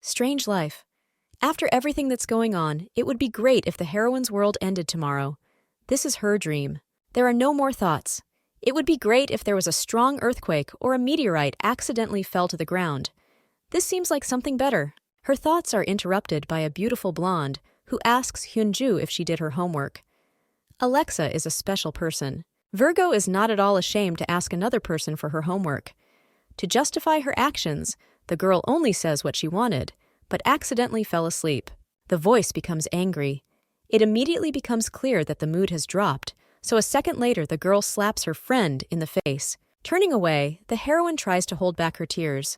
Strange life. After everything that's going on, it would be great if the heroine's world ended tomorrow. This is her dream. There are no more thoughts. It would be great if there was a strong earthquake or a meteorite accidentally fell to the ground. This seems like something better. Her thoughts are interrupted by a beautiful blonde who asks Hyunju if she did her homework. Alexa is a special person. Virgo is not at all ashamed to ask another person for her homework. To justify her actions, the girl only says what she wanted, but accidentally fell asleep. The voice becomes angry. It immediately becomes clear that the mood has dropped, so a second later the girl slaps her friend in the face. Turning away, the heroine tries to hold back her tears.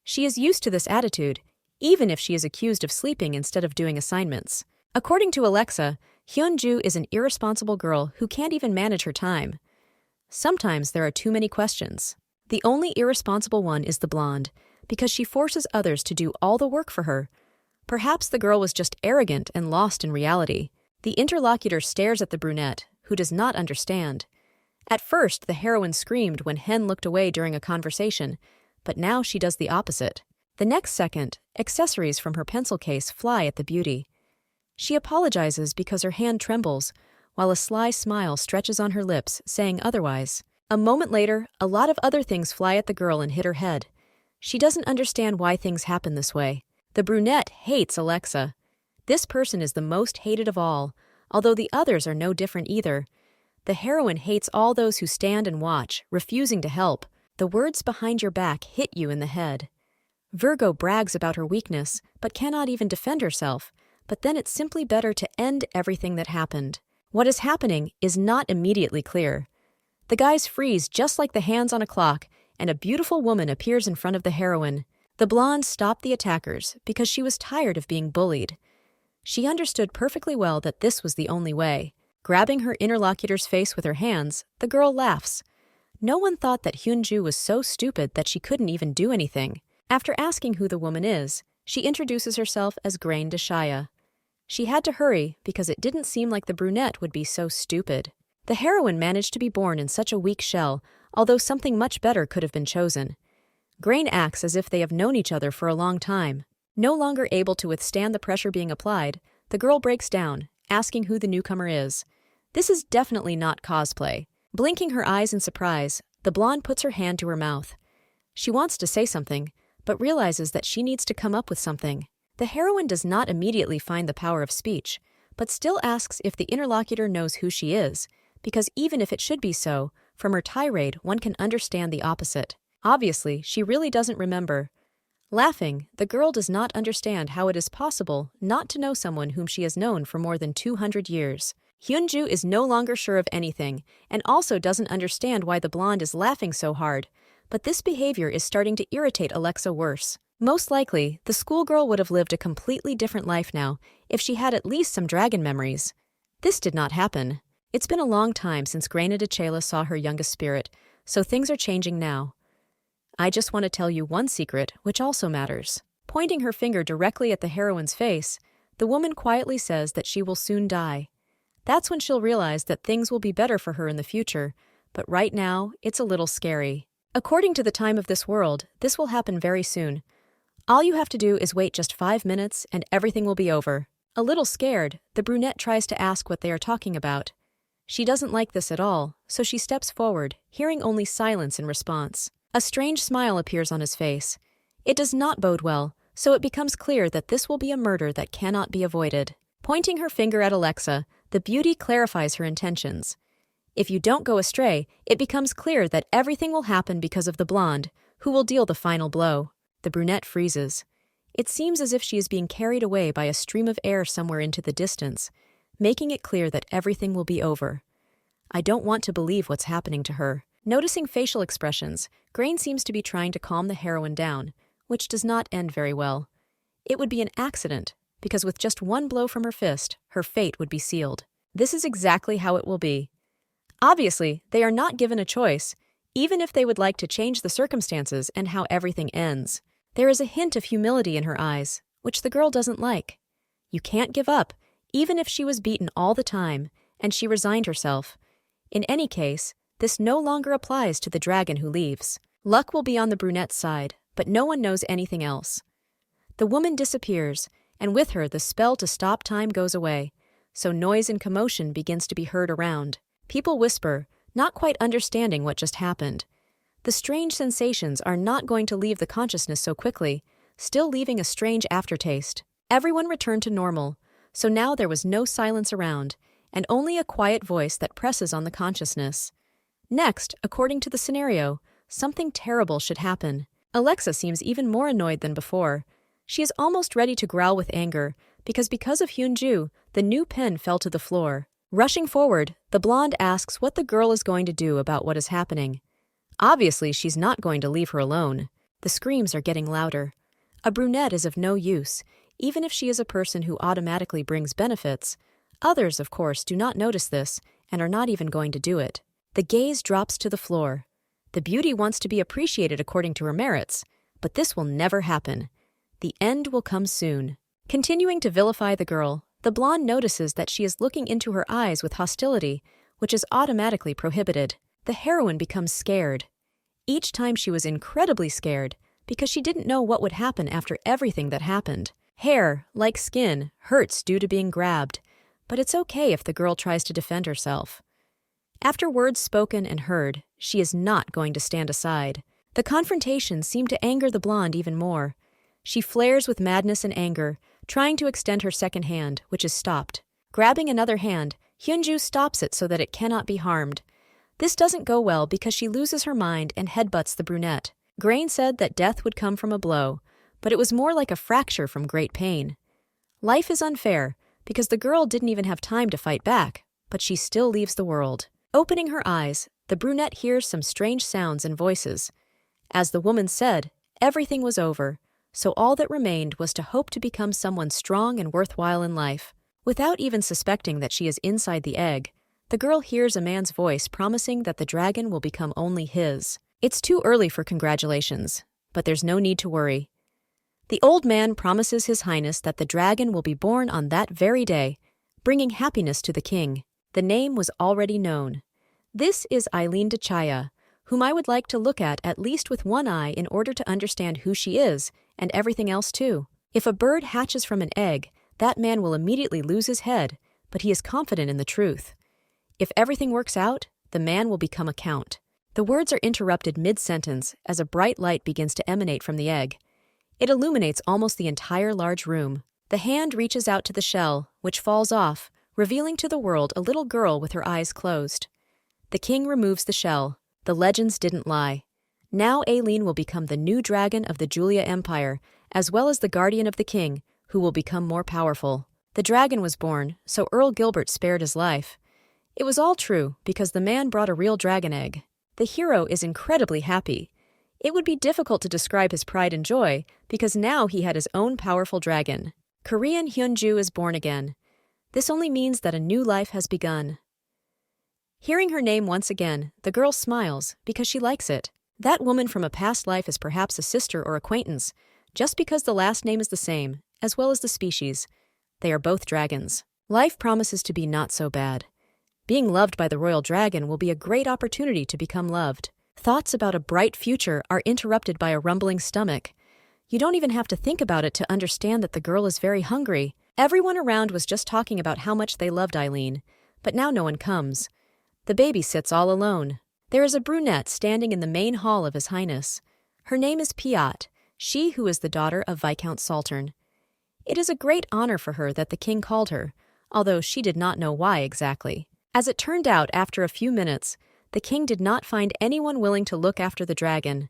She is used to this attitude, even if she is accused of sleeping instead of doing assignments. According to Alexa, Hyunju is an irresponsible girl who can't even manage her time. Sometimes there are too many questions. The only irresponsible one is the blonde, because she forces others to do all the work for her. Perhaps the girl was just arrogant and lost in reality. The interlocutor stares at the brunette, who does not understand. At first, the heroine screamed when Hen looked away during a conversation, but now she does the opposite. The next second, accessories from her pencil case fly at the beauty. She apologizes because her hand trembles, while a sly smile stretches on her lips, saying otherwise. A moment later, a lot of other things fly at the girl and hit her head. She doesn't understand why things happen this way. The brunette hates Alexa. This person is the most hated of all, although the others are no different either. The heroine hates all those who stand and watch, refusing to help. The words behind your back hit you in the head. Virgo brags about her weakness, but cannot even defend herself. But then it's simply better to end everything that happened. What is happening is not immediately clear. The guys freeze just like the hands on a clock, and a beautiful woman appears in front of the heroine. The blonde stopped the attackers because she was tired of being bullied. She understood perfectly well that this was the only way. Grabbing her interlocutor's face with her hands, the girl laughs. No one thought that Hyunju was so stupid that she couldn't even do anything. After asking who the woman is, she introduces herself as Grain Deshaya. She had to hurry because it didn't seem like the brunette would be so stupid. The heroine managed to be born in such a weak shell, although something much better could have been chosen. Grain acts as if they have known each other for a long time. No longer able to withstand the pressure being applied, the girl breaks down, asking who the newcomer is. This is definitely not cosplay. Blinking her eyes in surprise, the blonde puts her hand to her mouth. She wants to say something, but realizes that she needs to come up with something. The heroine does not immediately find the power of speech, but still asks if the interlocutor knows who she is, because even if it should be so, from her tirade one can understand the opposite. Obviously, she really doesn't remember. Laughing, the girl does not understand how it is possible not to know someone whom she has known for more than 200 years. Hyunju is no longer sure of anything, and also doesn't understand why the blonde is laughing so hard, but this behavior is starting to irritate Alexa worse. Most likely, the schoolgirl would have lived a completely different life now if she had at least some dragon memories. This did not happen. It's been a long time since Graina Dechela saw her youngest spirit, so things are changing now. I just want to tell you one secret, which also matters. Pointing her finger directly at the heroine's face, the woman quietly says that she will soon die. That's when she'll realize that things will be better for her in the future, but right now, it's a little scary. According to the time of this world, this will happen very soon. All you have to do is wait just 5 minutes and everything will be over. A little scared, the brunette tries to ask what they are talking about. She doesn't like this at all, so she steps forward, hearing only silence in response. A strange smile appears on his face. It does not bode well, so it becomes clear that this will be a murder that cannot be avoided. Pointing her finger at Alexa, the beauty clarifies her intentions. If you don't go astray, it becomes clear that everything will happen because of the blonde, who will deal the final blow. The brunette freezes. It seems as if she is being carried away by a stream of air somewhere into the distance, making it clear that everything will be over. I don't want to believe what's happening to her. Noticing facial expressions, Grain seems to be trying to calm the heroine down, which does not end very well. It would be an accident, because with just one blow from her fist, her fate would be sealed. This is exactly how it will be. Obviously, they are not given a choice, even if they would like to change the circumstances and how everything ends. There is a hint of humility in her eyes, which the girl doesn't like. You can't give up, even if she was beaten all the time, and she resigned herself. In any case, this no longer applies to the dragon who leaves. Luck will be on the brunette's side, but no one knows anything else. The woman disappears, and with her the spell to stop time goes away, so noise and commotion begins to be heard around. People whisper, not quite understanding what just happened. The strange sensations are not going to leave the consciousness so quickly, still leaving a strange aftertaste. Everyone returned to normal, so now there was no silence around, and only a quiet voice that presses on the consciousness. Next, according to the scenario, something terrible should happen. Alexa seems even more annoyed than before. She is almost ready to growl with anger, because of Hyunju, the new pen fell to the floor. Rushing forward, the blonde asks what the girl is going to do about what is happening. Obviously, she's not going to leave her alone. The screams are getting louder. A brunette is of no use, even if she is a person who automatically brings benefits. Others, of course, do not notice this and are not even going to do it. The gaze drops to the floor. The beauty wants to be appreciated according to her merits, but this will never happen. The end will come soon. Continuing to vilify the girl, the blonde notices that she is looking into her eyes with hostility, which is automatically prohibited. The heroine becomes scared. Each time she was incredibly scared, because she didn't know what would happen after everything that happened. Hair, like skin, hurts due to being grabbed, but it's okay if the girl tries to defend herself. After words spoken and heard, she is not going to stand aside. The confrontation seemed to anger the blonde even more. She flares with madness and anger, trying to extend her second hand, which is stopped. Grabbing another hand, Hyunju stops it so that it cannot be harmed. This doesn't go well because she loses her mind and headbutts the brunette. Grain said that death would come from a blow, but it was more like a fracture from great pain. Life is unfair because the girl didn't even have time to fight back, but she still leaves the world. Opening her eyes, the brunette hears some strange sounds and voices. As the woman said, everything was over, so all that remained was to hope to become someone strong and worthwhile in life. Without even suspecting that she is inside the egg, the girl hears a man's voice promising that the dragon will become only his. It's too early for congratulations, but there's no need to worry. The old man promises His Highness that the dragon will be born on that very day, bringing happiness to the king. The name was already known. This is Eileen Dechaya, whom I would like to look at least with one eye in order to understand who she is, and everything else too. If a bird hatches from an egg, that man will immediately lose his head, but he is confident in the truth. If everything works out, the man will become a count. The words are interrupted mid-sentence as a bright light begins to emanate from the egg. It illuminates almost the entire large room. The hand reaches out to the shell, which falls off, revealing to the world a little girl with her eyes closed. The king removes the shell. The legends didn't lie. Now Aileen will become the new dragon of the Julia Empire, as well as the guardian of the king, who will become more powerful. The dragon was born, so Earl Gilbert spared his life. It was all true because the man brought a real dragon egg. The hero is incredibly happy. It would be difficult to describe his pride and joy because now he had his own powerful dragon. Korean Hyunju is born again. This only means that a new life has begun. Hearing her name once again, the girl smiles because she likes it. That woman from a past life is perhaps a sister or acquaintance, just because the last name is the same, as well as the species. They are both dragons. Life promises to be not so bad. Being loved by the royal dragon will be a great opportunity to become loved. Thoughts about a bright future are interrupted by a rumbling stomach. You don't even have to think about it to understand that the girl is very hungry. Everyone around was just talking about how much they loved Eileen, but now no one comes. The baby sits all alone. There is a brunette standing in the main hall of His Highness. Her name is Piat, she who is the daughter of Viscount Saltern. It is a great honor for her that the king called her, although she did not know why exactly. As it turned out, after a few minutes, the king did not find anyone willing to look after the dragon.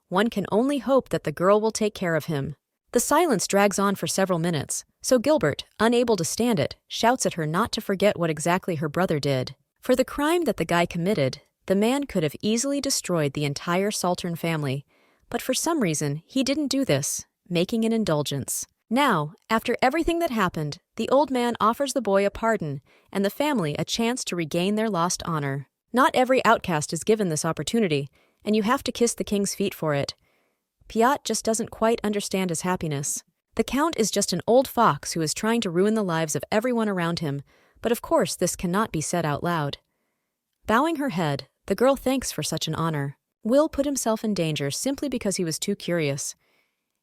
One can only hope that the girl will take care of him. The silence drags on for several minutes, so Gilbert, unable to stand it, shouts at her not to forget what exactly her brother did. For the crime that the guy committed, the man could have easily destroyed the entire Saltern family, but for some reason he didn't do this, making an indulgence. Now, after everything that happened, the old man offers the boy a pardon and the family a chance to regain their lost honor. Not every outcast is given this opportunity, and you have to kiss the king's feet for it. Piat just doesn't quite understand his happiness. The count is just an old fox who is trying to ruin the lives of everyone around him, but of course this cannot be said out loud. Bowing her head, the girl thanks for such an honor. Will put himself in danger simply because he was too curious.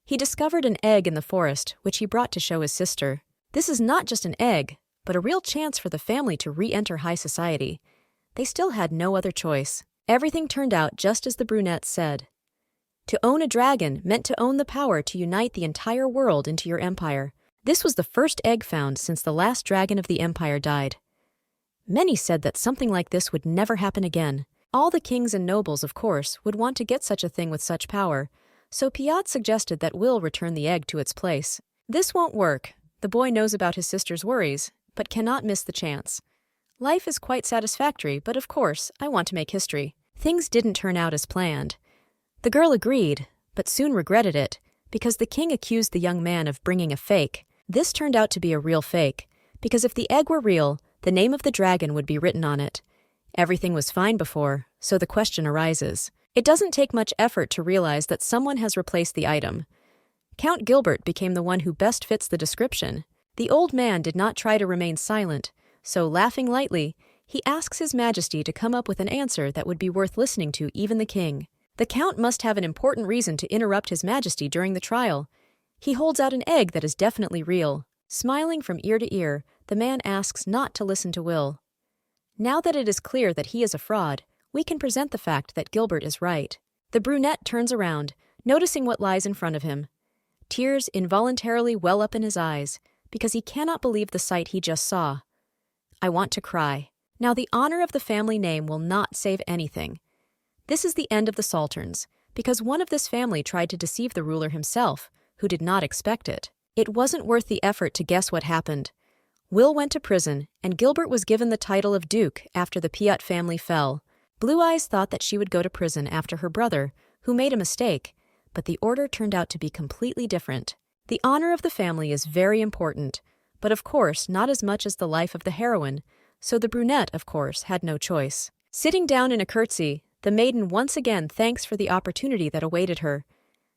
He discovered an egg in the forest, which he brought to show his sister. This is not just an egg, but a real chance for the family to re-enter high society. They still had no other choice. Everything turned out just as the brunette said. To own a dragon meant to own the power to unite the entire world into your empire. This was the first egg found since the last dragon of the empire died. Many said that something like this would never happen again. All the kings and nobles, of course, would want to get such a thing with such power, so Piot suggested that Will return the egg to its place. This won't work. The boy knows about his sister's worries, but cannot miss the chance. Life is quite satisfactory, but of course, I want to make history. Things didn't turn out as planned. The girl agreed, but soon regretted it, because the king accused the young man of bringing a fake. This turned out to be a real fake, because if the egg were real, the name of the dragon would be written on it. Everything was fine before, so the question arises. It doesn't take much effort to realize that someone has replaced the item. Count Gilbert became the one who best fits the description. The old man did not try to remain silent, so laughing lightly, he asks His Majesty to come up with an answer that would be worth listening to even the king. The count must have an important reason to interrupt His Majesty during the trial. He holds out an egg that is definitely real. Smiling from ear to ear, the man asks not to listen to Will. Now that it is clear that he is a fraud, we can present the fact that Gilbert is right. The brunette turns around, noticing what lies in front of him. Tears involuntarily well up in his eyes, because he cannot believe the sight he just saw. I want to cry. Now the honor of the family name will not save anything. This is the end of the Salterns, because one of this family tried to deceive the ruler himself, who did not expect it. It wasn't worth the effort to guess what happened. Will went to prison, and Gilbert was given the title of Duke after the Piot family fell. Blue Eyes thought that she would go to prison after her brother, who made a mistake, but the order turned out to be completely different. The honor of the family is very important, but of course not as much as the life of the heroine, so the brunette, of course, had no choice. Sitting down in a curtsy, the maiden once again thanks for the opportunity that awaited her.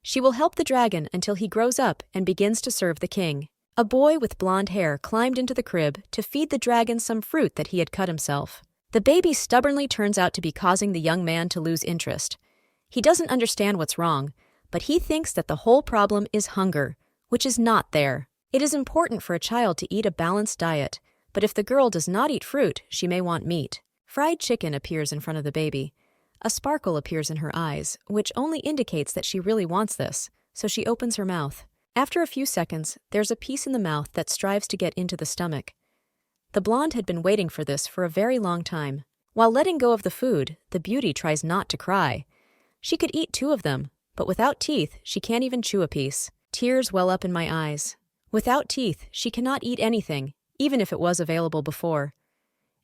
She will help the dragon until he grows up and begins to serve the king. A boy with blonde hair climbed into the crib to feed the dragon some fruit that he had cut himself. The baby stubbornly turns out to be causing the young man to lose interest. He doesn't understand what's wrong, but he thinks that the whole problem is hunger, which is not there. It is important for a child to eat a balanced diet, but if the girl does not eat fruit, she may want meat. Fried chicken appears in front of the baby. A sparkle appears in her eyes, which only indicates that she really wants this, so she opens her mouth. After a few seconds, there's a piece in the mouth that strives to get into the stomach. The blonde had been waiting for this for a very long time. While letting go of the food, the beauty tries not to cry. She could eat 2 of them, but without teeth, she can't even chew a piece. Tears well up in my eyes. Without teeth, she cannot eat anything, even if it was available before.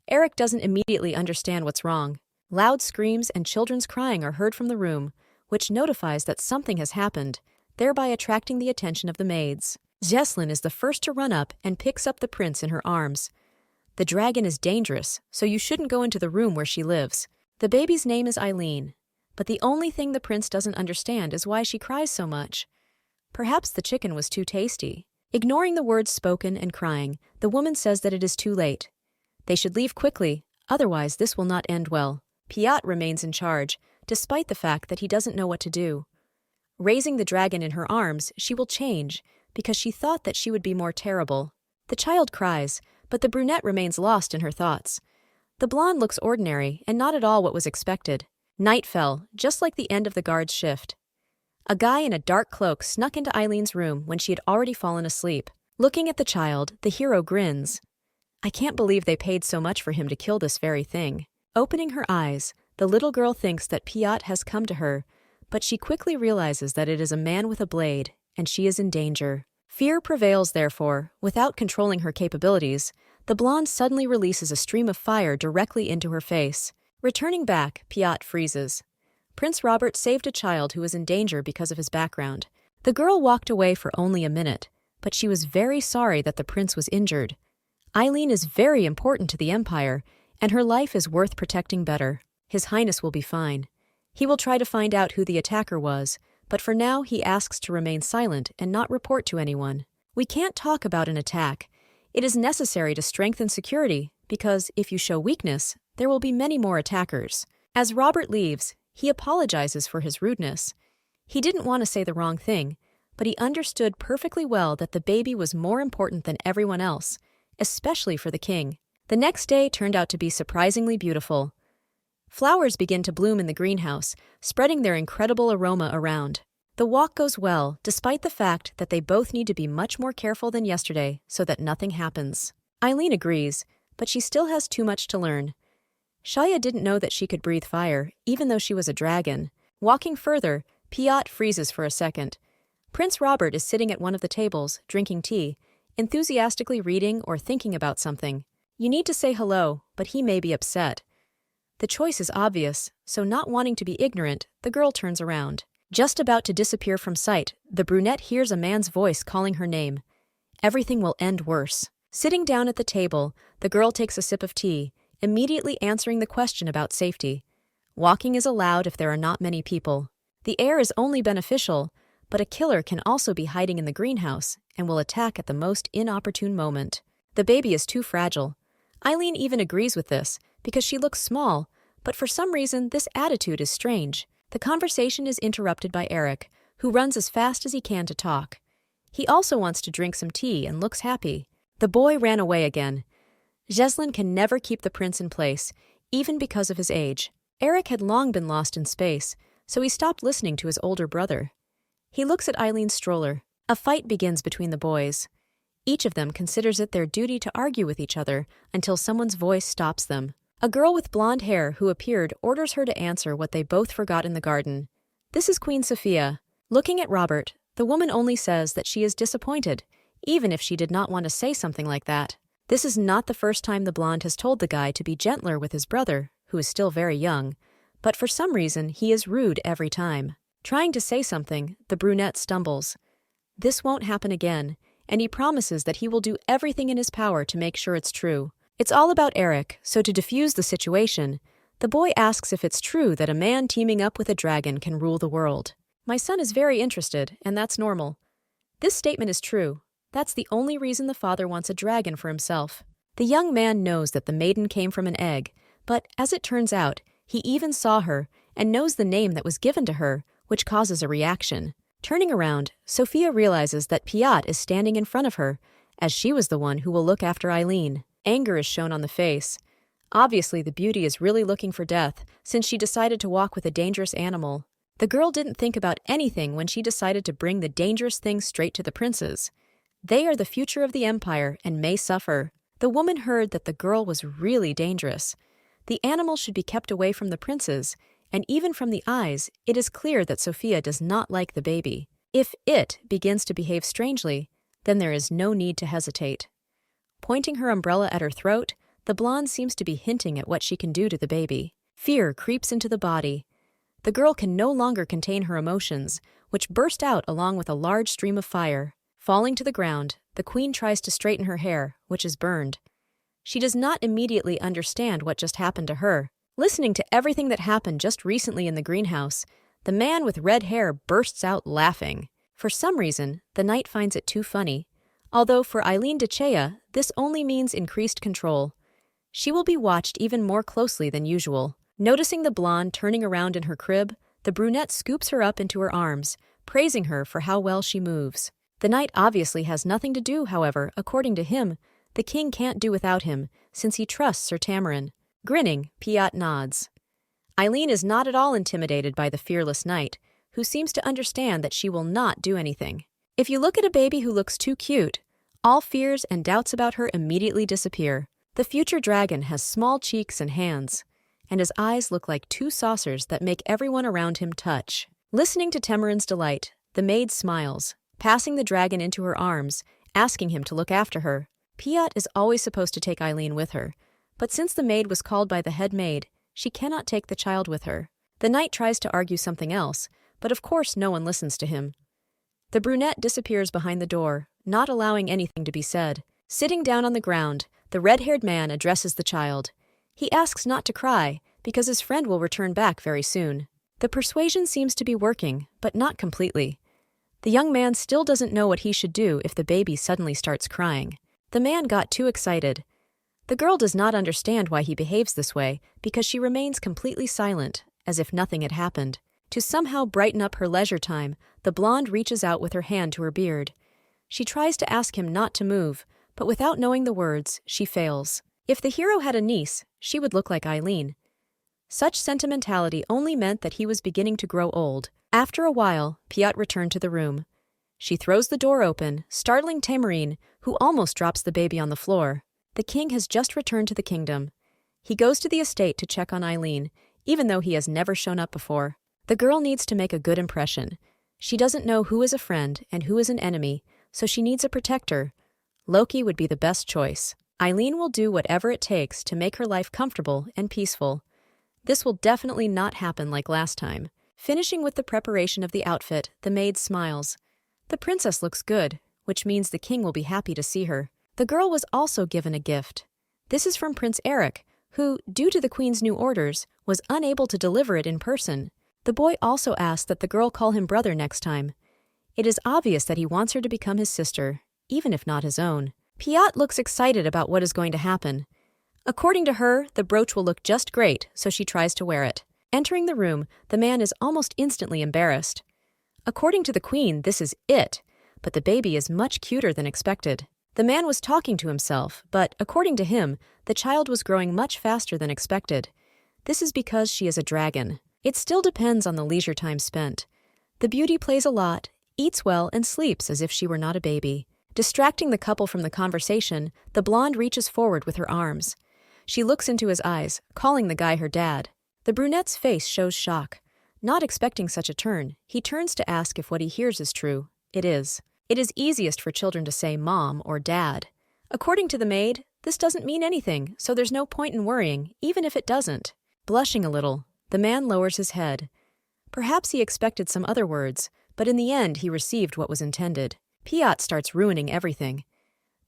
Eric doesn't immediately understand what's wrong. Loud screams and children's crying are heard from the room, which notifies that something has happened, thereby attracting the attention of the maids. Jesslyn is the first to run up and picks up the prince in her arms. The dragon is dangerous, so you shouldn't go into the room where she lives. The baby's name is Eileen, but the only thing the prince doesn't understand is why she cries so much. Perhaps the chicken was too tasty. Ignoring the words spoken and crying, the woman says that it is too late. They should leave quickly, otherwise this will not end well. Piot remains in charge, despite the fact that he doesn't know what to do. Raising the dragon in her arms, she will change, because she thought that she would be more terrible. The child cries, but the brunette remains lost in her thoughts. The blonde looks ordinary and not at all what was expected. Night fell, just like the end of the guard's shift. A guy in a dark cloak snuck into Eileen's room when she had already fallen asleep. Looking at the child, the hero grins. I can't believe they paid so much for him to kill this very thing. Opening her eyes, the little girl thinks that Piot has come to her, but she quickly realizes that it is a man with a blade, and she is in danger. Fear prevails, therefore. Without controlling her capabilities, the blonde suddenly releases a stream of fire directly into her face. Returning back, Piot freezes. Prince Robert saved a child who was in danger because of his background. The girl walked away for only a minute, but she was very sorry that the prince was injured. Eileen is very important to the Empire, and her life is worth protecting better. His Highness will be fine. He will try to find out who the attacker was, but for now he asks to remain silent and not report to anyone. We can't talk about an attack. It is necessary to strengthen security, because if you show weakness, there will be many more attackers. As Robert leaves, he apologizes for his rudeness. He didn't want to say the wrong thing, but he understood perfectly well that the baby was more important than everyone else, especially for the king. The next day turned out to be surprisingly beautiful. Flowers begin to bloom in the greenhouse, spreading their incredible aroma around. The walk goes well, despite the fact that they both need to be much more careful than yesterday so that nothing happens. Eileen agrees, but she still has too much to learn. Shaya didn't know that she could breathe fire, even though she was a dragon. Walking further, Piot freezes for a second. Prince Robert is sitting at one of the tables, drinking tea, enthusiastically reading or thinking about something. You need to say hello, but he may be upset. The choice is obvious, so not wanting to be ignorant, the girl turns around. Just about to disappear from sight, the brunette hears a man's voice calling her name. Everything will end worse. Sitting down at the table, the girl takes a sip of tea, immediately answering the question about safety. Walking is allowed if there are not many people. The air is only beneficial, but a killer can also be hiding in the greenhouse and will attack at the most inopportune moment. The baby is too fragile. Eileen even agrees with this, because she looks small, but for some reason this attitude is strange. The conversation is interrupted by Eric, who runs as fast as he can to talk. He also wants to drink some tea and looks happy. The boy ran away again. Jesslyn can never keep the prince in place, even because of his age. Eric had long been lost in space, so he stopped listening to his older brother. He looks at Eileen's stroller. A fight begins between the boys. Each of them considers it their duty to argue with each other until someone's voice stops them. A girl with blonde hair who appeared orders her to answer what they both forgot in the garden. This is Queen Sophia. Looking at Robert, the woman only says that she is disappointed, even if she did not want to say something like that. This is not the first time the blonde has told the guy to be gentler with his brother, who is still very young, but for some reason he is rude every time. Trying to say something, the brunette stumbles. This won't happen again, and he promises that he will do everything in his power to make sure it's true. It's all about Eric, so to defuse the situation, the boy asks if it's true that a man teaming up with a dragon can rule the world. My son is very interested, and that's normal. This statement is true. That's the only reason the father wants a dragon for himself. The young man knows that the maiden came from an egg, but as it turns out, he even saw her and knows the name that was given to her, which causes a reaction. Turning around, Sophia realizes that Piot is standing in front of her, as she was the one who will look after Eileen. Anger is shown on the face. Obviously, the beauty is really looking for death, since she decided to walk with a dangerous animal. The girl didn't think about anything when she decided to bring the dangerous thing straight to the princes. They are the future of the empire and may suffer. The woman heard that the girl was really dangerous. The animal should be kept away from the princes, and even from the eyes, it is clear that Sophia does not like the baby. If it begins to behave strangely, then there is no need to hesitate. Pointing her umbrella at her throat, the blonde seems to be hinting at what she can do to the baby. Fear creeps into the body. The girl can no longer contain her emotions, which burst out along with a large stream of fire. Falling to the ground, the queen tries to straighten her hair, which is burned. She does not immediately understand what just happened to her. Listening to everything that happened just recently in the greenhouse, the man with red hair bursts out laughing. For some reason, the knight finds it too funny. Although for Eileen Dechea, this only means increased control. She will be watched even more closely than usual. Noticing the blonde turning around in her crib, the brunette scoops her up into her arms, praising her for how well she moves. The knight obviously has nothing to do, however, according to him. The king can't do without him, since he trusts Sir Tamarin. Grinning, Piot nods. Eileen is not at all intimidated by the fearless knight, who seems to understand that she will not do anything. If you look at a baby who looks too cute, all fears and doubts about her immediately disappear. The future dragon has small cheeks and hands, and his eyes look like two saucers that make everyone around him touch. Listening to Tamarin's delight, the maid smiles, passing the dragon into her arms, asking him to look after her. Piot is always supposed to take Eileen with her, but since the maid was called by the head maid, she cannot take the child with her. The knight tries to argue something else, but of course no one listens to him. The brunette disappears behind the door, not allowing anything to be said. Sitting down on the ground, the red-haired man addresses the child. He asks not to cry, because his friend will return back very soon. The persuasion seems to be working, but not completely. The young man still doesn't know what he should do if the baby suddenly starts crying. The man got too excited. The girl does not understand why he behaves this way because she remains completely silent, as if nothing had happened. To somehow brighten up her leisure time, the blonde reaches out with her hand to her beard. She tries to ask him not to move, but without knowing the words, she fails. If the hero had a niece, she would look like Eileen. Such sentimentality only meant that he was beginning to grow old. After a while, Piot returned to the room. She throws the door open, startling Tamarine, who almost drops the baby on the floor. The king has just returned to the kingdom. He goes to the estate to check on Eileen, even though he has never shown up before. The girl needs to make a good impression. She doesn't know who is a friend and who is an enemy, so she needs a protector. Loki would be the best choice. Eileen will do whatever it takes to make her life comfortable and peaceful. This will definitely not happen like last time. Finishing with the preparation of the outfit, the maid smiles. The princess looks good, which means the king will be happy to see her. The girl was also given a gift. This is from Prince Eric, who, due to the queen's new orders, was unable to deliver it in person. The boy also asked that the girl call him brother next time. It is obvious that he wants her to become his sister, even if not his own. Piot looks excited about what is going to happen. According to her, the brooch will look just great, so she tries to wear it. Entering the room, the man is almost instantly embarrassed. According to the queen, this is it, but the baby is much cuter than expected. The man was talking to himself, but according to him, the child was growing much faster than expected. This is because she is a dragon. It still depends on the leisure time spent. The beauty plays a lot, eats well, and sleeps as if she were not a baby. Distracting the couple from the conversation, the blonde reaches forward with her arms. She looks into his eyes, calling the guy her dad. The brunette's face shows shock. Not expecting such a turn, he turns to ask if what he hears is true. It is. It is easiest for children to say mom or dad. According to the maid, this doesn't mean anything, so there's no point in worrying, even if it doesn't. Blushing a little, the man lowers his head. Perhaps he expected some other words, but in the end he received what was intended. Piot starts ruining everything.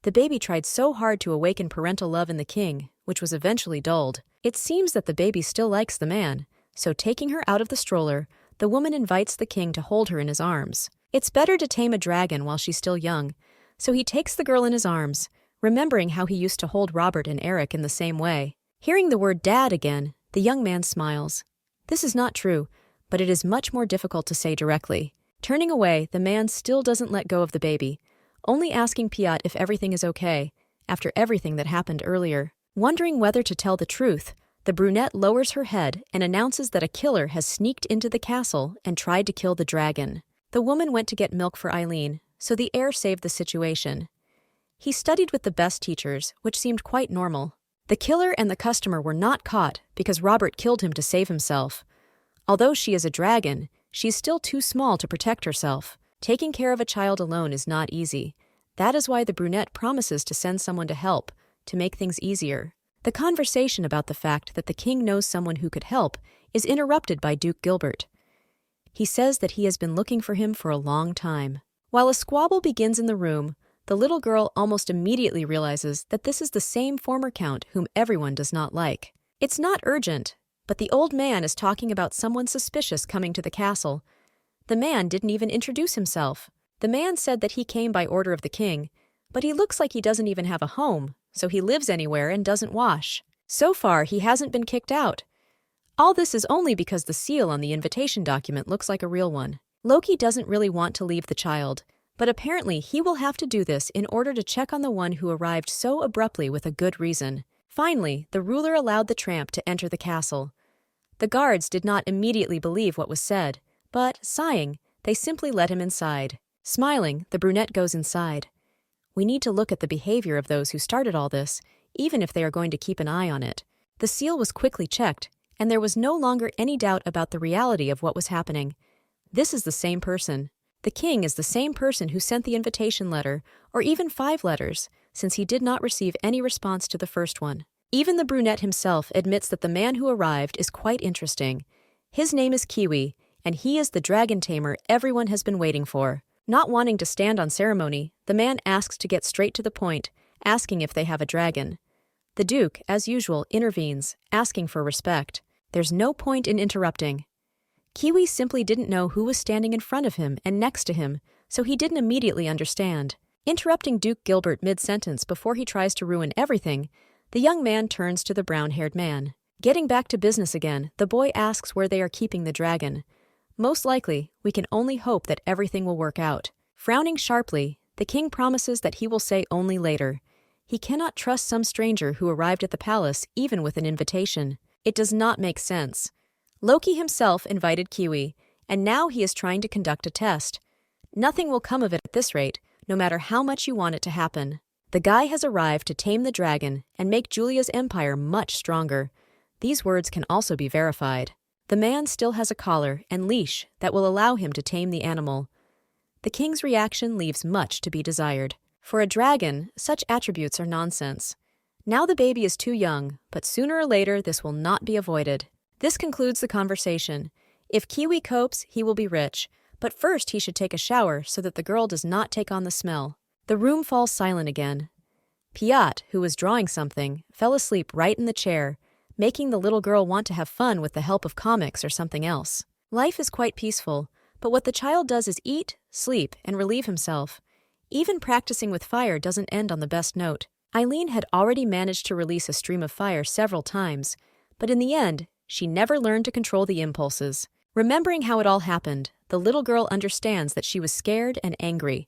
The baby tried so hard to awaken parental love in the king, which was eventually dulled. It seems that the baby still likes the man, so taking her out of the stroller, the woman invites the king to hold her in his arms. It's better to tame a dragon while she's still young, so he takes the girl in his arms, remembering how he used to hold Robert and Eric in the same way. Hearing the word dad again, the young man smiles. This is not true, but it is much more difficult to say directly. Turning away, the man still doesn't let go of the baby, only asking Piot if everything is okay, after everything that happened earlier. Wondering whether to tell the truth, the brunette lowers her head and announces that a killer has sneaked into the castle and tried to kill the dragon. The woman went to get milk for Eileen, so the heir saved the situation. He studied with the best teachers, which seemed quite normal. The killer and the customer were not caught because Robert killed him to save himself. Although she is a dragon, she's still too small to protect herself. Taking care of a child alone is not easy. That is why the brunette promises to send someone to help, to make things easier. The conversation about the fact that the king knows someone who could help is interrupted by Duke Gilbert. He says that he has been looking for him for a long time. While a squabble begins in the room, the little girl almost immediately realizes that this is the same former count whom everyone does not like. It's not urgent, but the old man is talking about someone suspicious coming to the castle. The man didn't even introduce himself. The man said that he came by order of the king, but he looks like he doesn't even have a home, so he lives anywhere and doesn't wash. So far, he hasn't been kicked out. All this is only because the seal on the invitation document looks like a real one. Loki doesn't really want to leave the child, but apparently he will have to do this in order to check on the one who arrived so abruptly with a good reason. Finally, the ruler allowed the tramp to enter the castle. The guards did not immediately believe what was said, but, sighing, they simply let him inside. Smiling, the brunette goes inside. We need to look at the behavior of those who started all this, even if they are going to keep an eye on it. The seal was quickly checked, and there was no longer any doubt about the reality of what was happening. This is the same person. The king is the same person who sent the invitation letter, or even 5 letters, since he did not receive any response to the first one. Even the brunette himself admits that the man who arrived is quite interesting. His name is Kiwi, and he is the dragon tamer everyone has been waiting for. Not wanting to stand on ceremony, the man asks to get straight to the point, asking if they have a dragon. The Duke, as usual, intervenes, asking for respect. There's no point in interrupting. Kiwi simply didn't know who was standing in front of him and next to him, so he didn't immediately understand. Interrupting Duke Gilbert mid-sentence before he tries to ruin everything, the young man turns to the brown-haired man. Getting back to business again, the boy asks where they are keeping the dragon. Most likely, we can only hope that everything will work out. Frowning sharply, the king promises that he will say only later. He cannot trust some stranger who arrived at the palace even with an invitation. It does not make sense. Loki himself invited Kiwi, and now he is trying to conduct a test. Nothing will come of it at this rate, no matter how much you want it to happen. The guy has arrived to tame the dragon and make Julia's empire much stronger. These words can also be verified. The man still has a collar and leash that will allow him to tame the animal. The king's reaction leaves much to be desired. For a dragon, such attributes are nonsense. Now the baby is too young, but sooner or later this will not be avoided. This concludes the conversation. If Kiwi copes, he will be rich, but first he should take a shower so that the girl does not take on the smell. The room falls silent again. Piat, who was drawing something, fell asleep right in the chair, making the little girl want to have fun with the help of comics or something else. Life is quite peaceful, but what the child does is eat, sleep, and relieve himself. Even practicing with fire doesn't end on the best note. Eileen had already managed to release a stream of fire several times, but in the end, she never learned to control the impulses. Remembering how it all happened, the little girl understands that she was scared and angry.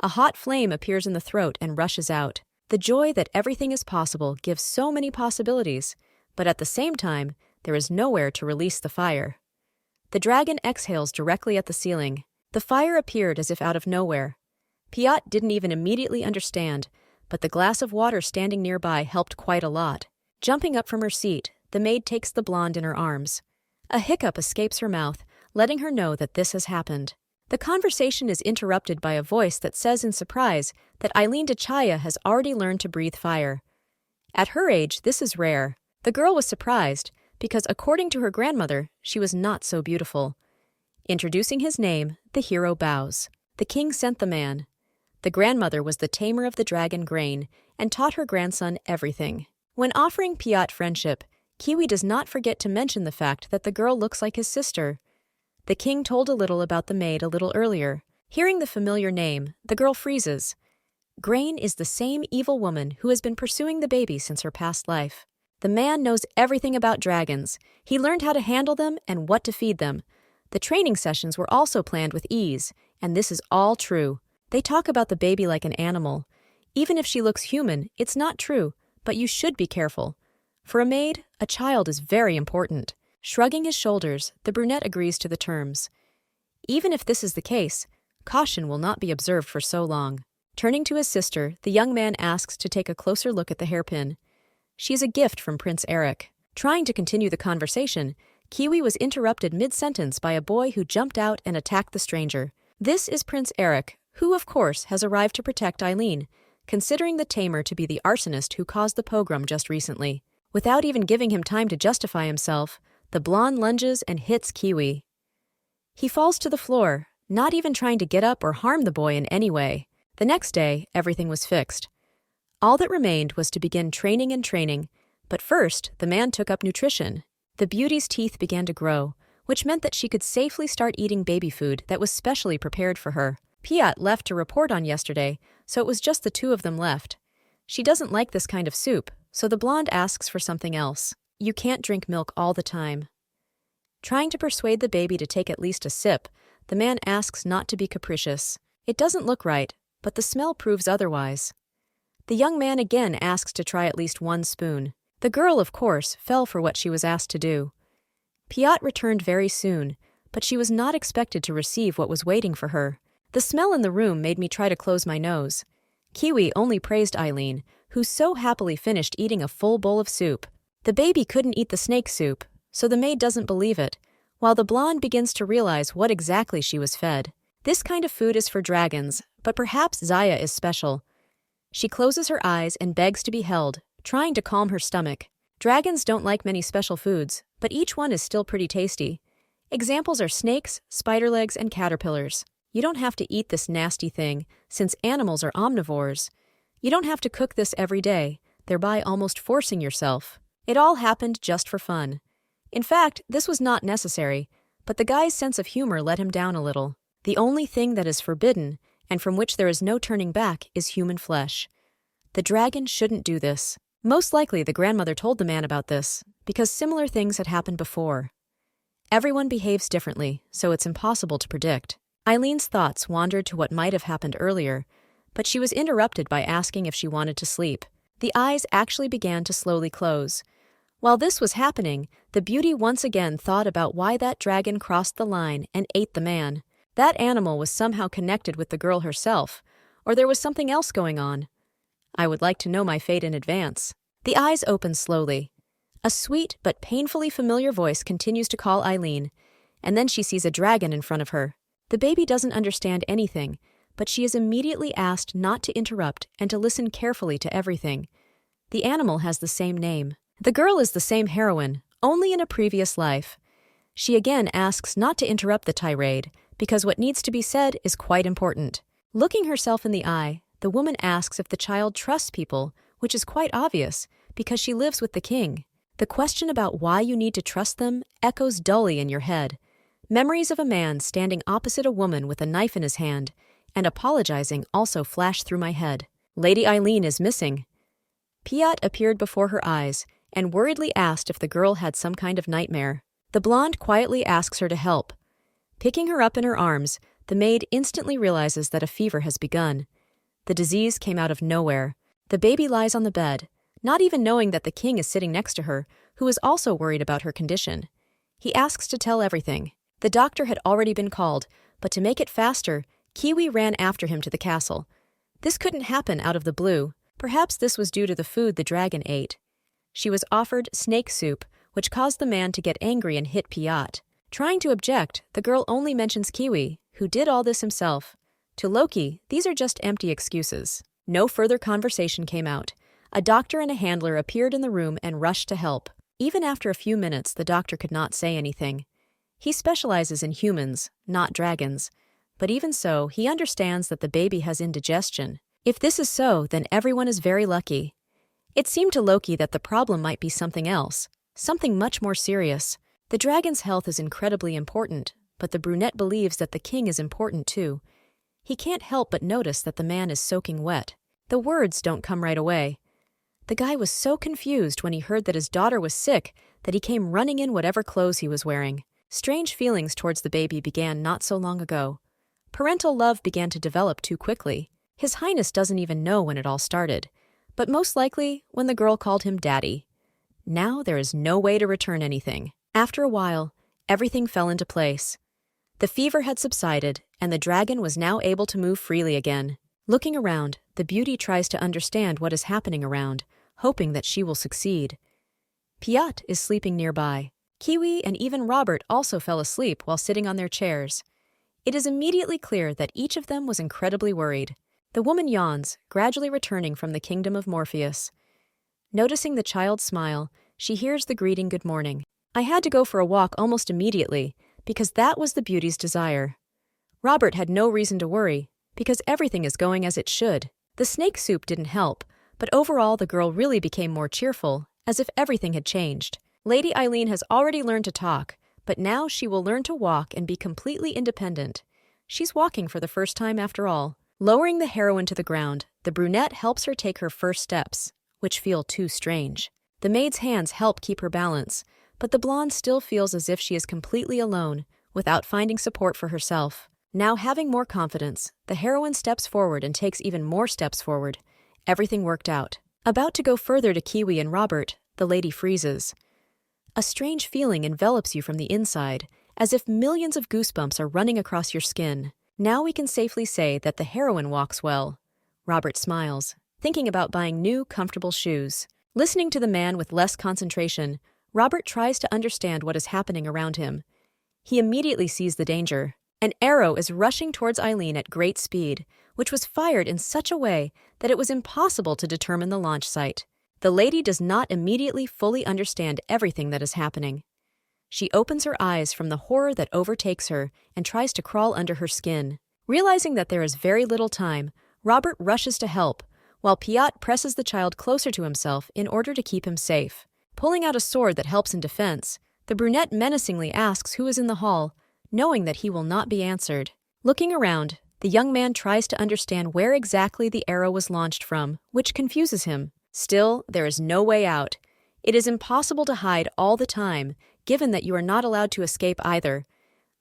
A hot flame appears in the throat and rushes out. The joy that everything is possible gives so many possibilities, but at the same time, there is nowhere to release the fire. The dragon exhales directly at the ceiling. The fire appeared as if out of nowhere. Piat didn't even immediately understand, but the glass of water standing nearby helped quite a lot. Jumping up from her seat, the maid takes the blonde in her arms. A hiccup escapes her mouth, letting her know that this has happened. The conversation is interrupted by a voice that says in surprise that Eileen Dechaya has already learned to breathe fire. At her age, this is rare. The girl was surprised, because according to her grandmother, she was not so beautiful. Introducing his name, the hero bows. The king sent the man. The grandmother was the tamer of the dragon Grain and taught her grandson everything. When offering Piat friendship, Kiwi does not forget to mention the fact that the girl looks like his sister. The king told a little about the maid a little earlier. Hearing the familiar name, the girl freezes. Grain is the same evil woman who has been pursuing the baby since her past life. The man knows everything about dragons. He learned how to handle them and what to feed them. The training sessions were also planned with ease, and this is all true. They talk about the baby like an animal. Even if she looks human, it's not true, but you should be careful. For a maid, a child is very important. Shrugging his shoulders, the brunette agrees to the terms. Even if this is the case, caution will not be observed for so long. Turning to his sister, the young man asks to take a closer look at the hairpin. She is a gift from Prince Eric. Trying to continue the conversation, Kiwi was interrupted mid-sentence by a boy who jumped out and attacked the stranger. This is Prince Eric, who, of course, has arrived to protect Eileen, considering the tamer to be the arsonist who caused the pogrom just recently. Without even giving him time to justify himself, the blonde lunges and hits Kiwi. He falls to the floor, not even trying to get up or harm the boy in any way. The next day, everything was fixed. All that remained was to begin training, but first, the man took up nutrition. The beauty's teeth began to grow, which meant that she could safely start eating baby food that was specially prepared for her. Piat left to report on yesterday, so it was just the two of them left. She doesn't like this kind of soup, so the blonde asks for something else. You can't drink milk all the time. Trying to persuade the baby to take at least a sip, the man asks not to be capricious. It doesn't look right, but the smell proves otherwise. The young man again asks to try at least one spoon. The girl, of course, fell for what she was asked to do. Piat returned very soon, but she was not expected to receive what was waiting for her. The smell in the room made me try to close my nose. Kiwi only praised Eileen, who so happily finished eating a full bowl of soup. The baby couldn't eat the snake soup, so the maid doesn't believe it, while the blonde begins to realize what exactly she was fed. This kind of food is for dragons, but perhaps Zaya is special. She closes her eyes and begs to be held, trying to calm her stomach. Dragons don't like many special foods, but each one is still pretty tasty. Examples are snakes, spider legs, and caterpillars. You don't have to eat this nasty thing, since animals are omnivores. You don't have to cook this every day, thereby almost forcing yourself. It all happened just for fun. In fact, this was not necessary, but the guy's sense of humor let him down a little. The only thing that is forbidden, and from which there is no turning back, is human flesh. The dragon shouldn't do this. Most likely the grandmother told the man about this, because similar things had happened before. Everyone behaves differently, so it's impossible to predict. Eileen's thoughts wandered to what might have happened earlier, but she was interrupted by asking if she wanted to sleep. The eyes actually began to slowly close. While this was happening, the beauty once again thought about why that dragon crossed the line and ate the man. That animal was somehow connected with the girl herself, or there was something else going on. I would like to know my fate in advance. The eyes opened slowly. A sweet but painfully familiar voice continues to call Eileen, and then she sees a dragon in front of her. The baby doesn't understand anything, but she is immediately asked not to interrupt and to listen carefully to everything. The animal has the same name. The girl is the same heroine, only in a previous life. She again asks not to interrupt the tirade, because what needs to be said is quite important. Looking herself in the eye, the woman asks if the child trusts people, which is quite obvious, because she lives with the king. The question about why you need to trust them echoes dully in your head. Memories of a man standing opposite a woman with a knife in his hand and apologizing also flash through my head. Lady Eileen is missing. Piat appeared before her eyes and worriedly asked if the girl had some kind of nightmare. The blonde quietly asks her to help. Picking her up in her arms, the maid instantly realizes that a fever has begun. The disease came out of nowhere. The baby lies on the bed, not even knowing that the king is sitting next to her, who is also worried about her condition. He asks to tell everything. The doctor had already been called, but to make it faster, Kiwi ran after him to the castle. This couldn't happen out of the blue. Perhaps this was due to the food the dragon ate. She was offered snake soup, which caused the man to get angry and hit Piat. Trying to object, the girl only mentions Kiwi, who did all this himself. To Loki, these are just empty excuses. No further conversation came out. A doctor and a handler appeared in the room and rushed to help. Even after a few minutes, the doctor could not say anything. He specializes in humans, not dragons. But even so, he understands that the baby has indigestion. If this is so, then everyone is very lucky. It seemed to Loki that the problem might be something else, something much more serious. The dragon's health is incredibly important, but the brunette believes that the king is important too. He can't help but notice that the man is soaking wet. The words don't come right away. The guy was so confused when he heard that his daughter was sick that he came running in whatever clothes he was wearing. Strange feelings towards the baby began not so long ago. Parental love began to develop too quickly. His Highness doesn't even know when it all started, but most likely when the girl called him daddy. Now there is no way to return anything. After a while, everything fell into place. The fever had subsided, and the dragon was now able to move freely again. Looking around, the beauty tries to understand what is happening around, hoping that she will succeed. Piat is sleeping nearby. Kiwi and even Robert also fell asleep while sitting on their chairs. It is immediately clear that each of them was incredibly worried. The woman yawns, gradually returning from the kingdom of Morpheus. Noticing the child's smile, she hears the greeting "Good morning." I had to go for a walk almost immediately, because that was the beauty's desire. Robert had no reason to worry, because everything is going as it should. The snake soup didn't help, but overall the girl really became more cheerful, as if everything had changed. Lady Eileen has already learned to talk, but now she will learn to walk and be completely independent. She's walking for the first time after all. Lowering the heroine to the ground, the brunette helps her take her first steps, which feel too strange. The maid's hands help keep her balance, but the blonde still feels as if she is completely alone, without finding support for herself. Now having more confidence, the heroine steps forward and takes even more steps forward. Everything worked out. About to go further to Kiwi and Robert, the lady freezes. A strange feeling envelops you from the inside, as if millions of goosebumps are running across your skin. Now we can safely say that the heroine walks well. Robert smiles, thinking about buying new, comfortable shoes. Listening to the man with less concentration, Robert tries to understand what is happening around him. He immediately sees the danger. An arrow is rushing towards Eileen at great speed, which was fired in such a way that it was impossible to determine the launch site. The lady does not immediately fully understand everything that is happening. She opens her eyes from the horror that overtakes her and tries to crawl under her skin. Realizing that there is very little time, Robert rushes to help, while Piat presses the child closer to himself in order to keep him safe. Pulling out a sword that helps in defense, the brunette menacingly asks who is in the hall, knowing that he will not be answered. Looking around, the young man tries to understand where exactly the arrow was launched from, which confuses him. Still, there is no way out. It is impossible to hide all the time, given that you are not allowed to escape either.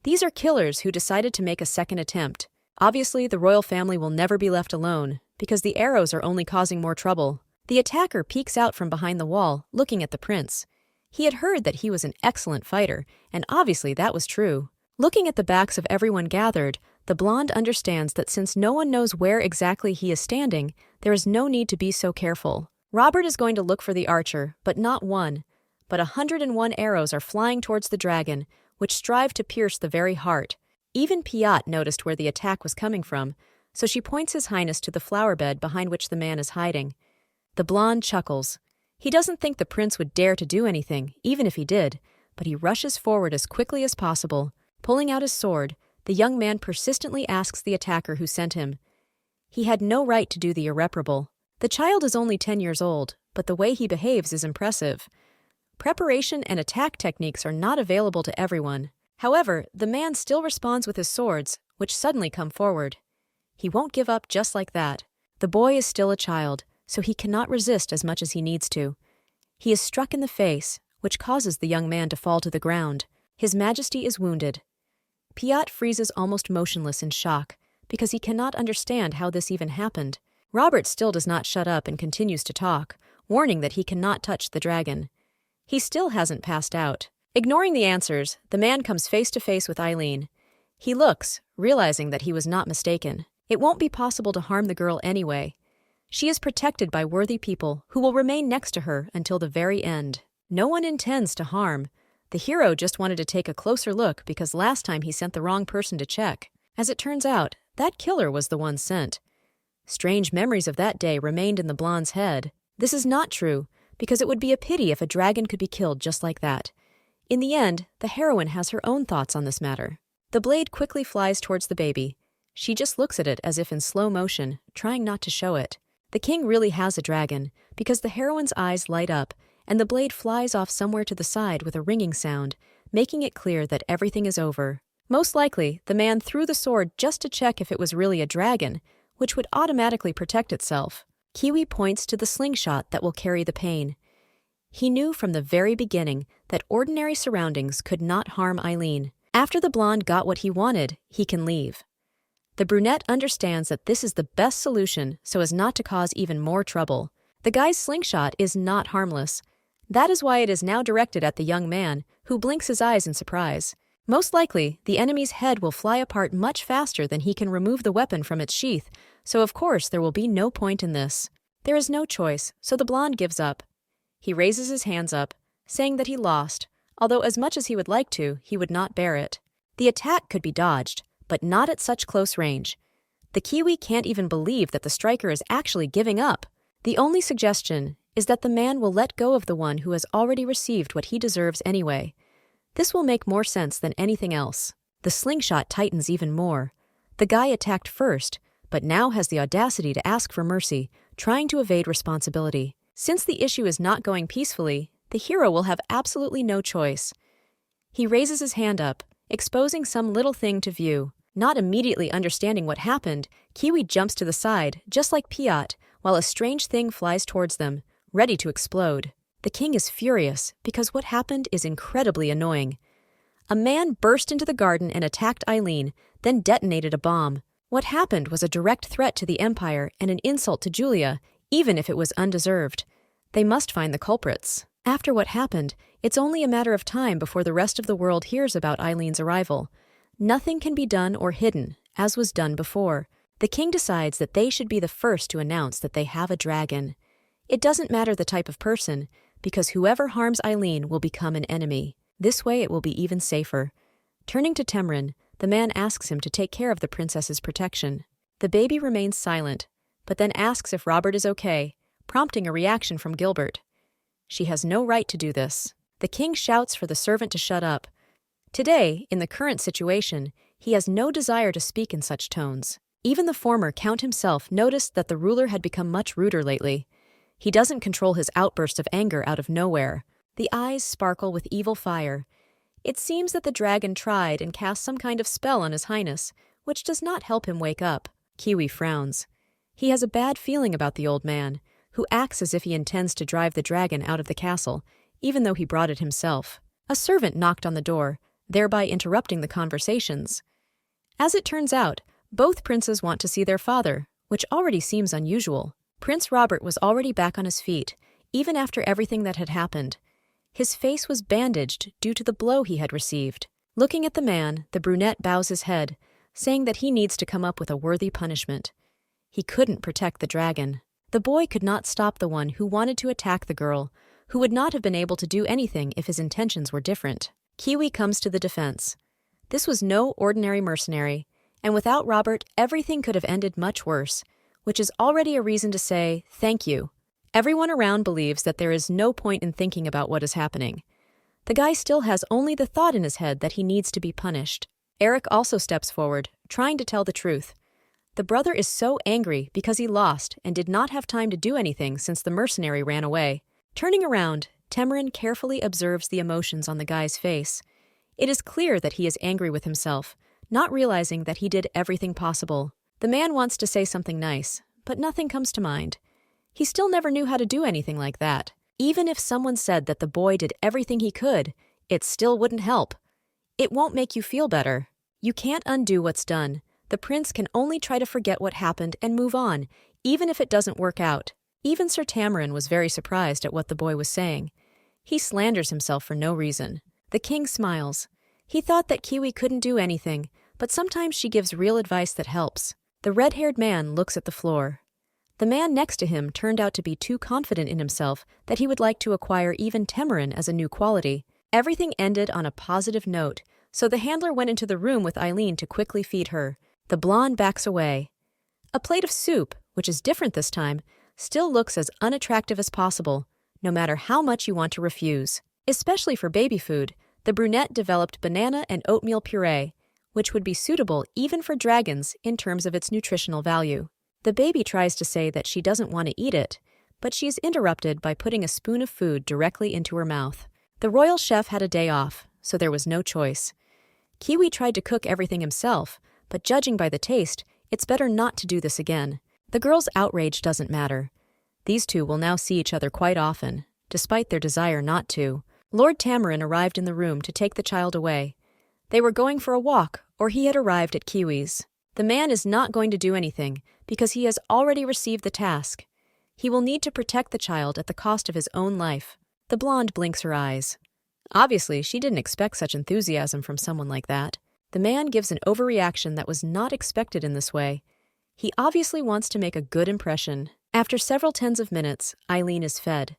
These are killers who decided to make a second attempt. Obviously, the royal family will never be left alone, because the arrows are only causing more trouble. The attacker peeks out from behind the wall, looking at the prince. He had heard that he was an excellent fighter, and obviously that was true. Looking at the backs of everyone gathered, the blonde understands that since no one knows where exactly he is standing, there is no need to be so careful. Robert is going to look for the archer, but not one. But 101 arrows are flying towards the dragon, which strive to pierce the very heart. Even Piat noticed where the attack was coming from, so she points His Highness to the flower bed behind which the man is hiding. The blonde chuckles. He doesn't think the prince would dare to do anything, even if he did, but he rushes forward as quickly as possible. Pulling out his sword, the young man persistently asks the attacker who sent him. He had no right to do the irreparable. The child is only 10 years old, but the way he behaves is impressive. Preparation and attack techniques are not available to everyone. However, the man still responds with his swords, which suddenly come forward. He won't give up just like that. The boy is still a child, so he cannot resist as much as he needs to. He is struck in the face, which causes the young man to fall to the ground. His Majesty is wounded. Piat freezes almost motionless in shock, because he cannot understand how this even happened. Robert still does not shut up and continues to talk, warning that he cannot touch the dragon. He still hasn't passed out. Ignoring the answers, the man comes face to face with Eileen. He looks, realizing that he was not mistaken. It won't be possible to harm the girl anyway. She is protected by worthy people who will remain next to her until the very end. No one intends to harm. The hero just wanted to take a closer look because last time he sent the wrong person to check. As it turns out, that killer was the one sent. Strange memories of that day remained in the blonde's head. This is not true, because it would be a pity if a dragon could be killed just like that. In the end, the heroine has her own thoughts on this matter. The blade quickly flies towards the baby. She just looks at it as if in slow motion, trying not to show it. The king really has a dragon, because the heroine's eyes light up, and the blade flies off somewhere to the side with a ringing sound, making it clear that everything is over. Most likely, the man threw the sword just to check if it was really a dragon, which would automatically protect itself. Kiwi points to the slingshot that will carry the pain. He knew from the very beginning that ordinary surroundings could not harm Eileen. After the blonde got what he wanted, he can leave. The brunette understands that this is the best solution so as not to cause even more trouble. The guy's slingshot is not harmless. That is why it is now directed at the young man, who blinks his eyes in surprise. Most likely, the enemy's head will fly apart much faster than he can remove the weapon from its sheath, so of course there will be no point in this. There is no choice, so the blonde gives up. He raises his hands up, saying that he lost, although as much as he would like to, he would not bear it. The attack could be dodged, but not at such close range. The Kiwi can't even believe that the striker is actually giving up. The only suggestion is that the man will let go of the one who has already received what he deserves anyway. This will make more sense than anything else. The slingshot tightens even more. The guy attacked first, but now has the audacity to ask for mercy, trying to evade responsibility. Since the issue is not going peacefully, the hero will have absolutely no choice. He raises his hand up, exposing some little thing to view. Not immediately understanding what happened, Kiwi jumps to the side, just like Piat, while a strange thing flies towards them, ready to explode. The king is furious, because what happened is incredibly annoying. A man burst into the garden and attacked Eileen, then detonated a bomb. What happened was a direct threat to the Empire and an insult to Julia, even if it was undeserved. They must find the culprits. After what happened, it's only a matter of time before the rest of the world hears about Eileen's arrival. Nothing can be done or hidden, as was done before. The king decides that they should be the first to announce that they have a dragon. It doesn't matter the type of person, because whoever harms Eileen will become an enemy. This way it will be even safer. Turning to Temrin, the man asks him to take care of the princess's protection. The baby remains silent, but then asks if Robert is okay, prompting a reaction from Gilbert. She has no right to do this. The king shouts for the servant to shut up. Today, in the current situation, he has no desire to speak in such tones. Even the former Count himself noticed that the ruler had become much ruder lately. He doesn't control his outburst of anger out of nowhere. The eyes sparkle with evil fire. It seems that the dragon tried and cast some kind of spell on His Highness, which does not help him wake up. Kiwi frowns. He has a bad feeling about the old man, who acts as if he intends to drive the dragon out of the castle, even though he brought it himself. A servant knocked on the door, thereby interrupting the conversations. As it turns out, both princes want to see their father, which already seems unusual. Prince Robert was already back on his feet, even after everything that had happened. His face was bandaged due to the blow he had received. Looking at the man, the brunette bows his head, saying that he needs to come up with a worthy punishment. He couldn't protect the dragon. The boy could not stop the one who wanted to attack the girl, who would not have been able to do anything if his intentions were different. Kiwi comes to the defense. This was no ordinary mercenary, and without Robert, everything could have ended much worse, which is already a reason to say thank you. Everyone around believes that there is no point in thinking about what is happening. The guy still has only the thought in his head that he needs to be punished. Eric also steps forward, trying to tell the truth. The brother is so angry because he lost and did not have time to do anything since the mercenary ran away. Turning around, Tamarin carefully observes the emotions on the guy's face. It is clear that he is angry with himself, not realizing that he did everything possible. The man wants to say something nice, but nothing comes to mind. He still never knew how to do anything like that. Even if someone said that the boy did everything he could, it still wouldn't help. It won't make you feel better. You can't undo what's done. The prince can only try to forget what happened and move on, even if it doesn't work out. Even Sir Tamarin was very surprised at what the boy was saying. He slanders himself for no reason. The king smiles. He thought that Kiwi couldn't do anything, but sometimes she gives real advice that helps. The red-haired man looks at the floor. The man next to him turned out to be too confident in himself that he would like to acquire even Tamarin as a new quality. Everything ended on a positive note, so the handler went into the room with Eileen to quickly feed her. The blonde backs away. A plate of soup, which is different this time, still looks as unattractive as possible, no matter how much you want to refuse. Especially for baby food, the brunette developed banana and oatmeal puree, which would be suitable even for dragons in terms of its nutritional value. The baby tries to say that she doesn't want to eat it, but she is interrupted by putting a spoon of food directly into her mouth. The royal chef had a day off, so there was no choice. Kiwi tried to cook everything himself, but judging by the taste, it's better not to do this again. The girl's outrage doesn't matter. These two will now see each other quite often, despite their desire not to. Lord Tamarin arrived in the room to take the child away. They were going for a walk, or he had arrived at Kiwi's. The man is not going to do anything, because he has already received the task. He will need to protect the child at the cost of his own life. The blonde blinks her eyes. Obviously, she didn't expect such enthusiasm from someone like that. The man gives an overreaction that was not expected in this way. He obviously wants to make a good impression. After several tens of minutes, Eileen is fed.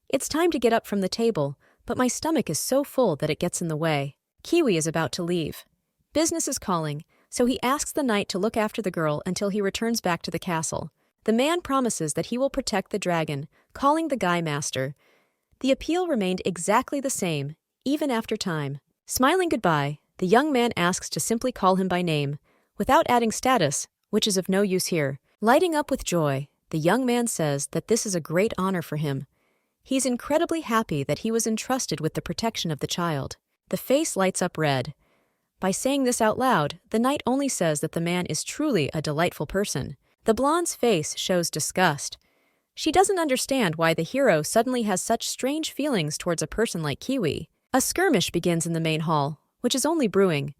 It's time to get up from the table, but my stomach is so full that it gets in the way. Kiwi is about to leave. Business is calling, so he asks the knight to look after the girl until he returns back to the castle. The man promises that he will protect the dragon, calling the guy master. The appeal remained exactly the same, even after time. Smiling goodbye, the young man asks to simply call him by name, without adding status, which is of no use here. Lighting up with joy, the young man says that this is a great honor for him. He's incredibly happy that he was entrusted with the protection of the child. The face lights up red. By saying this out loud, the knight only says that the man is truly a delightful person. The blonde's face shows disgust. She doesn't understand why the hero suddenly has such strange feelings towards a person like Kiwi. A skirmish begins in the main hall, which is only brewing.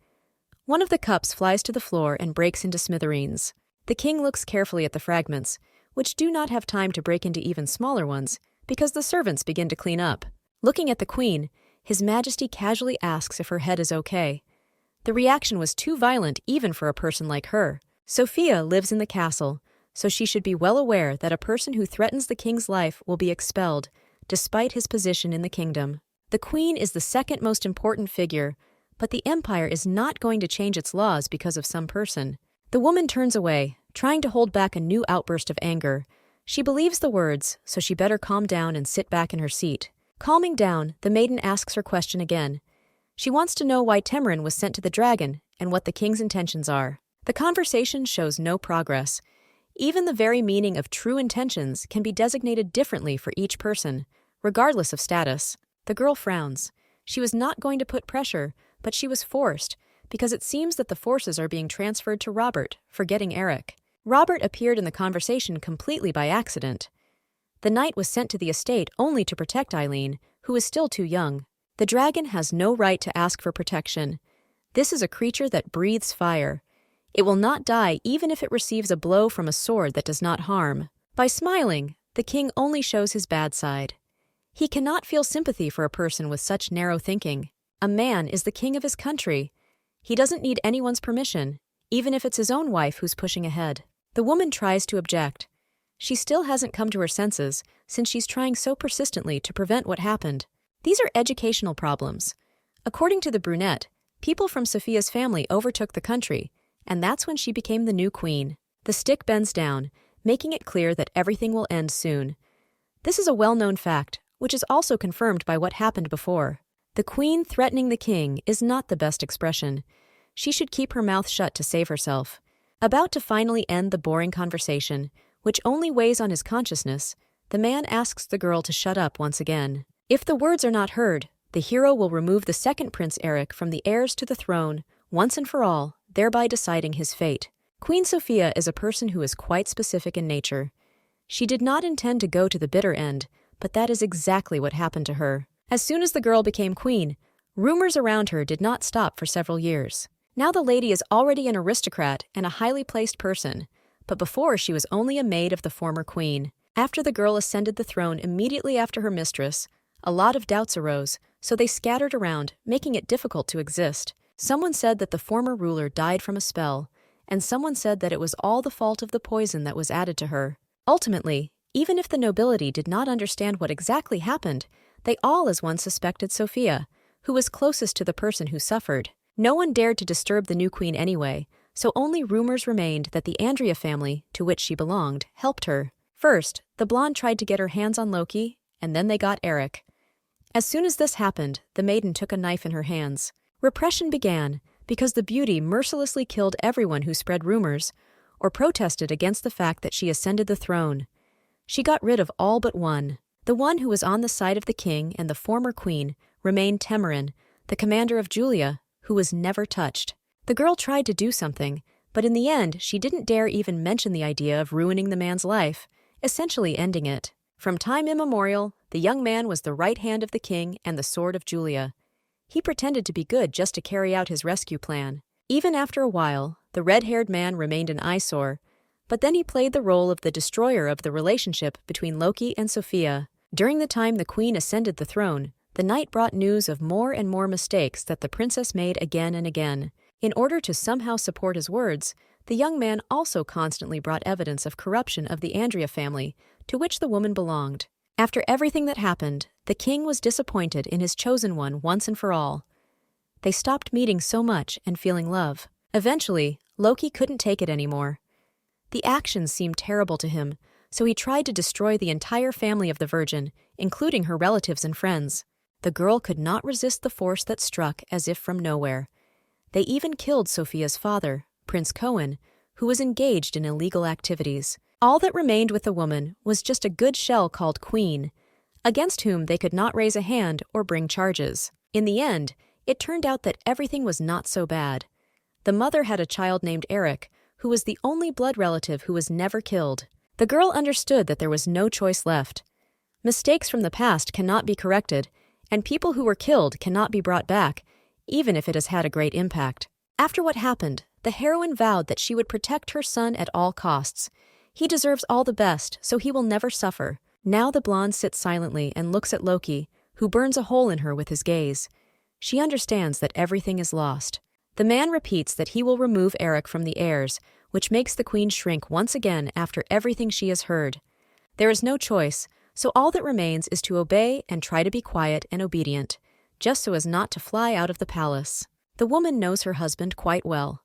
One of the cups flies to the floor and breaks into smithereens. The king looks carefully at the fragments, which do not have time to break into even smaller ones, because the servants begin to clean up. Looking at the queen, His Majesty casually asks if her head is okay. The reaction was too violent even for a person like her. Sophia lives in the castle, so she should be well aware that a person who threatens the king's life will be expelled, despite his position in the kingdom. The queen is the second most important figure, but the empire is not going to change its laws because of some person. The woman turns away, trying to hold back a new outburst of anger. She believes the words, so she better calm down and sit back in her seat. Calming down, the maiden asks her question again. She wants to know why Tamarin was sent to the dragon and what the king's intentions are. The conversation shows no progress. Even the very meaning of true intentions can be designated differently for each person, regardless of status. The girl frowns. She was not going to put pressure, but she was forced, because it seems that the forces are being transferred to Robert, forgetting Eric. Robert appeared in the conversation completely by accident. The knight was sent to the estate only to protect Eileen, who is still too young. The dragon has no right to ask for protection. This is a creature that breathes fire. It will not die even if it receives a blow from a sword that does not harm. By smiling, the king only shows his bad side. He cannot feel sympathy for a person with such narrow thinking. A man is the king of his country. He doesn't need anyone's permission, even if it's his own wife who's pushing ahead. The woman tries to object. She still hasn't come to her senses, since she's trying so persistently to prevent what happened. These are educational problems. According to the brunette, people from Sophia's family overtook the country, and that's when she became the new queen. The stick bends down, making it clear that everything will end soon. This is a well-known fact, which is also confirmed by what happened before. The queen threatening the king is not the best expression. She should keep her mouth shut to save herself. About to finally end the boring conversation, which only weighs on his consciousness, the man asks the girl to shut up once again. If the words are not heard, the hero will remove the second Prince Eric from the heirs to the throne, once and for all, thereby deciding his fate. Queen Sophia is a person who is quite specific in nature. She did not intend to go to the bitter end, but that is exactly what happened to her. As soon as the girl became queen, rumors around her did not stop for several years. Now the lady is already an aristocrat and a highly placed person, but before she was only a maid of the former queen. After the girl ascended the throne immediately after her mistress, a lot of doubts arose, so they scattered around, making it difficult to exist. Someone said that the former ruler died from a spell, and someone said that it was all the fault of the poison that was added to her. Ultimately, even if the nobility did not understand what exactly happened, they all as one suspected Sophia, who was closest to the person who suffered. No one dared to disturb the new queen anyway, so only rumors remained that the Andrea family, to which she belonged, helped her. First, the blonde tried to get her hands on Loki, and then they got Eric. As soon as this happened, the maiden took a knife in her hands. Repression began, because the beauty mercilessly killed everyone who spread rumors or protested against the fact that she ascended the throne. She got rid of all but one. The one who was on the side of the king and the former queen remained Temerin, the commander of Julia, who was never touched. The girl tried to do something, but in the end she didn't dare even mention the idea of ruining the man's life, essentially ending it. From time immemorial, the young man was the right hand of the king and the sword of Julia. He pretended to be good just to carry out his rescue plan. Even after a while, the red-haired man remained an eyesore, but then he played the role of the destroyer of the relationship between Loki and Sophia. During the time the queen ascended the throne, the knight brought news of more and more mistakes that the princess made again and again. In order to somehow support his words, the young man also constantly brought evidence of corruption of the Andrea family, to which the woman belonged. After everything that happened, the king was disappointed in his chosen one once and for all. They stopped meeting so much and feeling love. Eventually, Loki couldn't take it anymore. The actions seemed terrible to him, so he tried to destroy the entire family of the Virgin, including her relatives and friends. The girl could not resist the force that struck as if from nowhere. They even killed Sophia's father, Prince Cohen, who was engaged in illegal activities. All that remained with the woman was just a good shell called Queen, against whom they could not raise a hand or bring charges. In the end, it turned out that everything was not so bad. The mother had a child named Eric, who was the only blood relative who was never killed. The girl understood that there was no choice left. Mistakes from the past cannot be corrected, and people who were killed cannot be brought back, even if it has had a great impact. After what happened, the heroine vowed that she would protect her son at all costs. He deserves all the best, so he will never suffer. Now the blonde sits silently and looks at Loki, who burns a hole in her with his gaze. She understands that everything is lost. The man repeats that he will remove Eric from the heirs, which makes the queen shrink once again after everything she has heard. There is no choice, so all that remains is to obey and try to be quiet and obedient, just so as not to fly out of the palace. The woman knows her husband quite well.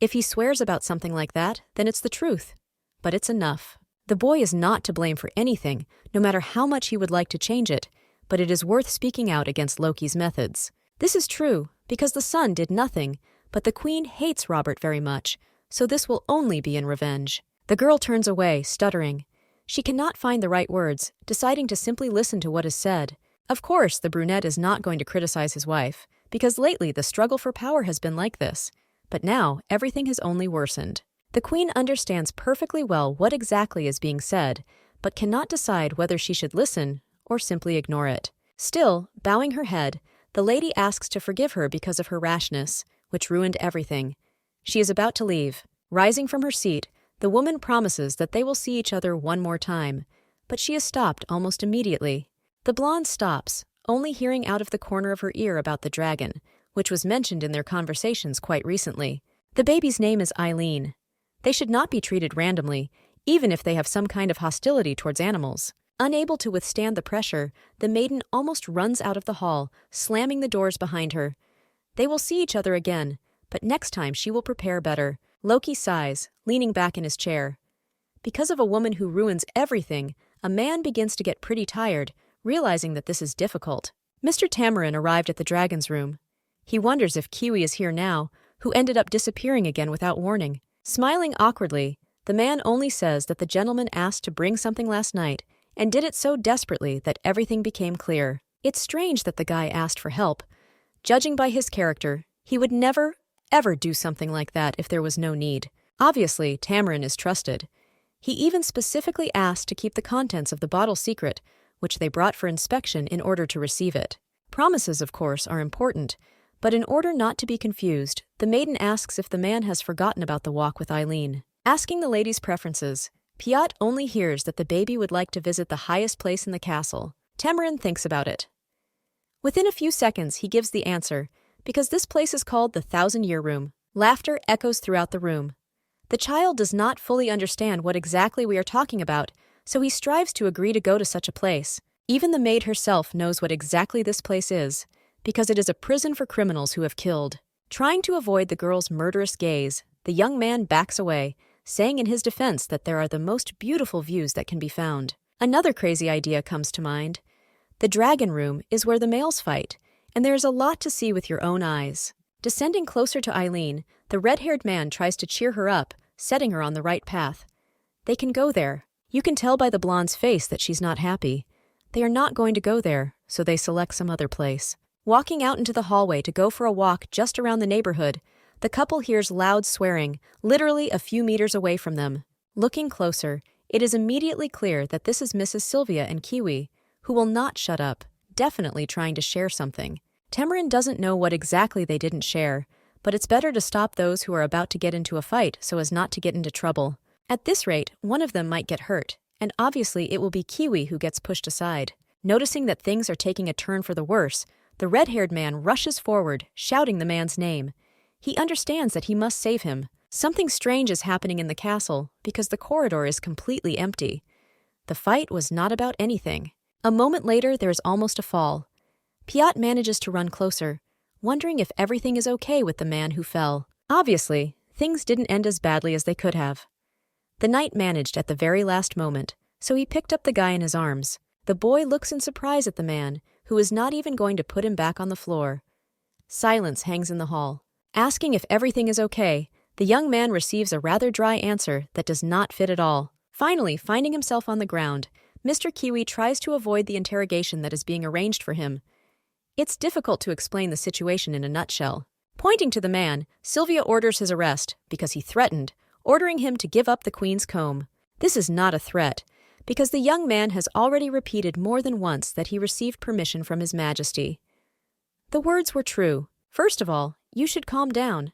If he swears about something like that, then it's the truth. But it's enough. The boy is not to blame for anything, no matter how much he would like to change it, but it is worth speaking out against Loki's methods. This is true, because the son did nothing, but the queen hates Robert very much, so this will only be in revenge. The girl turns away, stuttering. She cannot find the right words, deciding to simply listen to what is said. Of course, the brunette is not going to criticize his wife, because lately the struggle for power has been like this. But now, everything has only worsened. The queen understands perfectly well what exactly is being said, but cannot decide whether she should listen or simply ignore it. Still, bowing her head, The lady asks to forgive her because of her rashness, which ruined everything. She is about to leave. Rising from her seat, the woman promises that they will see each other one more time, but she is stopped almost immediately. The blonde stops, only hearing out of the corner of her ear about the dragon, which was mentioned in their conversations quite recently. The baby's name is Eileen. They should not be treated randomly, even if they have some kind of hostility towards animals. Unable to withstand the pressure, the maiden almost runs out of the hall, slamming the doors behind her. They will see each other again, but next time she will prepare better. Loki sighs, leaning back in his chair. Because of a woman who ruins everything, a man begins to get pretty tired, realizing that this is difficult. Mr. Tamarin arrived at the dragon's room. He wonders if Kiwi is here now, who ended up disappearing again without warning. Smiling awkwardly, the man only says that the gentleman asked to bring something last night and did it so desperately that everything became clear. It's strange that the guy asked for help. Judging by his character, he would never, ever do something like that if there was no need. Obviously, Tamarin is trusted. He even specifically asked to keep the contents of the bottle secret, which they brought for inspection in order to receive it. Promises, of course, are important, but in order not to be confused, the maiden asks if the man has forgotten about the walk with Eileen. Asking the lady's preferences, Piot only hears that the baby would like to visit the highest place in the castle. Tamarin thinks about it. Within a few seconds, he gives the answer, because this place is called the 1,000-Year Room. Laughter echoes throughout the room. The child does not fully understand what exactly we are talking about, so he strives to agree to go to such a place. Even the maid herself knows what exactly this place is, because it is a prison for criminals who have killed. Trying to avoid the girl's murderous gaze, the young man backs away, saying in his defense that there are the most beautiful views that can be found. Another crazy idea comes to mind. The dragon room is where the males fight, and there is a lot to see with your own eyes. Descending closer to Eileen, the red-haired man tries to cheer her up, setting her on the right path. They can go there. You can tell by the blonde's face that she's not happy. They are not going to go there, so they select some other place. Walking out into the hallway to go for a walk just around the neighborhood, the couple hears loud swearing, literally a few meters away from them. Looking closer, it is immediately clear that this is Mrs. Sylvia and Kiwi, who will not shut up, definitely trying to share something. Tamarin doesn't know what exactly they didn't share, but it's better to stop those who are about to get into a fight so as not to get into trouble. At this rate, one of them might get hurt, and obviously it will be Kiwi who gets pushed aside. Noticing that things are taking a turn for the worse, the red-haired man rushes forward, shouting the man's name. He understands that he must save him. Something strange is happening in the castle because the corridor is completely empty. The fight was not about anything. A moment later, there is almost a fall. Piot manages to run closer, wondering if everything is okay with the man who fell. Obviously, things didn't end as badly as they could have. The knight managed at the very last moment, so he picked up the guy in his arms. The boy looks in surprise at the man, who is not even going to put him back on the floor. Silence hangs in the hall. Asking if everything is okay, the young man receives a rather dry answer that does not fit at all. Finally, finding himself on the ground, Mr. Kiwi tries to avoid the interrogation that is being arranged for him. It's difficult to explain the situation in a nutshell. Pointing to the man, Sylvia orders his arrest because he threatened, ordering him to give up the queen's comb. This is not a threat, because the young man has already repeated more than once that he received permission from His Majesty. The words were true. First of all, you should calm down.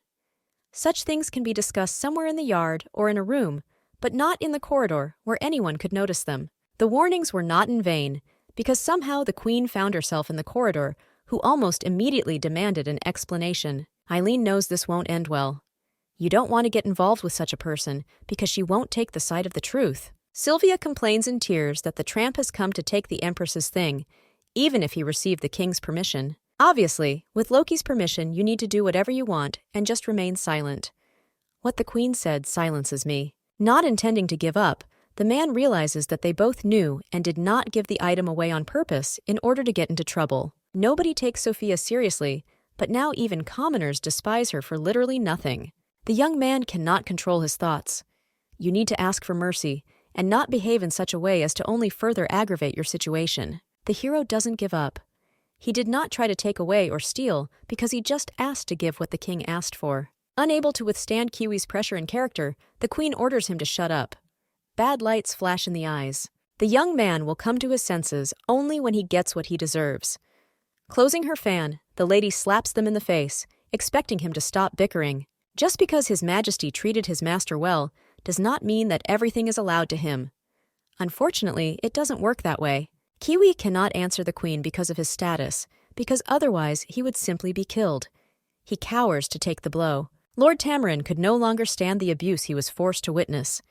Such things can be discussed somewhere in the yard or in a room, but not in the corridor where anyone could notice them. The warnings were not in vain, because somehow the queen found herself in the corridor, who almost immediately demanded an explanation. Eileen knows this won't end well. You don't want to get involved with such a person, because she won't take the side of the truth. Sylvia complains in tears that the tramp has come to take the Empress's thing, even if he received the king's permission. Obviously, with Loki's permission, you need to do whatever you want and just remain silent. What the queen said silences me. Not intending to give up, the man realizes that they both knew and did not give the item away on purpose in order to get into trouble. Nobody takes Sophia seriously, but now even commoners despise her for literally nothing. The young man cannot control his thoughts. You need to ask for mercy and not behave in such a way as to only further aggravate your situation. The hero doesn't give up. He did not try to take away or steal because he just asked to give what the king asked for. Unable to withstand Kiwi's pressure and character, the queen orders him to shut up. Bad lights flash in the eyes. The young man will come to his senses only when he gets what he deserves. Closing her fan, the lady slaps them in the face, expecting him to stop bickering. Just because His Majesty treated his master well does not mean that everything is allowed to him. Unfortunately, it doesn't work that way. Kiwi cannot answer the queen because of his status, because otherwise he would simply be killed. He cowers to take the blow. Lord Tamarin could no longer stand the abuse he was forced to witness.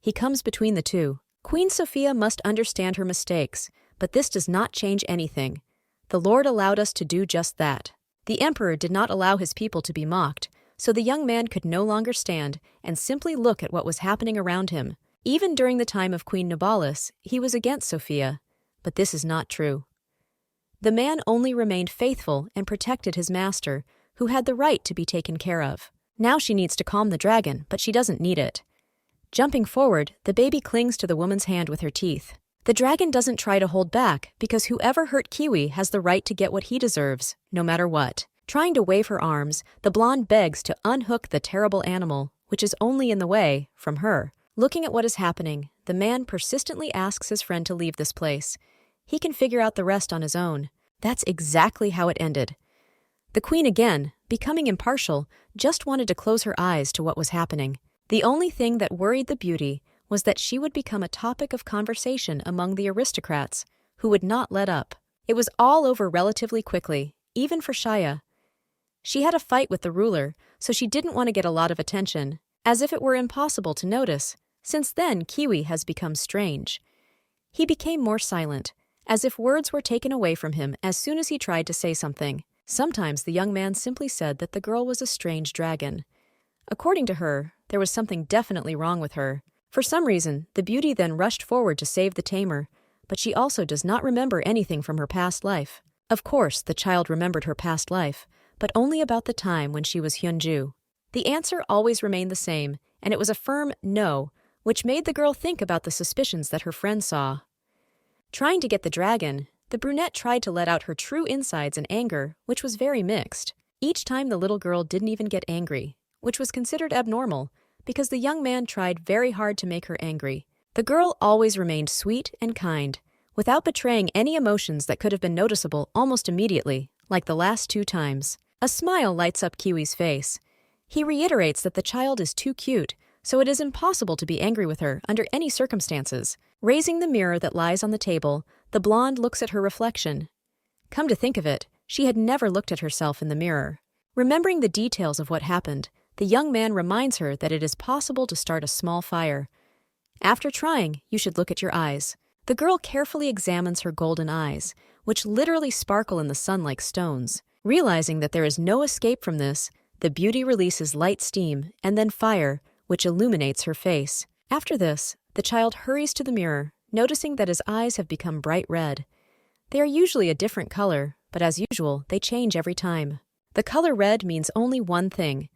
He comes between the two. Queen Sophia must understand her mistakes, but this does not change anything. The Lord allowed us to do just that. The Emperor did not allow his people to be mocked, so the young man could no longer stand and simply look at what was happening around him. Even during the time of Queen Nibalis, he was against Sophia, but this is not true. The man only remained faithful and protected his master, who had the right to be taken care of. Now she needs to calm the dragon, but she doesn't need it. Jumping forward, the baby clings to the woman's hand with her teeth. The dragon doesn't try to hold back because whoever hurt Kiwi has the right to get what he deserves, no matter what. Trying to wave her arms, the blonde begs to unhook the terrible animal, which is only in the way, from her. Looking at what is happening, the man persistently asks his friend to leave this place. He can figure out the rest on his own. That's exactly how it ended. The queen again, becoming impartial, just wanted to close her eyes to what was happening. The only thing that worried the beauty was that she would become a topic of conversation among the aristocrats, who would not let up. It was all over relatively quickly, even for Shaya. She had a fight with the ruler, so she didn't want to get a lot of attention, as if it were impossible to notice. Since then, Kiwi has become strange. He became more silent, as if words were taken away from him as soon as he tried to say something. Sometimes the young man simply said that the girl was a strange dragon. According to her, there was something definitely wrong with her. For some reason, the beauty then rushed forward to save the tamer, but she also does not remember anything from her past life. Of course, the child remembered her past life, but only about the time when she was Hyunju. The answer always remained the same, and it was a firm no, which made the girl think about the suspicions that her friend saw. Trying to get the dragon, the brunette tried to let out her true insides in anger, which was very mixed. Each time the little girl didn't even get angry, which was considered abnormal, because the young man tried very hard to make her angry. The girl always remained sweet and kind, without betraying any emotions that could have been noticeable almost immediately, like the last 2 times. A smile lights up Kiwi's face. He reiterates that the child is too cute, so it is impossible to be angry with her under any circumstances. Raising the mirror that lies on the table, the blonde looks at her reflection. Come to think of it, she had never looked at herself in the mirror. Remembering the details of what happened, the young man reminds her that it is possible to start a small fire. After trying, you should look at your eyes. The girl carefully examines her golden eyes, which literally sparkle in the sun like stones. Realizing that there is no escape from this, the beauty releases light steam and then fire, which illuminates her face. After this, the child hurries to the mirror, noticing that his eyes have become bright red. They are usually a different color, but as usual, they change every time. The color red means only one thing.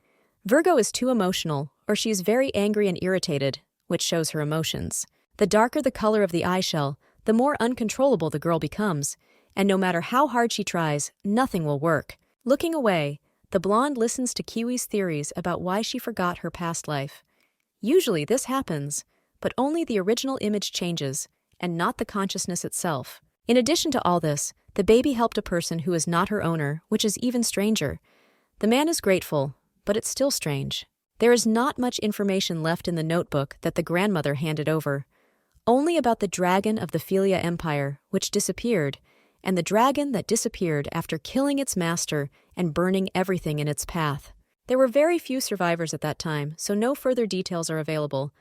Virgo is too emotional, or she is very angry and irritated, which shows her emotions. The darker the color of the eyeshell, the more uncontrollable the girl becomes, and no matter how hard she tries, nothing will work. Looking away, the blonde listens to Kiwi's theories about why she forgot her past life. Usually this happens, but only the original image changes, and not the consciousness itself. In addition to all this, the baby helped a person who is not her owner, which is even stranger. The man is grateful, but it's still strange. There is not much information left in the notebook that the grandmother handed over, only about the dragon of the Philia Empire, which disappeared, and the dragon that disappeared after killing its master and burning everything in its path. There were very few survivors at that time, so no further details are available.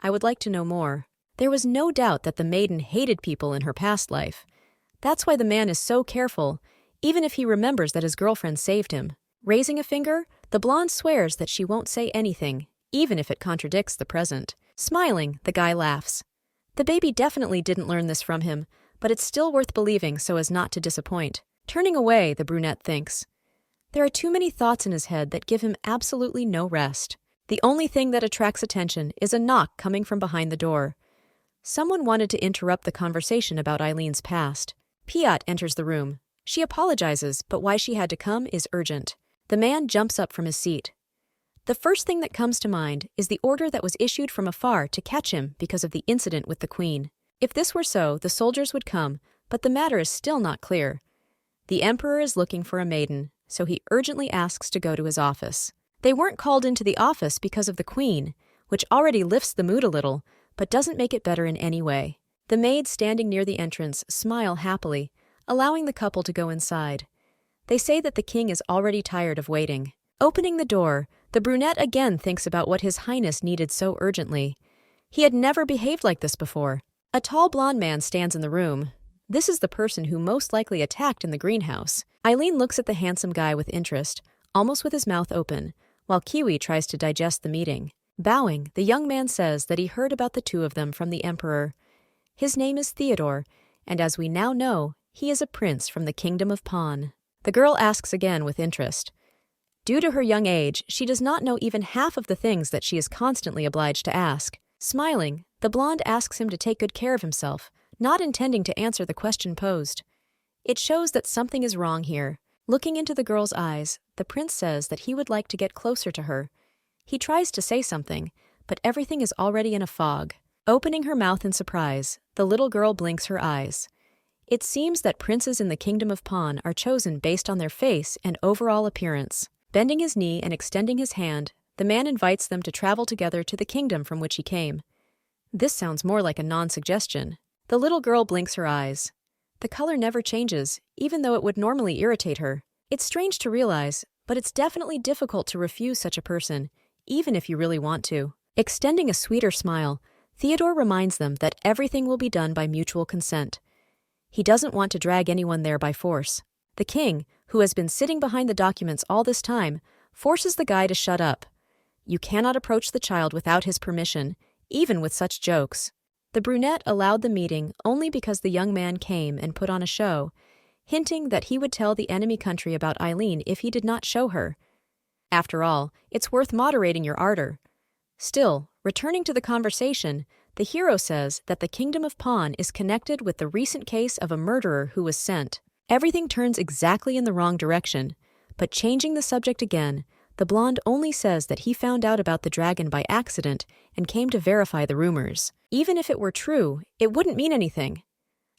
I would like to know more. There was no doubt that the maiden hated people in her past life. That's why the man is so careful, even if he remembers that his girlfriend saved him. Raising a finger, the blonde swears that she won't say anything, even if it contradicts the present. Smiling, the guy laughs. The baby definitely didn't learn this from him, but it's still worth believing so as not to disappoint. Turning away, the brunette thinks. There are too many thoughts in his head that give him absolutely no rest. The only thing that attracts attention is a knock coming from behind the door. Someone wanted to interrupt the conversation about Eileen's past. Piat enters the room. She apologizes, but why she had to come is urgent. The man jumps up from his seat. The first thing that comes to mind is the order that was issued from afar to catch him because of the incident with the queen. If this were so, the soldiers would come, but the matter is still not clear. The emperor is looking for a maiden, so he urgently asks to go to his office. They weren't called into the office because of the queen, which already lifts the mood a little, but doesn't make it better in any way. The maids standing near the entrance smile happily, allowing the couple to go inside. They say that the king is already tired of waiting. Opening the door, the brunette again thinks about what His Highness needed so urgently. He had never behaved like this before. A tall blonde man stands in the room. This is the person who most likely attacked in the greenhouse. Eileen looks at the handsome guy with interest, almost with his mouth open, while Kiwi tries to digest the meeting. Bowing, the young man says that he heard about the two of them from the emperor. His name is Theodore, and as we now know, he is a prince from the kingdom of Pan. The girl asks again with interest. Due to her young age, she does not know even half of the things that she is constantly obliged to ask. Smiling, the blonde asks him to take good care of himself, not intending to answer the question posed. It shows that something is wrong here. Looking into the girl's eyes, the prince says that he would like to get closer to her. He tries to say something, but everything is already in a fog. Opening her mouth in surprise, the little girl blinks her eyes. It seems that princes in the kingdom of Pan are chosen based on their face and overall appearance. Bending his knee and extending his hand, the man invites them to travel together to the kingdom from which he came. This sounds more like a non-suggestion. The little girl blinks her eyes. The color never changes, even though it would normally irritate her. It's strange to realize, but it's definitely difficult to refuse such a person, even if you really want to. Extending a sweeter smile, Theodore reminds them that everything will be done by mutual consent. He doesn't want to drag anyone there by force. The king, who has been sitting behind the documents all this time, forces the guy to shut up. You cannot approach the child without his permission, even with such jokes. The brunette allowed the meeting only because the young man came and put on a show, hinting that he would tell the enemy country about Eileen if he did not show her. After all, it's worth moderating your ardor. Still, returning to the conversation, the hero says that the kingdom of Pan is connected with the recent case of a murderer who was sent. Everything turns exactly in the wrong direction, but changing the subject again, the blonde only says that he found out about the dragon by accident and came to verify the rumors. Even if it were true, it wouldn't mean anything.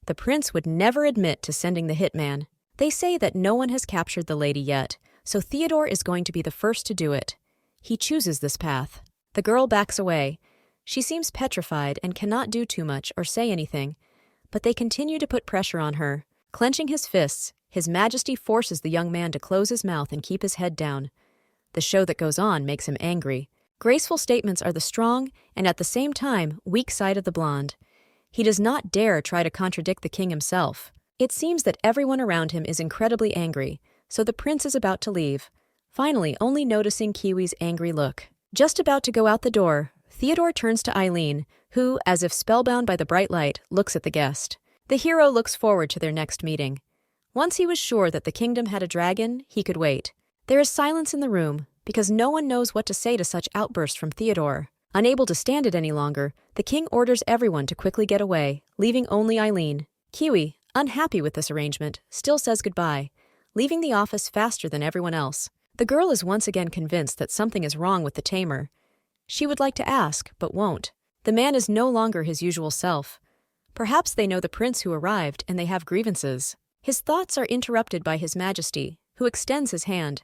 The prince would never admit to sending the hitman. They say that no one has captured the lady yet, so Theodore is going to be the first to do it. He chooses this path. The girl backs away. She seems petrified and cannot do too much or say anything, but they continue to put pressure on her. Clenching his fists, His Majesty forces the young man to close his mouth and keep his head down. The show that goes on makes him angry. Graceful statements are the strong and at the same time weak side of the blonde. He does not dare try to contradict the king himself. It seems that everyone around him is incredibly angry, so the prince is about to leave, finally only noticing Kiwi's angry look. Just about to go out the door, Theodore turns to Eileen, who, as if spellbound by the bright light, looks at the guest. The hero looks forward to their next meeting. Once he was sure that the kingdom had a dragon, he could wait. There is silence in the room, because no one knows what to say to such outbursts from Theodore. Unable to stand it any longer, the king orders everyone to quickly get away, leaving only Eileen. Kiwi, unhappy with this arrangement, still says goodbye, leaving the office faster than everyone else. The girl is once again convinced that something is wrong with the tamer. She would like to ask, but won't. The man is no longer his usual self. Perhaps they know the prince who arrived and they have grievances. His thoughts are interrupted by His Majesty, who extends his hand.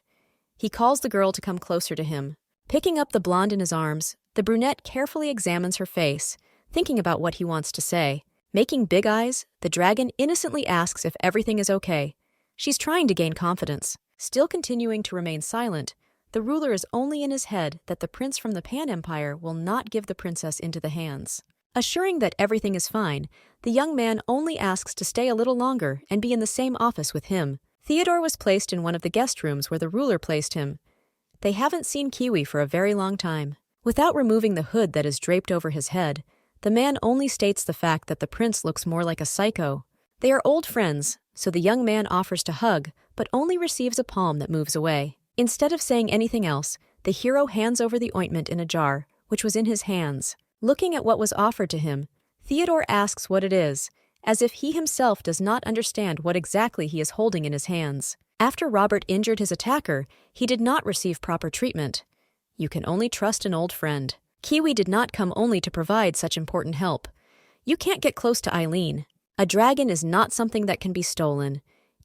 He calls the girl to come closer to him. Picking up the blonde in his arms, the brunette carefully examines her face, thinking about what he wants to say. Making big eyes, the dragon innocently asks if everything is okay. She's trying to gain confidence. Still continuing to remain silent, the ruler is only in his head that the prince from the Pan Empire will not give the princess into the hands. Assuring that everything is fine, the young man only asks to stay a little longer and be in the same office with him. Theodore was placed in one of the guest rooms where the ruler placed him. They haven't seen Kiwi for a very long time. Without removing the hood that is draped over his head, the man only states the fact that the prince looks more like a psycho. They are old friends, so the young man offers to hug, but only receives a palm that moves away. Instead of saying anything else, the hero hands over the ointment in a jar, which was in his hands. Looking at what was offered to him, Theodore asks what it is, as if he himself does not understand what exactly he is holding in his hands. After Robert injured his attacker, he did not receive proper treatment. You can only trust an old friend. Kiwi did not come only to provide such important help. You can't get close to Eileen. A dragon is not something that can be stolen.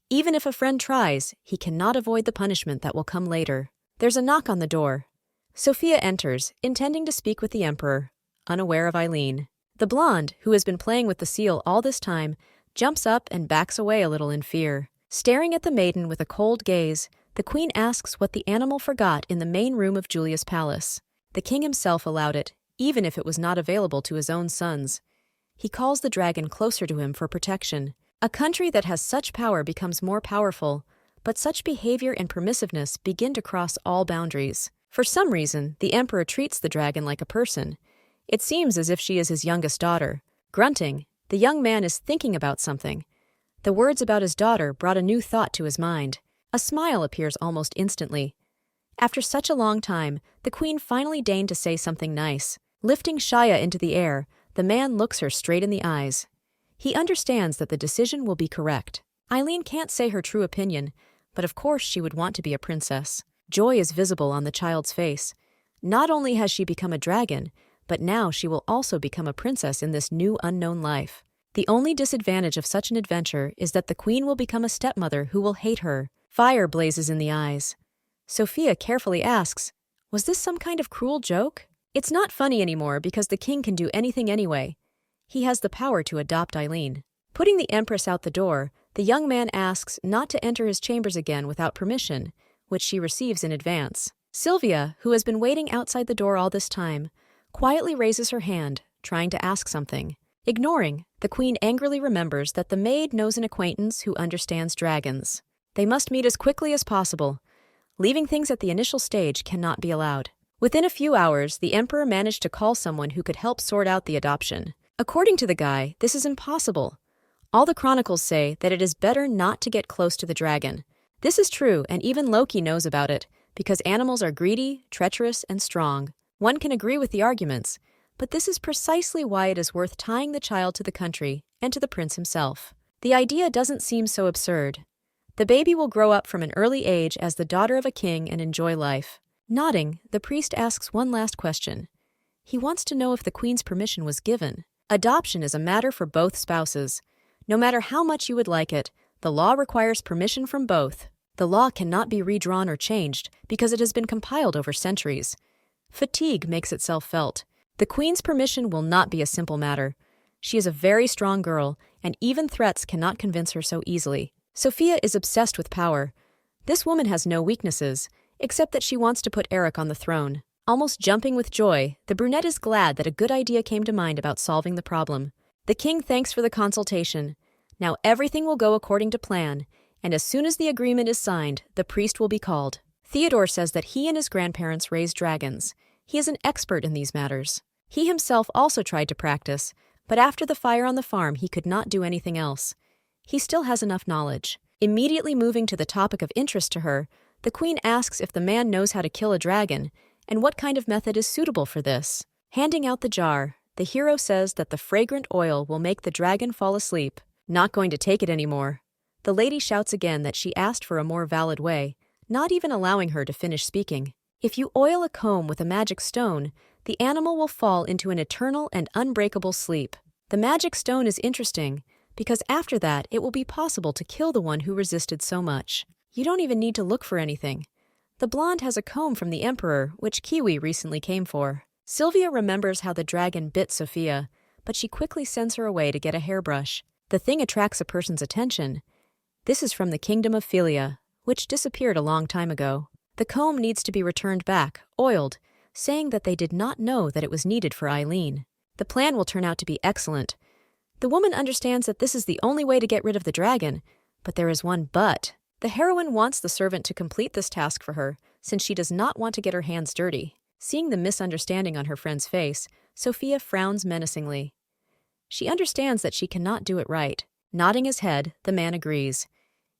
Even if a friend tries, he cannot avoid the punishment that will come later. There's a knock on the door. Sophia enters, intending to speak with the emperor, unaware of Eileen. The blonde, who has been playing with the seal all this time, jumps up and backs away a little in fear. Staring at the maiden with a cold gaze, the queen asks what the animal forgot in the main room of Julia's palace. The king himself allowed it, even if it was not available to his own sons. He calls the dragon closer to him for protection. A country that has such power becomes more powerful, but such behavior and permissiveness begin to cross all boundaries. For some reason, the emperor treats the dragon like a person. It seems as if she is his youngest daughter. Grunting, the young man is thinking about something. The words about his daughter brought a new thought to his mind. A smile appears almost instantly. After such a long time, the queen finally deigned to say something nice. Lifting Shaya into the air, the man looks her straight in the eyes. He understands that the decision will be correct. Eileen can't say her true opinion, but of course she would want to be a princess. Joy is visible on the child's face. Not only has she become a dragon, but now she will also become a princess in this new unknown life. The only disadvantage of such an adventure is that the queen will become a stepmother who will hate her. Fire blazes in the eyes. Sophia carefully asks, "Was this some kind of cruel joke?" It's not funny anymore because the king can do anything anyway. He has the power to adopt Eileen. Putting the empress out the door, the young man asks not to enter his chambers again without permission, which she receives in advance. Sylvia, who has been waiting outside the door all this time, quietly raises her hand, trying to ask something. Ignoring, the queen angrily remembers that the maid knows an acquaintance who understands dragons. They must meet as quickly as possible. Leaving things at the initial stage cannot be allowed. Within a few hours, the emperor managed to call someone who could help sort out the adoption. According to the guy, this is impossible. All the chronicles say that it is better not to get close to the dragon. This is true, and even Loki knows about it, because animals are greedy, treacherous, and strong. One can agree with the arguments, but this is precisely why it is worth tying the child to the country and to the prince himself. The idea doesn't seem so absurd. The baby will grow up from an early age as the daughter of a king and enjoy life. Nodding, the priest asks one last question. He wants to know if the queen's permission was given. Adoption is a matter for both spouses. No matter how much you would like it, the law requires permission from both. The law cannot be redrawn or changed because it has been compiled over centuries. Fatigue makes itself felt. The queen's permission will not be a simple matter. She is a very strong girl, and even threats cannot convince her so easily. Sophia is obsessed with power. This woman has no weaknesses, except that she wants to put Eric on the throne. Almost jumping with joy, the brunette is glad that a good idea came to mind about solving the problem. The king thanks for the consultation. Now everything will go according to plan, and as soon as the agreement is signed, the priest will be called. Theodore says that he and his grandparents raised dragons. He is an expert in these matters. He himself also tried to practice, but after the fire on the farm he could not do anything else. He still has enough knowledge. Immediately moving to the topic of interest to her, the queen asks if the man knows how to kill a dragon, and what kind of method is suitable for this. Handing out the jar, the hero says that the fragrant oil will make the dragon fall asleep. Not going to take it anymore. The lady shouts again that she asked for a more valid way, not even allowing her to finish speaking. If you oil a comb with a magic stone, the animal will fall into an eternal and unbreakable sleep. The magic stone is interesting, because after that it will be possible to kill the one who resisted so much. You don't even need to look for anything. The blonde has a comb from the emperor, which Kiwi recently came for. Sylvia remembers how the dragon bit Sophia, but she quickly sends her away to get a hairbrush. The thing attracts a person's attention. This is from the kingdom of Philia, which disappeared a long time ago. The comb needs to be returned back, oiled, saying that they did not know that it was needed for Eileen. The plan will turn out to be excellent. The woman understands that this is the only way to get rid of the dragon, but there is one but. The heroine wants the servant to complete this task for her, since she does not want to get her hands dirty. Seeing the misunderstanding on her friend's face, Sophia frowns menacingly. She understands that she cannot do it right. Nodding his head, the man agrees.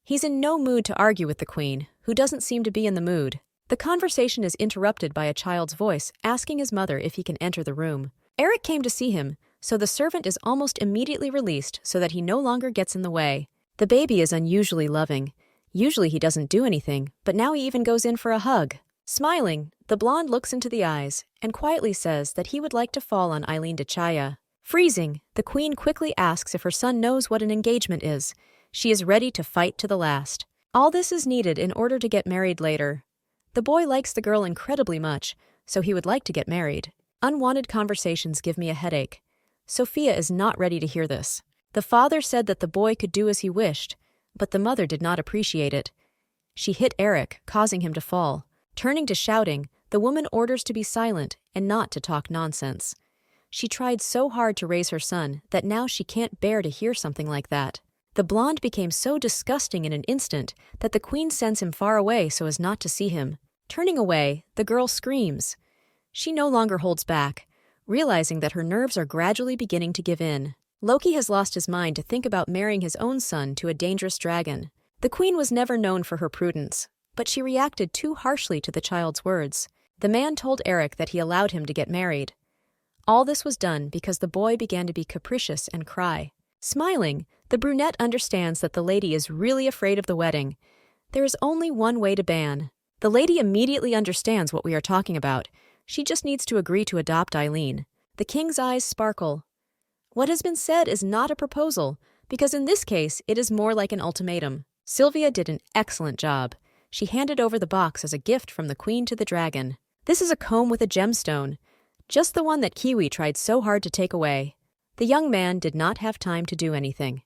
He's in no mood to argue with the queen, who doesn't seem to be in the mood. The conversation is interrupted by a child's voice asking his mother if he can enter the room. Eric came to see him, so the servant is almost immediately released so that he no longer gets in the way. The baby is unusually loving. Usually he doesn't do anything, but now he even goes in for a hug. Smiling, the blonde looks into the eyes and quietly says that he would like to fall on Eileen de Chaya. Freezing, the queen quickly asks if her son knows what an engagement is, She is ready to fight to the last. All this is needed in order to get married later. The boy likes the girl incredibly much, so he would like to get married. Unwanted conversations give me a headache. Sophia is not ready to hear this. The father said that the boy could do as he wished, but the mother did not appreciate it. She hit Eric, causing him to fall. Turning to shouting, the woman orders to be silent and not to talk nonsense. She tried so hard to raise her son that now she can't bear to hear something like that. The blonde became so disgusting in an instant that the queen sends him far away so as not to see him. Turning away, the girl screams. She no longer holds back, realizing that her nerves are gradually beginning to give in. Loki has lost his mind to think about marrying his own son to a dangerous dragon. The queen was never known for her prudence, but she reacted too harshly to the child's words. The man told Eric that he allowed him to get married. All this was done because the boy began to be capricious and cry. Smiling, the brunette understands that the lady is really afraid of the wedding. There is only one way to ban. The lady immediately understands what we are talking about. She just needs to agree to adopt Eileen. The king's eyes sparkle. What has been said is not a proposal, because in this case it is more like an ultimatum. Sylvia did an excellent job. She handed over the box as a gift from the queen to the dragon. This is a comb with a gemstone, just the one that Kiwi tried so hard to take away. The young man did not have time to do anything.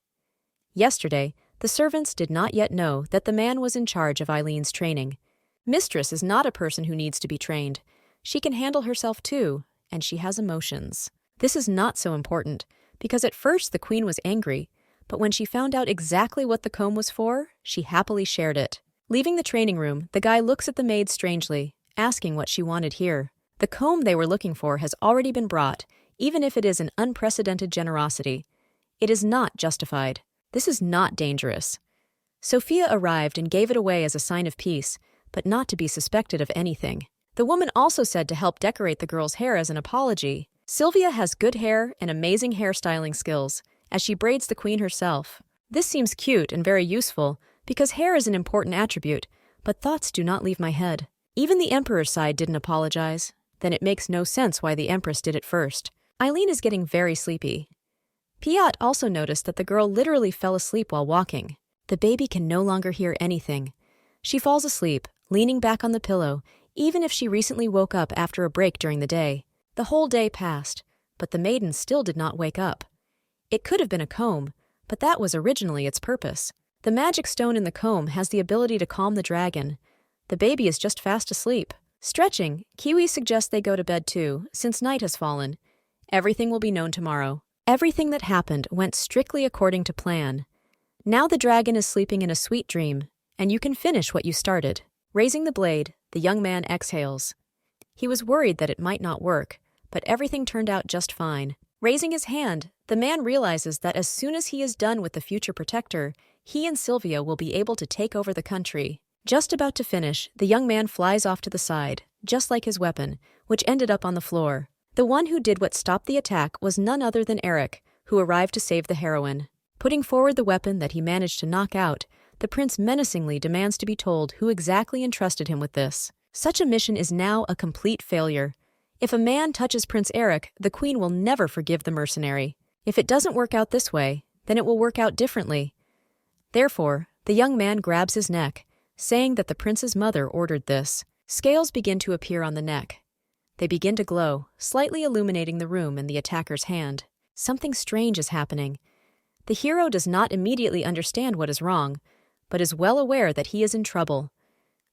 Yesterday, the servants did not yet know that the man was in charge of Eileen's training. Mistress is not a person who needs to be trained. She can handle herself too, and she has emotions. This is not so important, because at first the queen was angry, but when she found out exactly what the comb was for, she happily shared it. Leaving the training room, the guy looks at the maid strangely, asking what she wanted here. The comb they were looking for has already been brought, even if it is an unprecedented generosity. It is not justified. This is not dangerous. Sophia arrived and gave it away as a sign of peace, but not to be suspected of anything. The woman also said to help decorate the girl's hair as an apology. Sylvia has good hair and amazing hairstyling skills, as she braids the queen herself. This seems cute and very useful, because hair is an important attribute, but thoughts do not leave my head. Even the emperor's side didn't apologize. Then it makes no sense why the empress did it first. Eileen is getting very sleepy. Piat also noticed that the girl literally fell asleep while walking. The baby can no longer hear anything. She falls asleep, leaning back on the pillow, even if she recently woke up after a break during the day. The whole day passed, but the maiden still did not wake up. It could have been a comb, but that was originally its purpose. The magic stone in the comb has the ability to calm the dragon. The baby is just fast asleep. Stretching, Kiwi suggests they go to bed too, since night has fallen. Everything will be known tomorrow. Everything that happened went strictly according to plan. Now the dragon is sleeping in a sweet dream, and you can finish what you started. Raising the blade, the young man exhales. He was worried that it might not work, but everything turned out just fine. Raising his hand, the man realizes that as soon as he is done with the future protector, he and Sylvia will be able to take over the country. Just about to finish, the young man flies off to the side, just like his weapon, which ended up on the floor. The one who did what stopped the attack was none other than Eric, who arrived to save the heroine. Putting forward the weapon that he managed to knock out, the prince menacingly demands to be told who exactly entrusted him with this. Such a mission is now a complete failure. If a man touches Prince Eric, the queen will never forgive the mercenary. If it doesn't work out this way, then it will work out differently. Therefore, the young man grabs his neck, saying that the prince's mother ordered this. Scales begin to appear on the neck. They begin to glow, slightly illuminating the room and the attacker's hand. Something strange is happening. The hero does not immediately understand what is wrong, but is well aware that he is in trouble.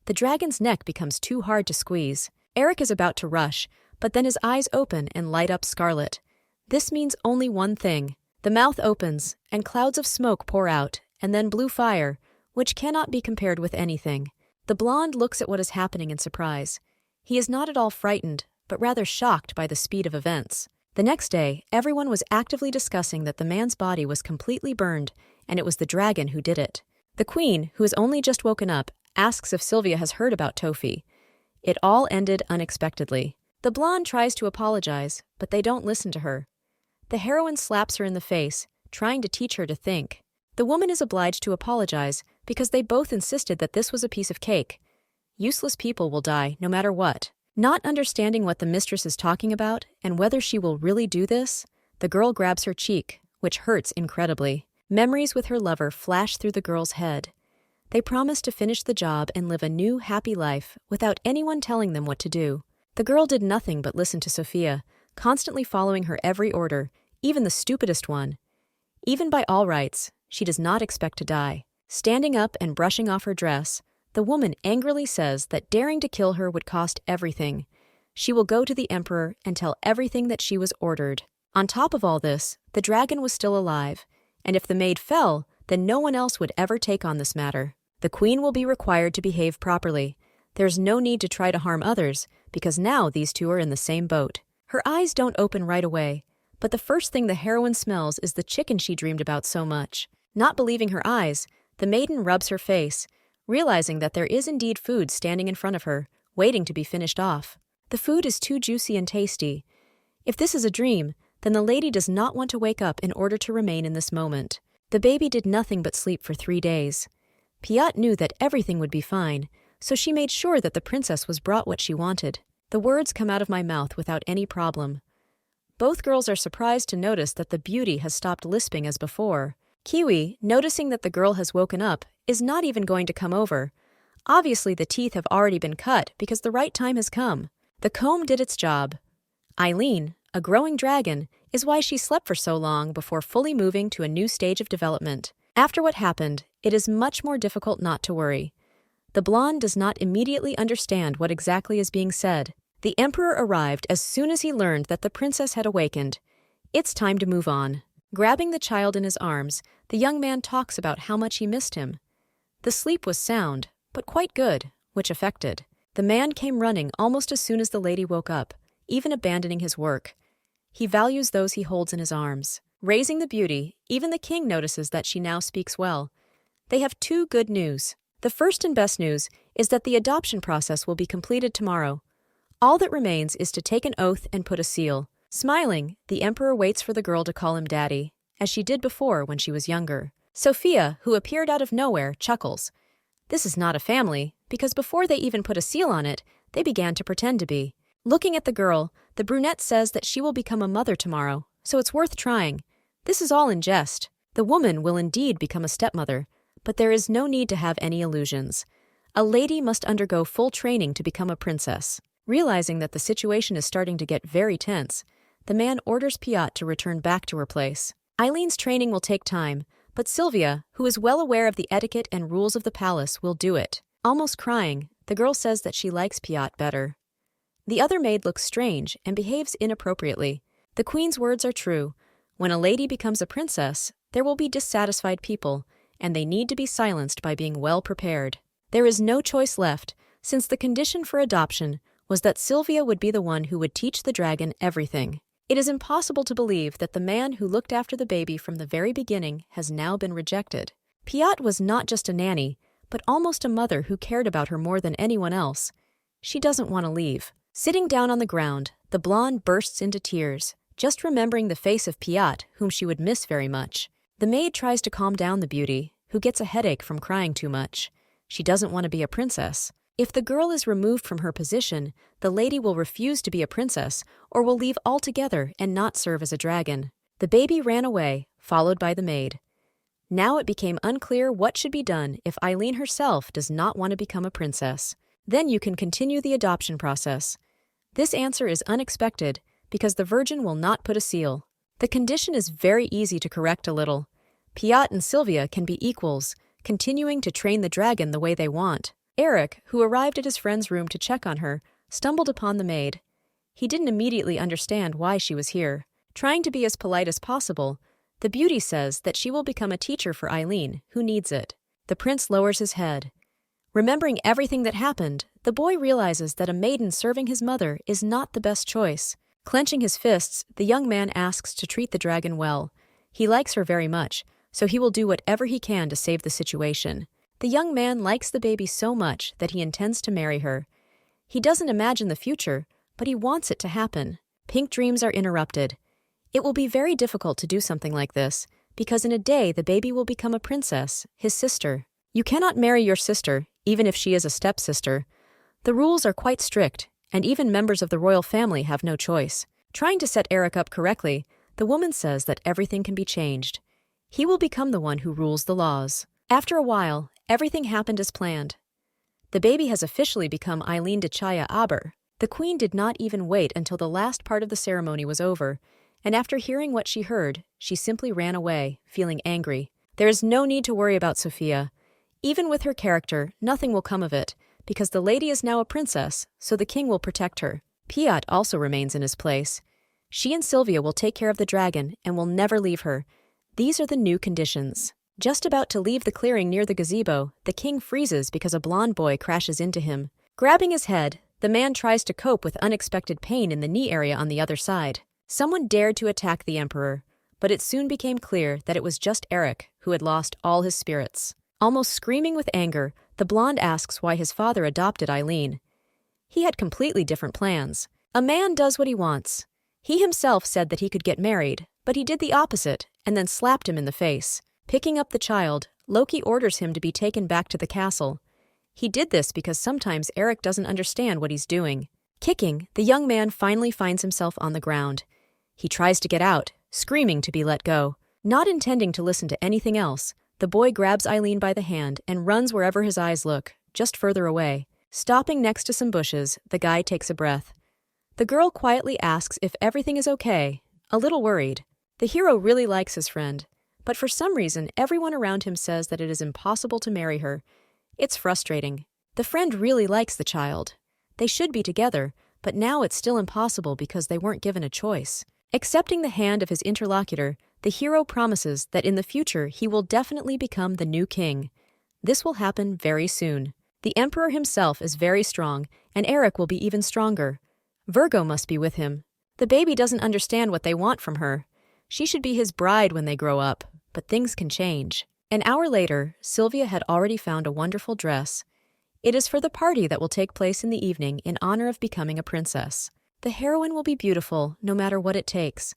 The dragon's neck becomes too hard to squeeze. Eric is about to rush, but then his eyes open and light up scarlet. This means only one thing. The mouth opens, and clouds of smoke pour out, and then blue fire, which cannot be compared with anything. The blonde looks at what is happening in surprise. He is not at all frightened, but rather shocked by the speed of events. The next day, everyone was actively discussing that the man's body was completely burned, and it was the dragon who did it. The queen, who has only just woken up, asks if Sylvia has heard about Tofi. It all ended unexpectedly. The blonde tries to apologize, but they don't listen to her. The heroine slaps her in the face, trying to teach her to think. The woman is obliged to apologize because they both insisted that this was a piece of cake. Useless people will die no matter what. Not understanding what the mistress is talking about and whether she will really do this, the girl grabs her cheek, which hurts incredibly. Memories with her lover flash through the girl's head. They promise to finish the job and live a new, happy life without anyone telling them what to do. The girl did nothing but listen to Sophia, constantly following her every order, even the stupidest one. Even by all rights, she does not expect to die. Standing up and brushing off her dress, the woman angrily says that daring to kill her would cost everything. She will go to the emperor and tell everything that she was ordered. On top of all this, the dragon was still alive, and if the maid fell, then no one else would ever take on this matter. The queen will be required to behave properly. There's no need to try to harm others, because now these two are in the same boat. Her eyes don't open right away, but the first thing the heroine smells is the chicken she dreamed about so much. Not believing her eyes, the maiden rubs her face, realizing that there is indeed food standing in front of her, waiting to be finished off. The food is too juicy and tasty. If this is a dream, then the lady does not want to wake up in order to remain in this moment. The baby did nothing but sleep for 3 days. Piot knew that everything would be fine, so she made sure that the princess was brought what she wanted. The words come out of my mouth without any problem. Both girls are surprised to notice that the beauty has stopped lisping as before. Kiwi, noticing that the girl has woken up, is not even going to come over. Obviously the teeth have already been cut because the right time has come. The comb did its job. Eileen, a growing dragon, is why she slept for so long before fully moving to a new stage of development. After what happened, it is much more difficult not to worry. The blonde does not immediately understand what exactly is being said. The emperor arrived as soon as he learned that the princess had awakened. It's time to move on. Grabbing the child in his arms, the young man talks about how much he missed him. The sleep was sound, but quite good, which affected. The man came running almost as soon as the lady woke up, even abandoning his work. He values those he holds in his arms. Raising the beauty, even the king notices that she now speaks well. They have 2 good news. The first and best news is that the adoption process will be completed tomorrow. All that remains is to take an oath and put a seal. Smiling, the emperor waits for the girl to call him daddy, as she did before when she was younger. Sophia, who appeared out of nowhere, chuckles. This is not a family, because before they even put a seal on it, they began to pretend to be. Looking at the girl, the brunette says that she will become a mother tomorrow, so it's worth trying. This is all in jest. The woman will indeed become a stepmother, but there is no need to have any illusions. A lady must undergo full training to become a princess. Realizing that the situation is starting to get very tense, the man orders Piot to return back to her place. Eileen's training will take time, but Sylvia, who is well aware of the etiquette and rules of the palace, will do it. Almost crying, the girl says that she likes Piot better. The other maid looks strange and behaves inappropriately. The queen's words are true. When a lady becomes a princess, there will be dissatisfied people, and they need to be silenced by being well prepared. There is no choice left, since the condition for adoption was that Sylvia would be the one who would teach the dragon everything. It is impossible to believe that the man who looked after the baby from the very beginning has now been rejected. Piot was not just a nanny, but almost a mother who cared about her more than anyone else. She doesn't want to leave. Sitting down on the ground, the blonde bursts into tears, just remembering the face of Piot, whom she would miss very much. The maid tries to calm down the beauty, who gets a headache from crying too much. She doesn't want to be a princess. If the girl is removed from her position, the lady will refuse to be a princess or will leave altogether and not serve as a dragon. The baby ran away, followed by the maid. Now it became unclear what should be done if Eileen herself does not want to become a princess. Then you can continue the adoption process. This answer is unexpected because the virgin will not put a seal. The condition is very easy to correct a little. Piot and Sylvia can be equals, continuing to train the dragon the way they want. Eric, who arrived at his friend's room to check on her, stumbled upon the maid. He didn't immediately understand why she was here. Trying to be as polite as possible, the beauty says that she will become a teacher for Eileen, who needs it. The prince lowers his head. Remembering everything that happened, the boy realizes that a maiden serving his mother is not the best choice. Clenching his fists, the young man asks to treat the dragon well. He likes her very much, so he will do whatever he can to save the situation. The young man likes the baby so much that he intends to marry her. He doesn't imagine the future, but he wants it to happen. Pink dreams are interrupted. It will be very difficult to do something like this, because in a day the baby will become a princess, his sister. You cannot marry your sister, even if she is a stepsister. The rules are quite strict, and even members of the royal family have no choice. Trying to set Eric up correctly, the woman says that everything can be changed. He will become the one who rules the laws. After a while, everything happened as planned. The baby has officially become Eileen Dechaya Aber. The queen did not even wait until the last part of the ceremony was over, and after hearing what she heard, she simply ran away, feeling angry. There is no need to worry about Sophia. Even with her character, nothing will come of it, because the lady is now a princess, so the king will protect her. Piot also remains in his place. She and Sylvia will take care of the dragon and will never leave her. These are the new conditions. Just about to leave the clearing near the gazebo, the king freezes because a blonde boy crashes into him. Grabbing his head, the man tries to cope with unexpected pain in the knee area on the other side. Someone dared to attack the emperor, but it soon became clear that it was just Eric, who had lost all his spirits. Almost screaming with anger, the blonde asks why his father adopted Eileen. He had completely different plans. A man does what he wants. He himself said that he could get married, but he did the opposite and then slapped him in the face. Picking up the child, Loki orders him to be taken back to the castle. He did this because sometimes Eric doesn't understand what he's doing. Kicking, the young man finally finds himself on the ground. He tries to get out, screaming to be let go. Not intending to listen to anything else, the boy grabs Eileen by the hand and runs wherever his eyes look, just further away. Stopping next to some bushes, the guy takes a breath. The girl quietly asks if everything is okay, a little worried. The hero really likes his friend, but for some reason everyone around him says that it is impossible to marry her. It's frustrating. The friend really likes the child. They should be together, but now it's still impossible because they weren't given a choice. Accepting the hand of his interlocutor, the hero promises that in the future he will definitely become the new king. This will happen very soon. The emperor himself is very strong, and Eric will be even stronger. Virgo must be with him. The baby doesn't understand what they want from her. She should be his bride when they grow up, but things can change. An hour later, Sylvia had already found a wonderful dress. It is for the party that will take place in the evening in honor of becoming a princess. The heroine will be beautiful, no matter what it takes.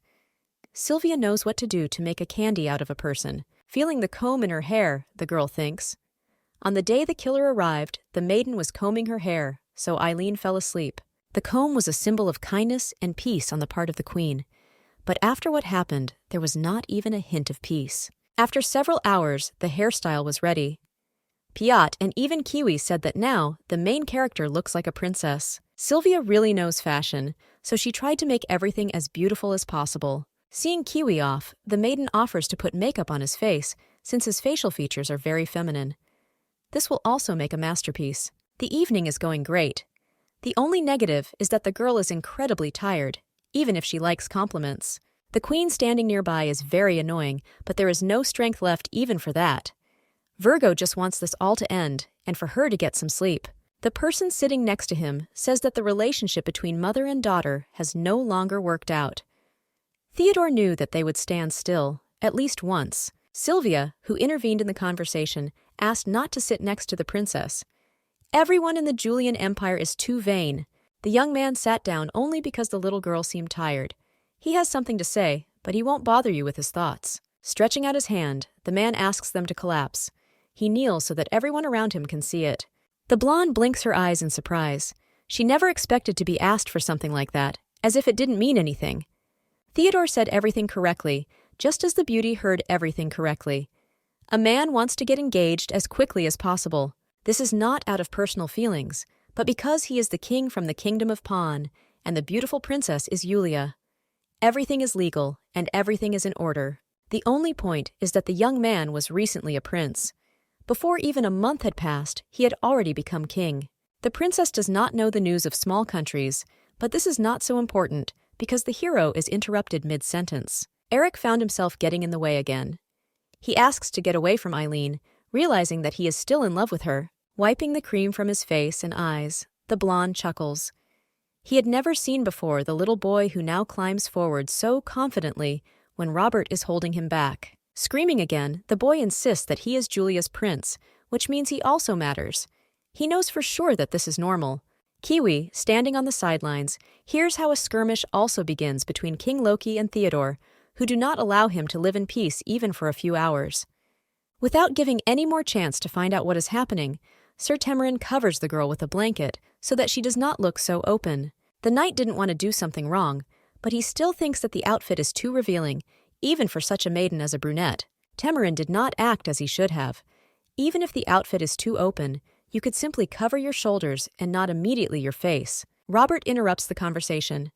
Sylvia knows what to do to make a candy out of a person. Feeling the comb in her hair, the girl thinks. On the day the killer arrived, the maiden was combing her hair, so Eileen fell asleep. The comb was a symbol of kindness and peace on the part of the queen. But after what happened, there was not even a hint of peace. After several hours, the hairstyle was ready. Piot and even Kiwi said that now, the main character looks like a princess. Sylvia really knows fashion, so she tried to make everything as beautiful as possible. Seeing Kiwi off, the maiden offers to put makeup on his face, since his facial features are very feminine. This will also make a masterpiece. The evening is going great. The only negative is that the girl is incredibly tired, even if she likes compliments. The queen standing nearby is very annoying, but there is no strength left even for that. Virgo just wants this all to end, and for her to get some sleep. The person sitting next to him says that the relationship between mother and daughter has no longer worked out. Theodore knew that they would stand still, at least once. Sylvia, who intervened in the conversation, asked not to sit next to the princess. Everyone in the Julian Empire is too vain. The young man sat down only because the little girl seemed tired. He has something to say, but he won't bother you with his thoughts. Stretching out his hand, the man asks them to collapse. He kneels so that everyone around him can see it. The blonde blinks her eyes in surprise. She never expected to be asked for something like that, as if it didn't mean anything. Theodore said everything correctly, just as the beauty heard everything correctly. A man wants to get engaged as quickly as possible. This is not out of personal feelings, but because he is the king from the kingdom of Pan, and the beautiful princess is Yulia. Everything is legal, and everything is in order. The only point is that the young man was recently a prince. Before even a month had passed, he had already become king. The princess does not know the news of small countries, but this is not so important, because the hero is interrupted mid-sentence. Eric found himself getting in the way again. He asks to get away from Eileen, realizing that he is still in love with her. Wiping the cream from his face and eyes, the blonde chuckles. He had never seen before the little boy who now climbs forward so confidently when Robert is holding him back. Screaming again, the boy insists that he is Julia's prince, which means he also matters. He knows for sure that this is normal. Kiwi, standing on the sidelines, hears how a skirmish also begins between King Loki and Theodore, who do not allow him to live in peace even for a few hours. Without giving any more chance to find out what is happening, Sir Temerin covers the girl with a blanket so that she does not look so open. The knight didn't want to do something wrong, but he still thinks that the outfit is too revealing, even for such a maiden as a brunette. Tamarin did not act as he should have. Even if the outfit is too open, you could simply cover your shoulders and not immediately your face. Robert interrupts the conversation.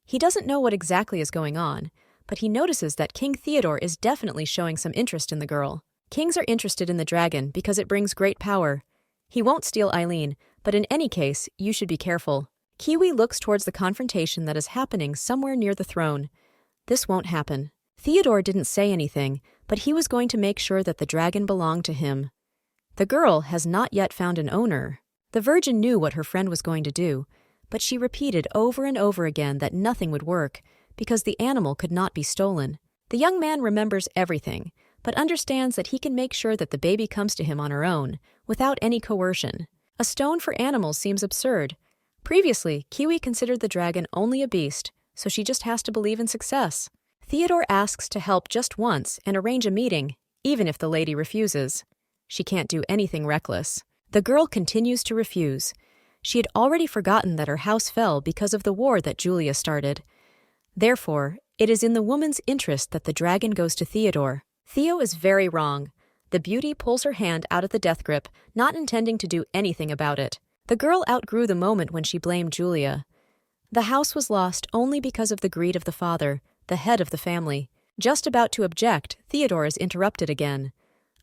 He doesn't know what exactly is going on, but he notices that King Theodore is definitely showing some interest in the girl. Kings are interested in the dragon because it brings great power. He won't steal Eileen, but in any case, you should be careful. Kiwi looks towards the confrontation that is happening somewhere near the throne. This won't happen. Theodore didn't say anything, but he was going to make sure that the dragon belonged to him. The girl has not yet found an owner. The Virgin knew what her friend was going to do, but she repeated over and over again that nothing would work, because the animal could not be stolen. The young man remembers everything, but understands that he can make sure that the baby comes to him on her own, without any coercion. A stone for animals seems absurd. Previously, Kiwi considered the dragon only a beast, so she just has to believe in success. Theodore asks to help just once and arrange a meeting, even if the lady refuses. She can't do anything reckless. The girl continues to refuse. She had already forgotten that her house fell because of the war that Julia started. Therefore, it is in the woman's interest that the dragon goes to Theodore. Theo is very wrong. The beauty pulls her hand out of the death grip, not intending to do anything about it. The girl outgrew the moment when she blamed Julia. The house was lost only because of the greed of the father, the head of the family. Just about to object, Theodore is interrupted again.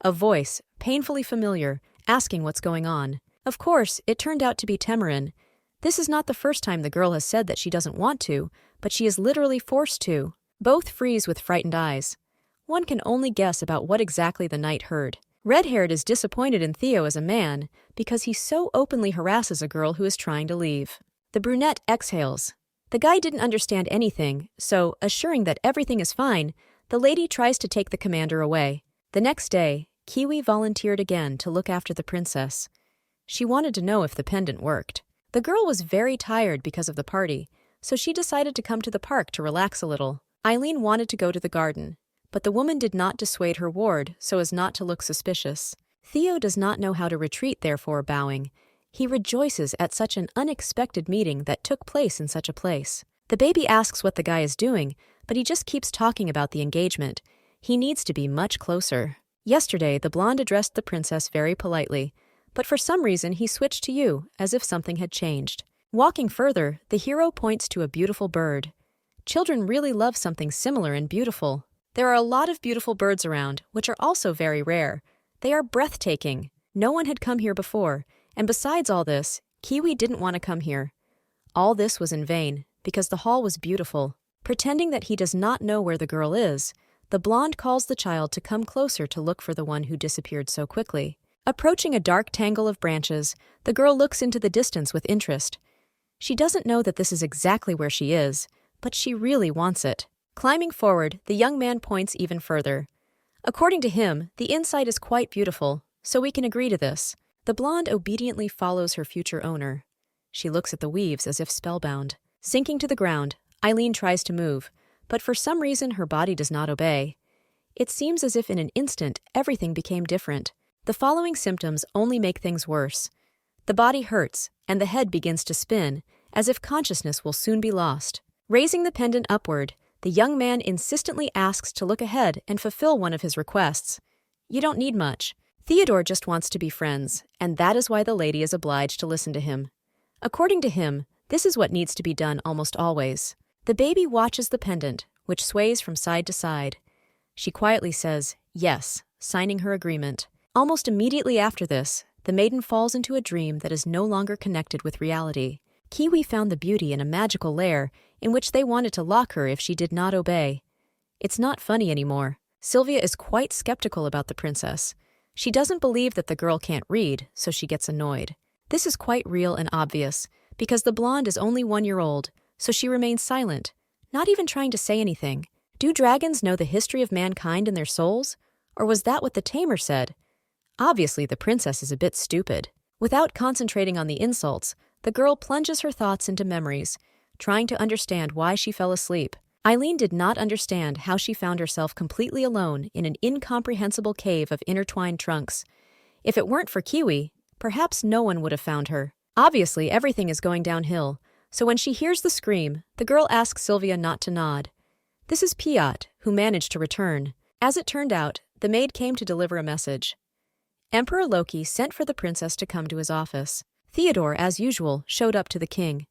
A voice, painfully familiar, asking what's going on. Of course, it turned out to be Tamarin. This is not the first time the girl has said that she doesn't want to, but she is literally forced to. Both freeze with frightened eyes. One can only guess about what exactly the knight heard. Red-haired is disappointed in Theo as a man because he so openly harasses a girl who is trying to leave. The brunette exhales. The guy didn't understand anything, so, assuring that everything is fine, the lady tries to take the commander away. The next day, Kiwi volunteered again to look after the princess. She wanted to know if the pendant worked. The girl was very tired because of the party, so she decided to come to the park to relax a little. Eileen wanted to go to the garden, but the woman did not dissuade her ward so as not to look suspicious. Theo does not know how to retreat, therefore bowing. He rejoices at such an unexpected meeting that took place in such a place. The baby asks what the guy is doing, but he just keeps talking about the engagement. He needs to be much closer. Yesterday, the blonde addressed the princess very politely, but for some reason he switched to you, as if something had changed. Walking further, the hero points to a beautiful bird. Children really love something similar and beautiful. There are a lot of beautiful birds around, which are also very rare. They are breathtaking. No one had come here before, and besides all this, Kiwi didn't want to come here. All this was in vain, because the hall was beautiful. Pretending that he does not know where the girl is, the blonde calls the child to come closer to look for the one who disappeared so quickly. Approaching a dark tangle of branches, the girl looks into the distance with interest. She doesn't know that this is exactly where she is, but she really wants it. Climbing forward, the young man points even further. According to him, the inside is quite beautiful, so we can agree to this. The blonde obediently follows her future owner. She looks at the weaves as if spellbound. Sinking to the ground, Eileen tries to move, but for some reason her body does not obey. It seems as if in an instant everything became different. The following symptoms only make things worse. The body hurts, and the head begins to spin, as if consciousness will soon be lost. Raising the pendant upward, the young man insistently asks to look ahead and fulfill one of his requests. You don't need much. Theodore just wants to be friends, and that is why the lady is obliged to listen to him. According to him, this is what needs to be done almost always. The baby watches the pendant, which sways from side to side. She quietly says, yes, signing her agreement. Almost immediately after this, the maiden falls into a dream that is no longer connected with reality. Kiwi found the beauty in a magical lair in which they wanted to lock her if she did not obey. It's not funny anymore. Sylvia is quite skeptical about the princess. She doesn't believe that the girl can't read, so she gets annoyed. This is quite real and obvious, because the blonde is only 1 year old, so she remains silent, not even trying to say anything. Do dragons know the history of mankind and their souls? Or was that what the tamer said? Obviously, the princess is a bit stupid. Without concentrating on the insults, the girl plunges her thoughts into memories, trying to understand why she fell asleep. Eileen did not understand how she found herself completely alone in an incomprehensible cave of intertwined trunks. If it weren't for Kiwi, perhaps no one would have found her. Obviously, everything is going downhill, so when she hears the scream, the girl asks Sylvia not to nod. This is Piot, who managed to return. As it turned out, the maid came to deliver a message. Emperor Loki sent for the princess to come to his office. Theodore, as usual, showed up to the king.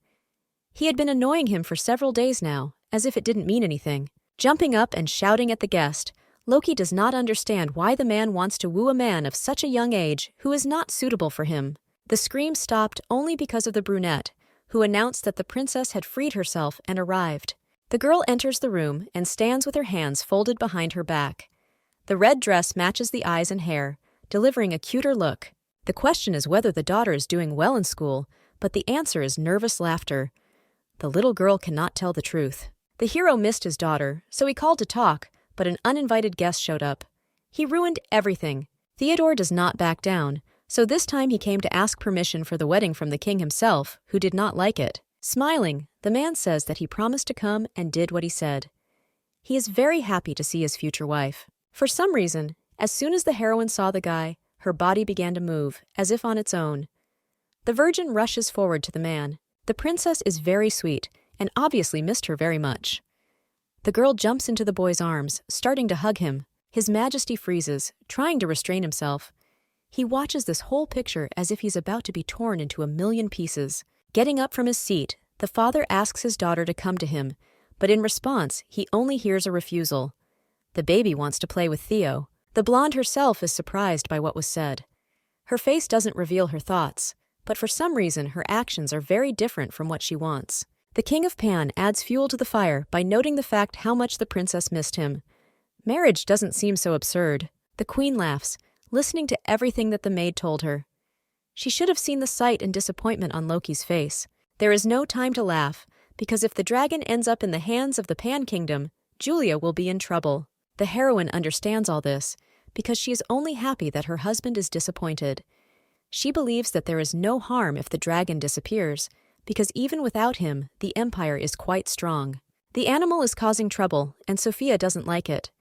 He had been annoying him for several days now, as if it didn't mean anything. Jumping up and shouting at the guest, Loki does not understand why the man wants to woo a man of such a young age who is not suitable for him. The scream stopped only because of the brunette, who announced that the princess had freed herself and arrived. The girl enters the room and stands with her hands folded behind her back. The red dress matches the eyes and hair, delivering a cuter look. The question is whether the daughter is doing well in school, but the answer is nervous laughter. The little girl cannot tell the truth. The hero missed his daughter, so he called to talk, but an uninvited guest showed up. He ruined everything. Theodore does not back down, so this time he came to ask permission for the wedding from the king himself, who did not like it. Smiling, the man says that he promised to come and did what he said. He is very happy to see his future wife. For some reason, as soon as the heroine saw the guy, her body began to move, as if on its own. The virgin rushes forward to the man. The princess is very sweet, and obviously missed her very much. The girl jumps into the boy's arms, starting to hug him. His Majesty freezes, trying to restrain himself. He watches this whole picture as if he's about to be torn into a million pieces. Getting up from his seat, the father asks his daughter to come to him, but in response, he only hears a refusal. The baby wants to play with Theo. The blonde herself is surprised by what was said. Her face doesn't reveal her thoughts, but for some reason her actions are very different from what she wants. The king of Pan adds fuel to the fire by noting the fact how much the princess missed him. Marriage doesn't seem so absurd. The queen laughs, listening to everything that the maid told her. She should have seen the sight and disappointment on Loki's face. There is no time to laugh, because if the dragon ends up in the hands of the Pan Kingdom, Julia will be in trouble. The heroine understands all this, because she is only happy that her husband is disappointed. She believes that there is no harm if the dragon disappears, because even without him, the empire is quite strong. The animal is causing trouble, and Sophia doesn't like it.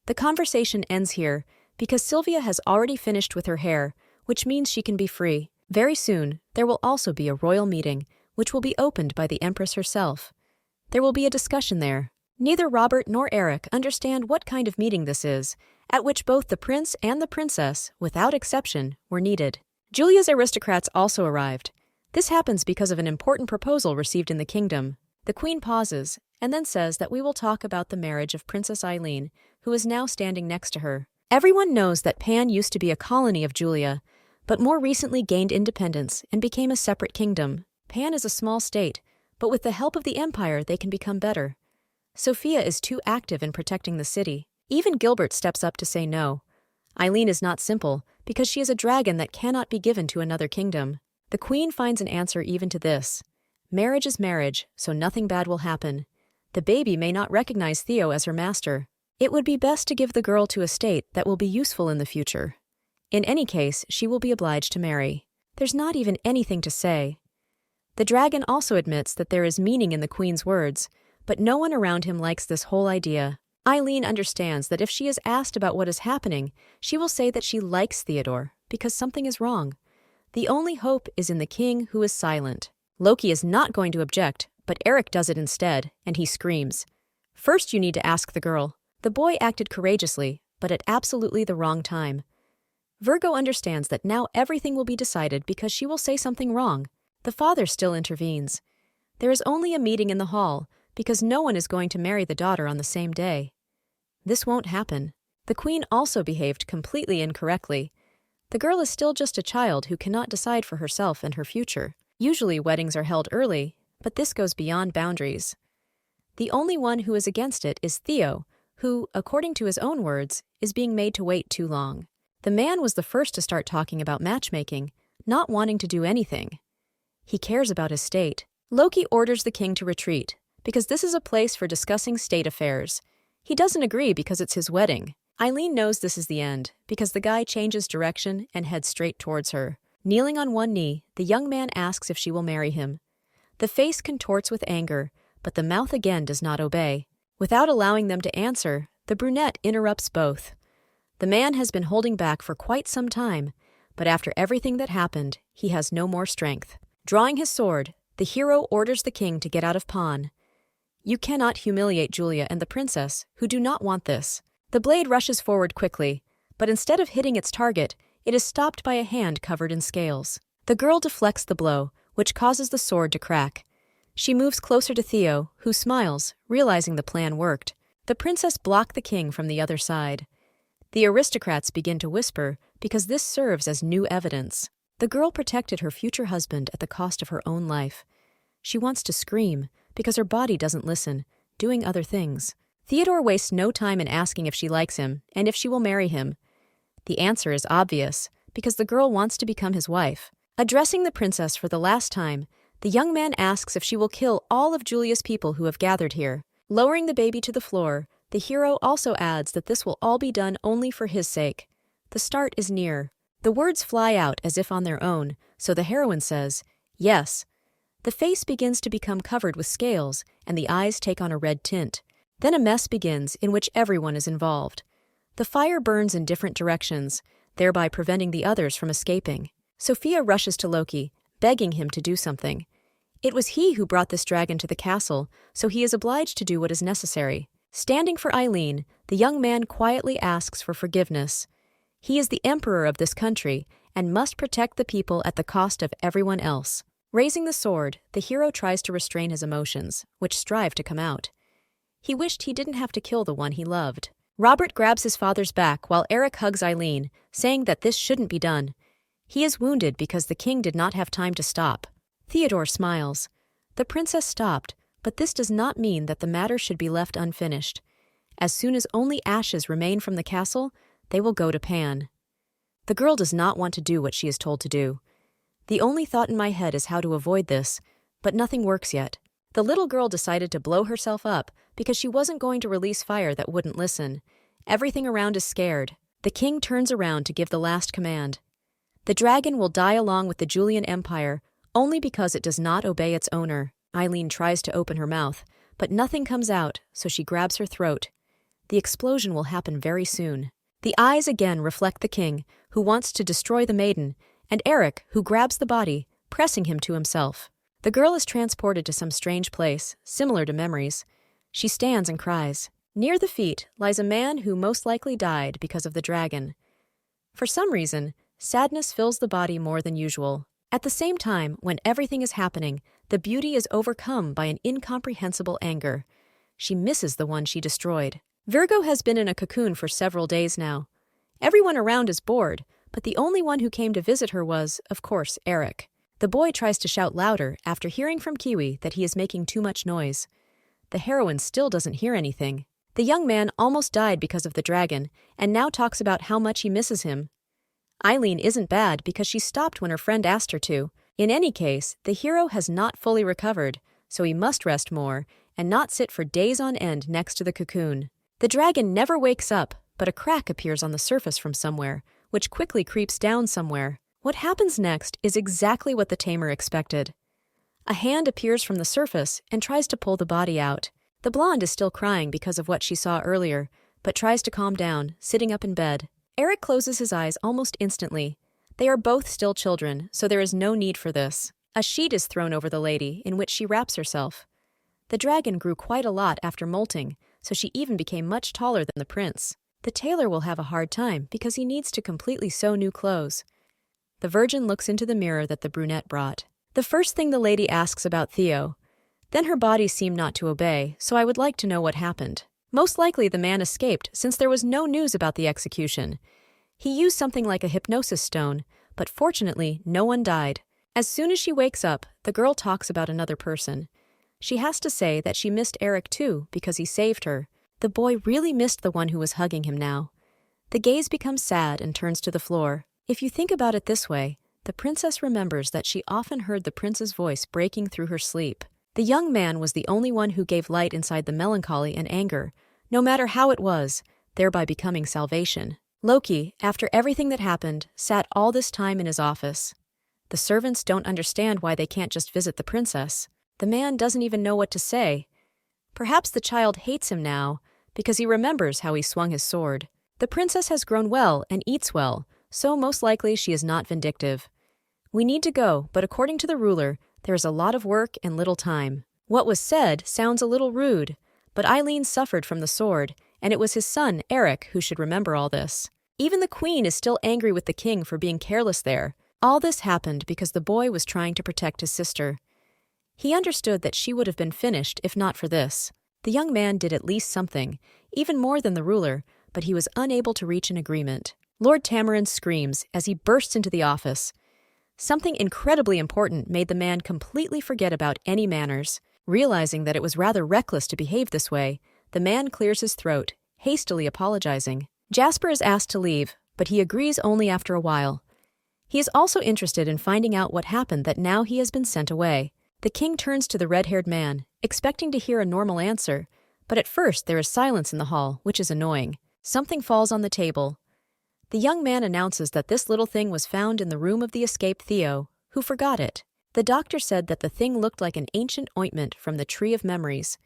The conversation ends here, because Sylvia has already finished with her hair, which means she can be free. Very soon, there will also be a royal meeting, which will be opened by the Empress herself. There will be a discussion there. Neither Robert nor Eric understand what kind of meeting this is, at which both the prince and the princess, without exception, were needed. Julia's aristocrats also arrived. This happens because of an important proposal received in the kingdom. The queen pauses, and then says that we will talk about the marriage of Princess Eileen, who is now standing next to her. Everyone knows that Pan used to be a colony of Julia, but more recently gained independence and became a separate kingdom. Pan is a small state, but with the help of the empire they can become better. Sophia is too active in protecting the city. Even Gilbert steps up to say no. Eileen is not simple, because she is a dragon that cannot be given to another kingdom. The queen finds an answer even to this. Marriage is marriage, so nothing bad will happen. The baby may not recognize Theo as her master. It would be best to give the girl to a state that will be useful in the future. In any case, she will be obliged to marry. There's not even anything to say. The dragon also admits that there is meaning in the queen's words, but no one around him likes this whole idea. Eileen understands that if she is asked about what is happening, she will say that she likes Theodore, because something is wrong. The only hope is in the king, who is silent. Loki is not going to object, but Eric does it instead, and he screams. First you need to ask the girl. The boy acted courageously, but at absolutely the wrong time. Virgo understands that now everything will be decided because she will say something wrong. The father still intervenes. There is only a meeting in the hall, because no one is going to marry the daughter on the same day. This won't happen. The queen also behaved completely incorrectly. The girl is still just a child who cannot decide for herself and her future. Usually weddings are held early, but this goes beyond boundaries. The only one who is against it is Theo, who, according to his own words, is being made to wait too long. The man was the first to start talking about matchmaking, not wanting to do anything. He cares about his state. Loki orders the king to retreat, because this is a place for discussing state affairs. He doesn't agree because it's his wedding. Eileen knows this is the end, because the guy changes direction and heads straight towards her. Kneeling on one knee, the young man asks if she will marry him. The face contorts with anger, but the mouth again does not obey. Without allowing them to answer, the brunette interrupts both. The man has been holding back for quite some time, but after everything that happened, he has no more strength. Drawing his sword, the hero orders the king to get out of pawn. You cannot humiliate Julia and the princess, who do not want this. The blade rushes forward quickly, but instead of hitting its target, it is stopped by a hand covered in scales. The girl deflects the blow, which causes the sword to crack. She moves closer to Theo, who smiles, realizing the plan worked. The princess blocked the king from the other side. The aristocrats begin to whisper because this serves as new evidence. The girl protected her future husband at the cost of her own life. She wants to scream because her body doesn't listen, doing other things. Theodore wastes no time in asking if she likes him and if she will marry him. The answer is obvious, because the girl wants to become his wife. Addressing the princess for the last time, the young man asks if she will kill all of Julia's people who have gathered here. Lowering the baby to the floor, the hero also adds that this will all be done only for his sake. The start is near. The words fly out as if on their own, so the heroine says, "Yes." The face begins to become covered with scales, and the eyes take on a red tint. Then a mess begins in which everyone is involved. The fire burns in different directions, thereby preventing the others from escaping. Sophia rushes to Loki, begging him to do something. It was he who brought this dragon to the castle, so he is obliged to do what is necessary. Standing for Eileen, the young man quietly asks for forgiveness. He is the emperor of this country and must protect the people at the cost of everyone else. Raising the sword, the hero tries to restrain his emotions, which strive to come out. He wished he didn't have to kill the one he loved. Robert grabs his father's back while Eric hugs Eileen, saying that this shouldn't be done. He is wounded because the king did not have time to stop. Theodore smiles. The princess stopped, but this does not mean that the matter should be left unfinished. As soon as only ashes remain from the castle, they will go to Pan. The girl does not want to do what she is told to do. The only thought in my head is how to avoid this, but nothing works yet. The little girl decided to blow herself up because she wasn't going to release fire that wouldn't listen. Everything around is scared. The king turns around to give the last command. The dragon will die along with the Julian Empire only because it does not obey its owner. Eileen tries to open her mouth, but nothing comes out, so she grabs her throat. The explosion will happen very soon. The eyes again reflect the king, who wants to destroy the maiden, and Eric, who grabs the body, pressing him to himself. The girl is transported to some strange place, similar to memories. She stands and cries. Near the feet lies a man who most likely died because of the dragon. For some reason, sadness fills the body more than usual. At the same time, when everything is happening, the beauty is overcome by an incomprehensible anger. She misses the one she destroyed. Virgo has been in a cocoon for several days now. Everyone around is bored, but the only one who came to visit her was, of course, Eric. The boy tries to shout louder after hearing from Kiwi that he is making too much noise. The heroine still doesn't hear anything. The young man almost died because of the dragon, and now talks about how much he misses him. Eileen isn't bad because she stopped when her friend asked her to. In any case, the hero has not fully recovered, so he must rest more and not sit for days on end next to the cocoon. The dragon never wakes up, but a crack appears on the surface from somewhere, which quickly creeps down somewhere. What happens next is exactly what the tamer expected. A hand appears from the surface and tries to pull the body out. The blonde is still crying because of what she saw earlier, but tries to calm down, sitting up in bed. Eric closes his eyes almost instantly. They are both still children, so there is no need for this. A sheet is thrown over the lady, in which she wraps herself. The dragon grew quite a lot after molting, so she even became much taller than the prince. The tailor will have a hard time because he needs to completely sew new clothes. The virgin looks into the mirror that the brunette brought. The first thing the lady asks about Theo. Then her body seemed not to obey, so I would like to know what happened. Most likely the man escaped since there was no news about the execution. He used something like a hypnosis stone, but fortunately no one died. As soon as she wakes up, the girl talks about another person. She has to say that she missed Eric too because he saved her. The boy really missed the one who was hugging him now. The gaze becomes sad and turns to the floor. If you think about it this way, the princess remembers that she often heard the prince's voice breaking through her sleep. The young man was the only one who gave light inside the melancholy and anger, no matter how it was, thereby becoming salvation. Loki, after everything that happened, sat all this time in his office. The servants don't understand why they can't just visit the princess. The man doesn't even know what to say. Perhaps the child hates him now, because he remembers how he swung his sword. The princess has grown well and eats well, so most likely she is not vindictive. We need to go, but according to the ruler, there is a lot of work and little time. What was said sounds a little rude, but Eileen suffered from the sword, and it was his son, Eric, who should remember all this. Even the queen is still angry with the king for being careless there. All this happened because the boy was trying to protect his sister. He understood that she would have been finished if not for this. The young man did at least something, even more than the ruler, but he was unable to reach an agreement. Lord Tamarin screams as he bursts into the office. Something incredibly important made the man completely forget about any manners. Realizing that it was rather reckless to behave this way, the man clears his throat, hastily apologizing. Jasper is asked to leave, but he agrees only after a while. He is also interested in finding out what happened that now he has been sent away. The king turns to the red-haired man, expecting to hear a normal answer, but at first there is silence in the hall, which is annoying. Something falls on the table. The young man announces that this little thing was found in the room of the escaped Theo, who forgot it. The doctor said that the thing looked like an ancient ointment from the Tree of Memories.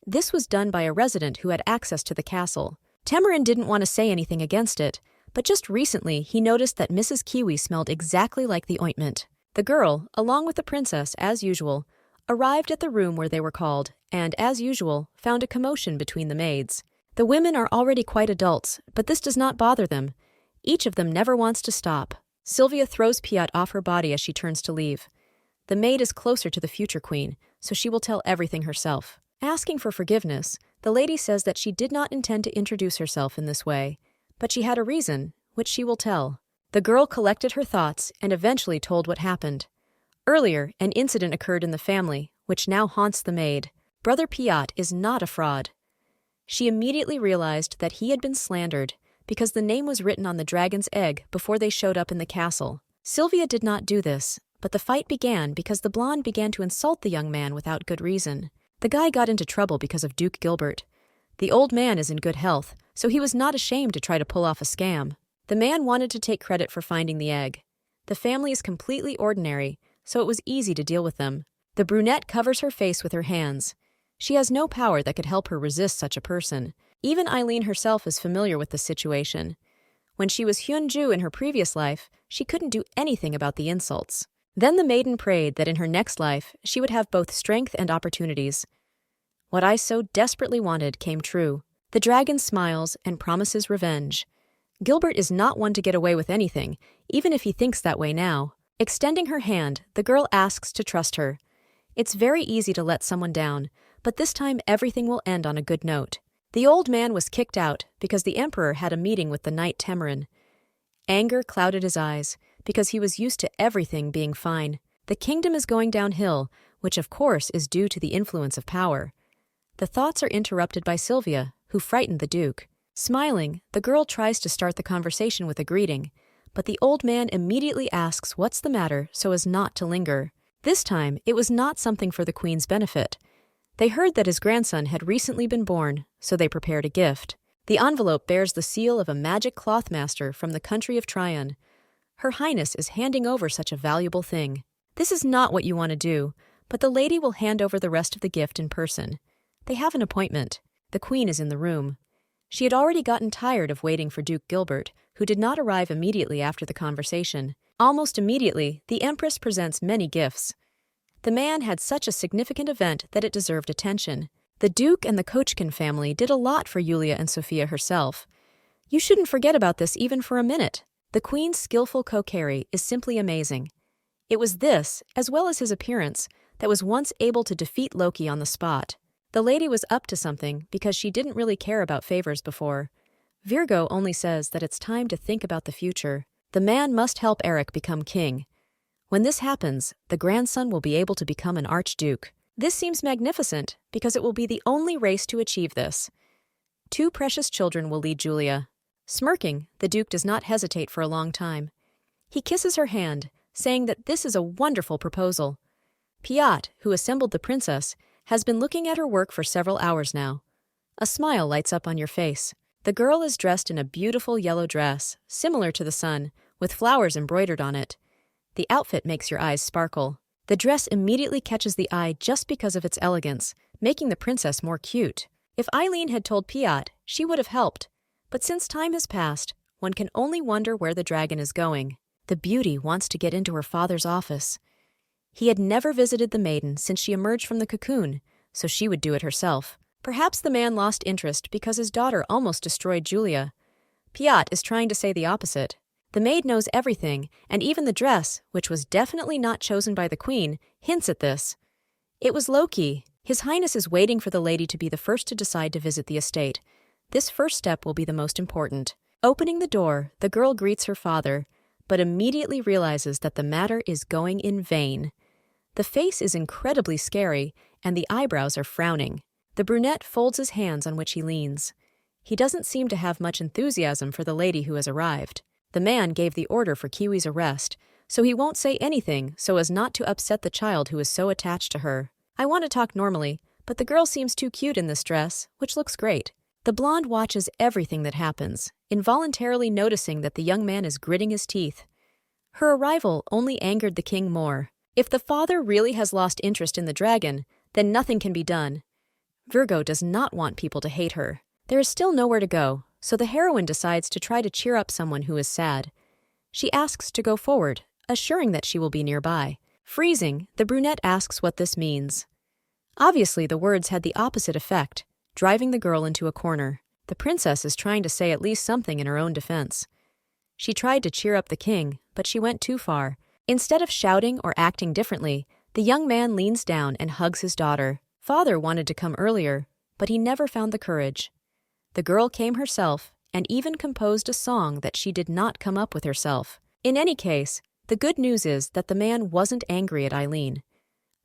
This was done by a resident who had access to the castle. Tamarin didn't want to say anything against it, but just recently he noticed that Mrs. Kiwi smelled exactly like the ointment. The girl, along with the princess, as usual, arrived at the room where they were called, and, as usual, found a commotion between the maids. The women are already quite adults, but this does not bother them. Each of them never wants to stop. Sylvia throws Piat off her body as she turns to leave. The maid is closer to the future queen, so she will tell everything herself. Asking for forgiveness, the lady says that she did not intend to introduce herself in this way, but she had a reason, which she will tell. The girl collected her thoughts and eventually told what happened. Earlier, an incident occurred in the family, which now haunts the maid. Brother Piat is not a fraud. She immediately realized that he had been slandered because the name was written on the dragon's egg before they showed up in the castle. Sylvia did not do this, but the fight began because the blonde began to insult the young man without good reason. The guy got into trouble because of Duke Gilbert. The old man is in good health, so he was not ashamed to try to pull off a scam. The man wanted to take credit for finding the egg. The family is completely ordinary, so it was easy to deal with them. The brunette covers her face with her hands. She has no power that could help her resist such a person. Even Eileen herself is familiar with the situation. When she was Hyunju in her previous life, she couldn't do anything about the insults. Then the maiden prayed that in her next life she would have both strength and opportunities. What I so desperately wanted came true. The dragon smiles and promises revenge. Gilbert is not one to get away with anything, even if he thinks that way now. Extending her hand, the girl asks to trust her. It's very easy to let someone down, but this time everything will end on a good note. The old man was kicked out because the emperor had a meeting with the knight Tamarin. Anger clouded his eyes because he was used to everything being fine. The kingdom is going downhill, which of course is due to the influence of power. The thoughts are interrupted by Sylvia, who frightened the duke. Smiling, the girl tries to start the conversation with a greeting, but the old man immediately asks what's the matter so as not to linger. This time, it was not something for the queen's benefit. They heard that his grandson had recently been born, so they prepared a gift. The envelope bears the seal of a magic cloth master from the country of Tryon. Her Highness is handing over such a valuable thing. This is not what you want to do, but the lady will hand over the rest of the gift in person. They have an appointment. The queen is in the room. She had already gotten tired of waiting for Duke Gilbert, who did not arrive immediately after the conversation. Almost immediately, the Empress presents many gifts. The man had such a significant event that it deserved attention. The Duke and the Kochkin family did a lot for Yulia and Sophia herself. You shouldn't forget about this even for a minute. The Queen's skillful coquetry is simply amazing. It was this, as well as his appearance, that was once able to defeat Loki on the spot. The lady was up to something because she didn't really care about favors before. Virgo only says that it's time to think about the future. The man must help Eric become king. When this happens, the grandson will be able to become an archduke. This seems magnificent because it will be the only race to achieve this. 2 precious children will lead Julia. Smirking, the duke does not hesitate for a long time. He kisses her hand, saying that this is a wonderful proposal. Piat, who assembled the princess, has been looking at her work for several hours now. A smile lights up on your face. The girl is dressed in a beautiful yellow dress, similar to the sun, with flowers embroidered on it. The outfit makes your eyes sparkle. The dress immediately catches the eye just because of its elegance, making the princess more cute. If Eileen had told Piat, she would have helped. But since time has passed, one can only wonder where the dragon is going. The beauty wants to get into her father's office. He had never visited the maiden since she emerged from the cocoon, so she would do it herself. Perhaps the man lost interest because his daughter almost destroyed Julia. Piat is trying to say the opposite. The maid knows everything, and even the dress, which was definitely not chosen by the queen, hints at this. It was Loki. His Highness is waiting for the lady to be the first to decide to visit the estate. This first step will be the most important. Opening the door, the girl greets her father, but immediately realizes that the matter is going in vain. The face is incredibly scary, and the eyebrows are frowning. The brunette folds his hands on which he leans. He doesn't seem to have much enthusiasm for the lady who has arrived. The man gave the order for Kiwi's arrest, so he won't say anything so as not to upset the child who is so attached to her. I want to talk normally, but the girl seems too cute in this dress, which looks great. The blonde watches everything that happens, involuntarily noticing that the young man is gritting his teeth. Her arrival only angered the king more. If the father really has lost interest in the dragon, then nothing can be done. Virgo does not want people to hate her. There is still nowhere to go, so the heroine decides to try to cheer up someone who is sad. She asks to go forward, assuring that she will be nearby. Freezing, the brunette asks what this means. Obviously, the words had the opposite effect, driving the girl into a corner. The princess is trying to say at least something in her own defense. She tried to cheer up the king, but she went too far. Instead of shouting or acting differently, the young man leans down and hugs his daughter. Father wanted to come earlier, but he never found the courage. The girl came herself and even composed a song that she did not come up with herself. In any case, the good news is that the man wasn't angry at Eileen.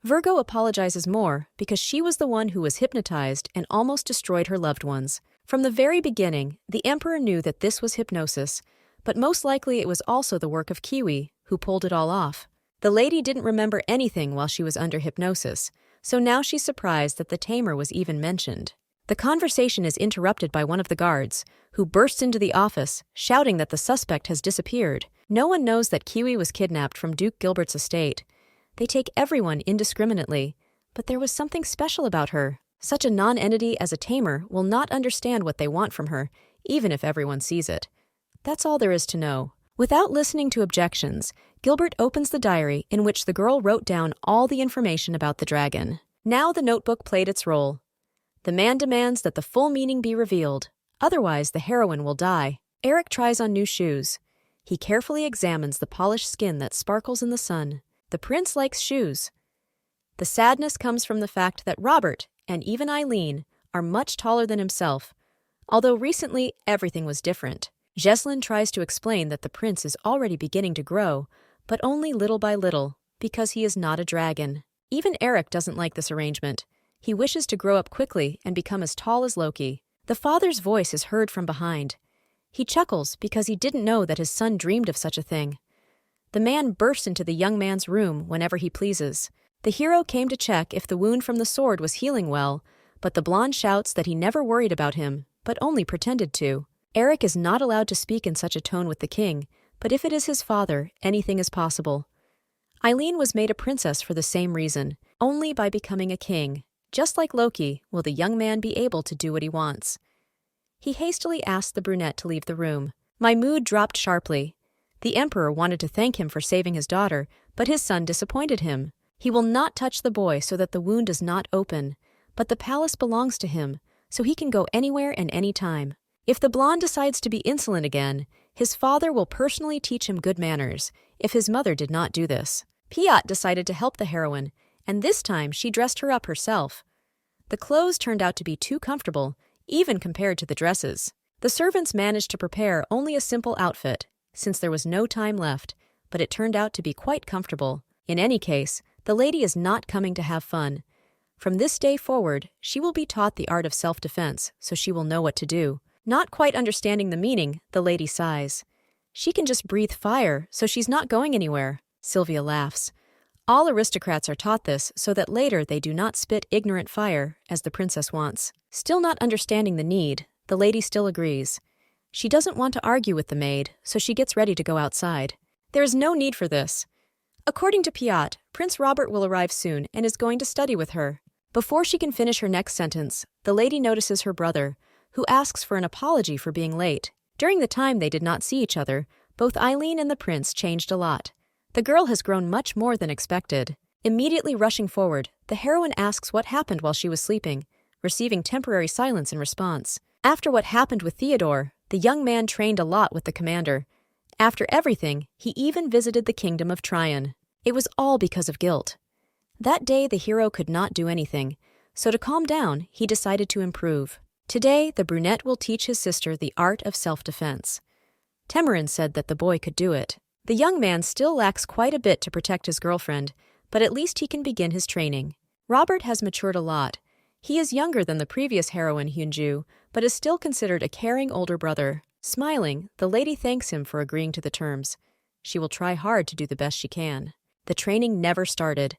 Virgo apologizes more because she was the one who was hypnotized and almost destroyed her loved ones. From the very beginning, the emperor knew that this was hypnosis, but most likely it was also the work of Kiwi, who pulled it all off. The lady didn't remember anything while she was under hypnosis, so now she's surprised that the tamer was even mentioned. The conversation is interrupted by one of the guards, who bursts into the office, shouting that the suspect has disappeared. No one knows that Kiwi was kidnapped from Duke Gilbert's estate. They take everyone indiscriminately, but there was something special about her. Such a non-entity as a tamer will not understand what they want from her, even if everyone sees it. That's all there is to know. Without listening to objections, Gilbert opens the diary in which the girl wrote down all the information about the dragon. Now the notebook played its role. The man demands that the full meaning be revealed, otherwise the heroine will die. Eric tries on new shoes. He carefully examines the polished skin that sparkles in the sun. The prince likes shoes. The sadness comes from the fact that Robert, and even Eileen, are much taller than himself, although recently everything was different. Jesslyn tries to explain that the prince is already beginning to grow, but only little by little, because he is not a dragon. Even Eric doesn't like this arrangement. He wishes to grow up quickly and become as tall as Loki. The father's voice is heard from behind. He chuckles because he didn't know that his son dreamed of such a thing. The man bursts into the young man's room whenever he pleases. The hero came to check if the wound from the sword was healing well, but the blonde shouts that he never worried about him, but only pretended to. Eric is not allowed to speak in such a tone with the king, but if it is his father, anything is possible. Eileen was made a princess for the same reason, only by becoming a king. Just like Loki, will the young man be able to do what he wants? He hastily asked the brunette to leave the room. My mood dropped sharply. The emperor wanted to thank him for saving his daughter, but his son disappointed him. He will not touch the boy so that the wound does not open, but the palace belongs to him, so he can go anywhere and any time. If the blonde decides to be insolent again, his father will personally teach him good manners, if his mother did not do this. Piat decided to help the heroine, and this time she dressed her up herself. The clothes turned out to be too comfortable, even compared to the dresses. The servants managed to prepare only a simple outfit, since there was no time left, but it turned out to be quite comfortable. In any case, the lady is not coming to have fun. From this day forward, she will be taught the art of self-defense, so she will know what to do. Not quite understanding the meaning, the lady sighs. She can just breathe fire, so she's not going anywhere. Sylvia laughs. All aristocrats are taught this so that later they do not spit ignorant fire, as the princess wants. Still not understanding the need, the lady still agrees. She doesn't want to argue with the maid, so she gets ready to go outside. There is no need for this. According to Piat, Prince Robert will arrive soon and is going to study with her. Before she can finish her next sentence, the lady notices her brother, who asks for an apology for being late. During the time they did not see each other, both Eileen and the prince changed a lot. The girl has grown much more than expected. Immediately rushing forward, the heroine asks what happened while she was sleeping, receiving temporary silence in response. After what happened with Theodore, the young man trained a lot with the commander. After everything, he even visited the kingdom of Tryon. It was all because of guilt. That day, the hero could not do anything, so to calm down, he decided to improve. Today, the brunette will teach his sister the art of self-defense. Temarin said that the boy could do it. The young man still lacks quite a bit to protect his girlfriend, but at least he can begin his training. Robert has matured a lot. He is younger than the previous heroine Hyunju, but is still considered a caring older brother. Smiling, the lady thanks him for agreeing to the terms. She will try hard to do the best she can. The training never started.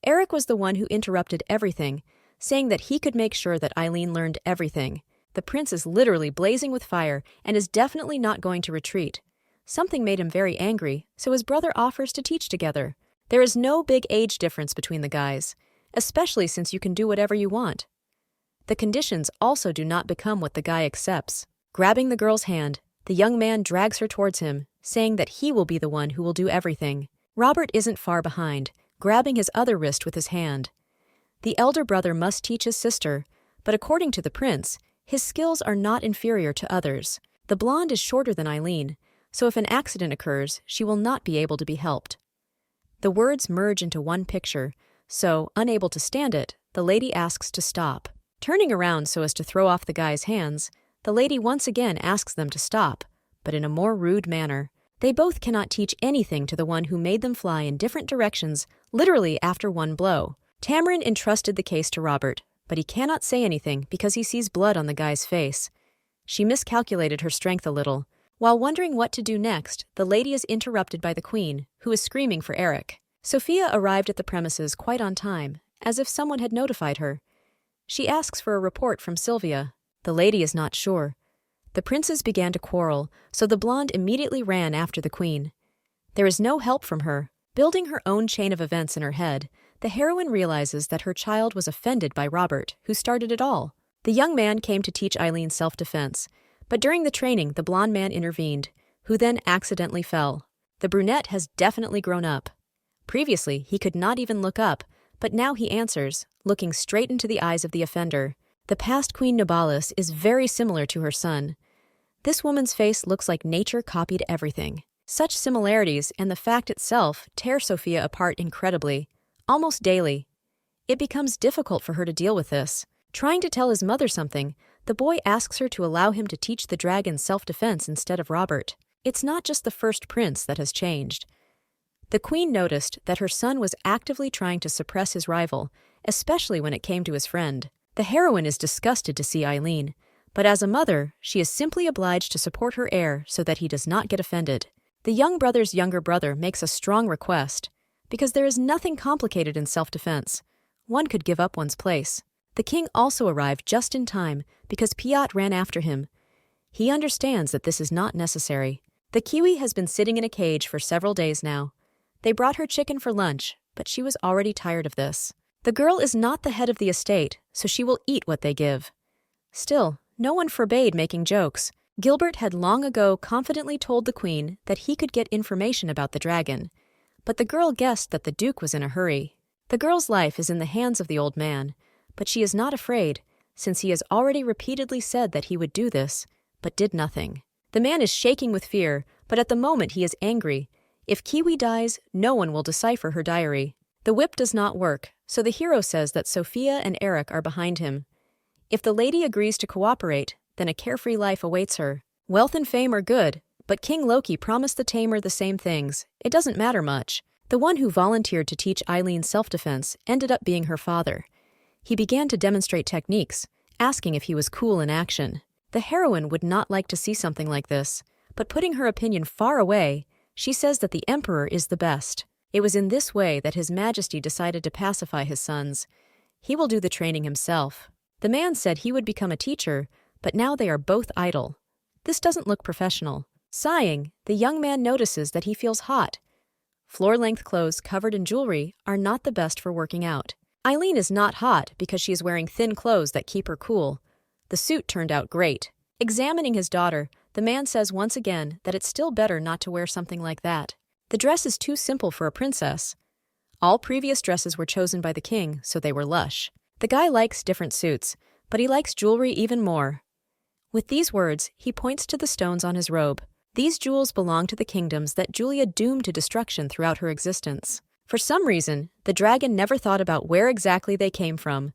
Eric was the one who interrupted everything, saying that he could make sure that Eileen learned everything. The prince is literally blazing with fire and is definitely not going to retreat. Something made him very angry, so his brother offers to teach together. There is no big age difference between the guys, especially since you can do whatever you want. The conditions also do not become what the guy accepts. Grabbing the girl's hand, the young man drags her towards him, saying that he will be the one who will do everything. Robert isn't far behind, grabbing his other wrist with his hand. The elder brother must teach his sister, but according to the prince, his skills are not inferior to others. The blonde is shorter than Eileen, so if an accident occurs, she will not be able to be helped. The words merge into one picture, so, unable to stand it, the lady asks to stop. Turning around so as to throw off the guy's hands, the lady once again asks them to stop, but in a more rude manner. They both cannot teach anything to the one who made them fly in different directions, literally after one blow. Tamarin entrusted the case to Robert, but he cannot say anything because he sees blood on the guy's face. She miscalculated her strength a little. While wondering what to do next, the lady is interrupted by the queen, who is screaming for Eric. Sophia arrived at the premises quite on time, as if someone had notified her. She asks for a report from Sylvia. The lady is not sure. The princes began to quarrel, so the blonde immediately ran after the queen. There is no help from her. Building her own chain of events in her head, the heroine realizes that her child was offended by Robert, who started it all. The young man came to teach Eileen self-defense, but during the training the blonde man intervened, who then accidentally fell. The brunette has definitely grown up. Previously, he could not even look up, but now he answers, looking straight into the eyes of the offender. The past Queen Nobalis is very similar to her son. This woman's face looks like nature copied everything. Such similarities and the fact itself tear Sophia apart incredibly, almost daily. It becomes difficult for her to deal with this. Trying to tell his mother something, the boy asks her to allow him to teach the dragon self-defense instead of Robert. It's not just the first prince that has changed. The queen noticed that her son was actively trying to suppress his rival, especially when it came to his friend. The heroine is disgusted to see Eileen, but as a mother, she is simply obliged to support her heir so that he does not get offended. The young brother's younger brother makes a strong request, because there is nothing complicated in self-defense. One could give up one's place. The king also arrived just in time because Piot ran after him. He understands that this is not necessary. The kiwi has been sitting in a cage for several days now. They brought her chicken for lunch, but she was already tired of this. The girl is not the head of the estate, so she will eat what they give. Still, no one forbade making jokes. Gilbert had long ago confidently told the queen that he could get information about the dragon, but the girl guessed that the duke was in a hurry. The girl's life is in the hands of the old man, but she is not afraid, since he has already repeatedly said that he would do this, but did nothing. The man is shaking with fear, but at the moment he is angry. If Kiwi dies, no one will decipher her diary. The whip does not work, so the hero says that Sophia and Eric are behind him. If the lady agrees to cooperate, then a carefree life awaits her. Wealth and fame are good, but King Loki promised the tamer the same things. It doesn't matter much. The one who volunteered to teach Eileen self-defense ended up being her father. He began to demonstrate techniques, asking if he was cool in action. The heroine would not like to see something like this, but putting her opinion far away, she says that the emperor is the best. It was in this way that His Majesty decided to pacify his sons. He will do the training himself. The man said he would become a teacher, but now they are both idle. This doesn't look professional. Sighing, the young man notices that he feels hot. Floor-length clothes covered in jewelry are not the best for working out. Eileen is not hot because she is wearing thin clothes that keep her cool. The suit turned out great. Examining his daughter, the man says once again that it's still better not to wear something like that. The dress is too simple for a princess. All previous dresses were chosen by the king, so they were lush. The guy likes different suits, but he likes jewelry even more. With these words, he points to the stones on his robe. These jewels belong to the kingdoms that Julia doomed to destruction throughout her existence. For some reason, the dragon never thought about where exactly they came from.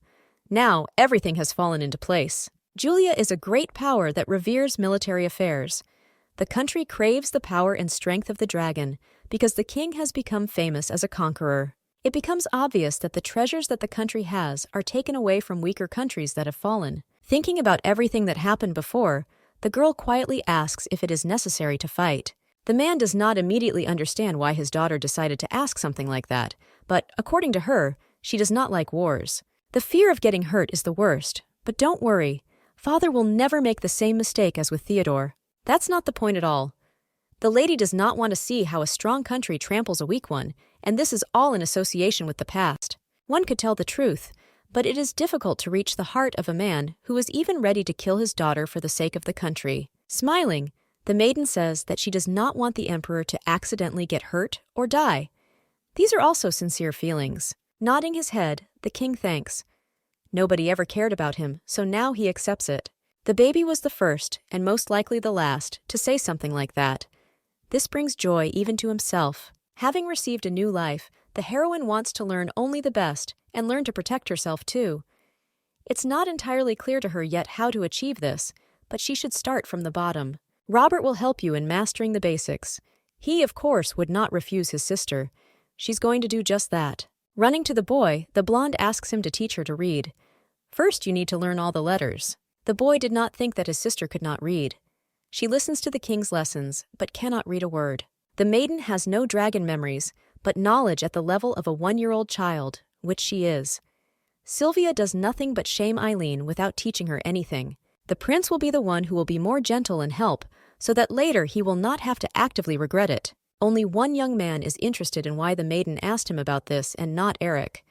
Now, everything has fallen into place. Julia is a great power that reveres military affairs. The country craves the power and strength of the dragon because the king has become famous as a conqueror. It becomes obvious that the treasures that the country has are taken away from weaker countries that have fallen. Thinking about everything that happened before, the girl quietly asks if it is necessary to fight. The man does not immediately understand why his daughter decided to ask something like that, but according to her, she does not like wars. The fear of getting hurt is the worst, but don't worry. Father will never make the same mistake as with Theodore. That's not the point at all. The lady does not want to see how a strong country tramples a weak one, and this is all in association with the past. One could tell the truth, but it is difficult to reach the heart of a man who is even ready to kill his daughter for the sake of the country. Smiling, the maiden says that she does not want the emperor to accidentally get hurt or die. These are also sincere feelings. Nodding his head, the king thanks. Nobody ever cared about him, so now he accepts it. The baby was the first, and most likely the last, to say something like that. This brings joy even to himself. Having received a new life, the heroine wants to learn only the best and learn to protect herself too. It's not entirely clear to her yet how to achieve this, but she should start from the bottom. Robert will help you in mastering the basics. He, of course, would not refuse his sister. She's going to do just that. Running to the boy, the blonde asks him to teach her to read. First, you need to learn all the letters. The boy did not think that his sister could not read. She listens to the king's lessons, but cannot read a word. The maiden has no dragon memories, but knowledge at the level of a 1-year-old child, which she is. Sylvia does nothing but shame Eileen without teaching her anything. The prince will be the one who will be more gentle and help, so that later he will not have to actively regret it. Only one young man is interested in why the maiden asked him about this and not Eric.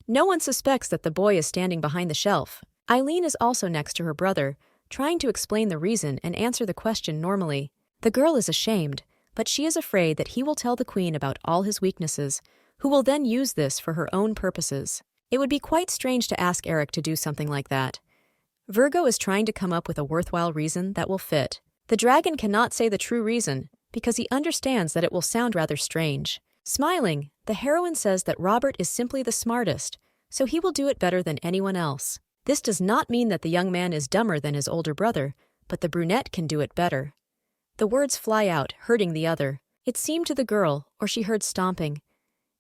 No one suspects that the boy is standing behind the shelf. Eileen is also next to her brother, trying to explain the reason and answer the question normally. The girl is ashamed, but she is afraid that he will tell the queen about all his weaknesses, who will then use this for her own purposes. It would be quite strange to ask Eric to do something like that. Virgo is trying to come up with a worthwhile reason that will fit. The dragon cannot say the true reason, because he understands that it will sound rather strange. Smiling, the heroine says that Robert is simply the smartest, so he will do it better than anyone else. This does not mean that the young man is dumber than his older brother, but the brunette can do it better. The words fly out, hurting the other. It seemed to the girl, or she heard stomping.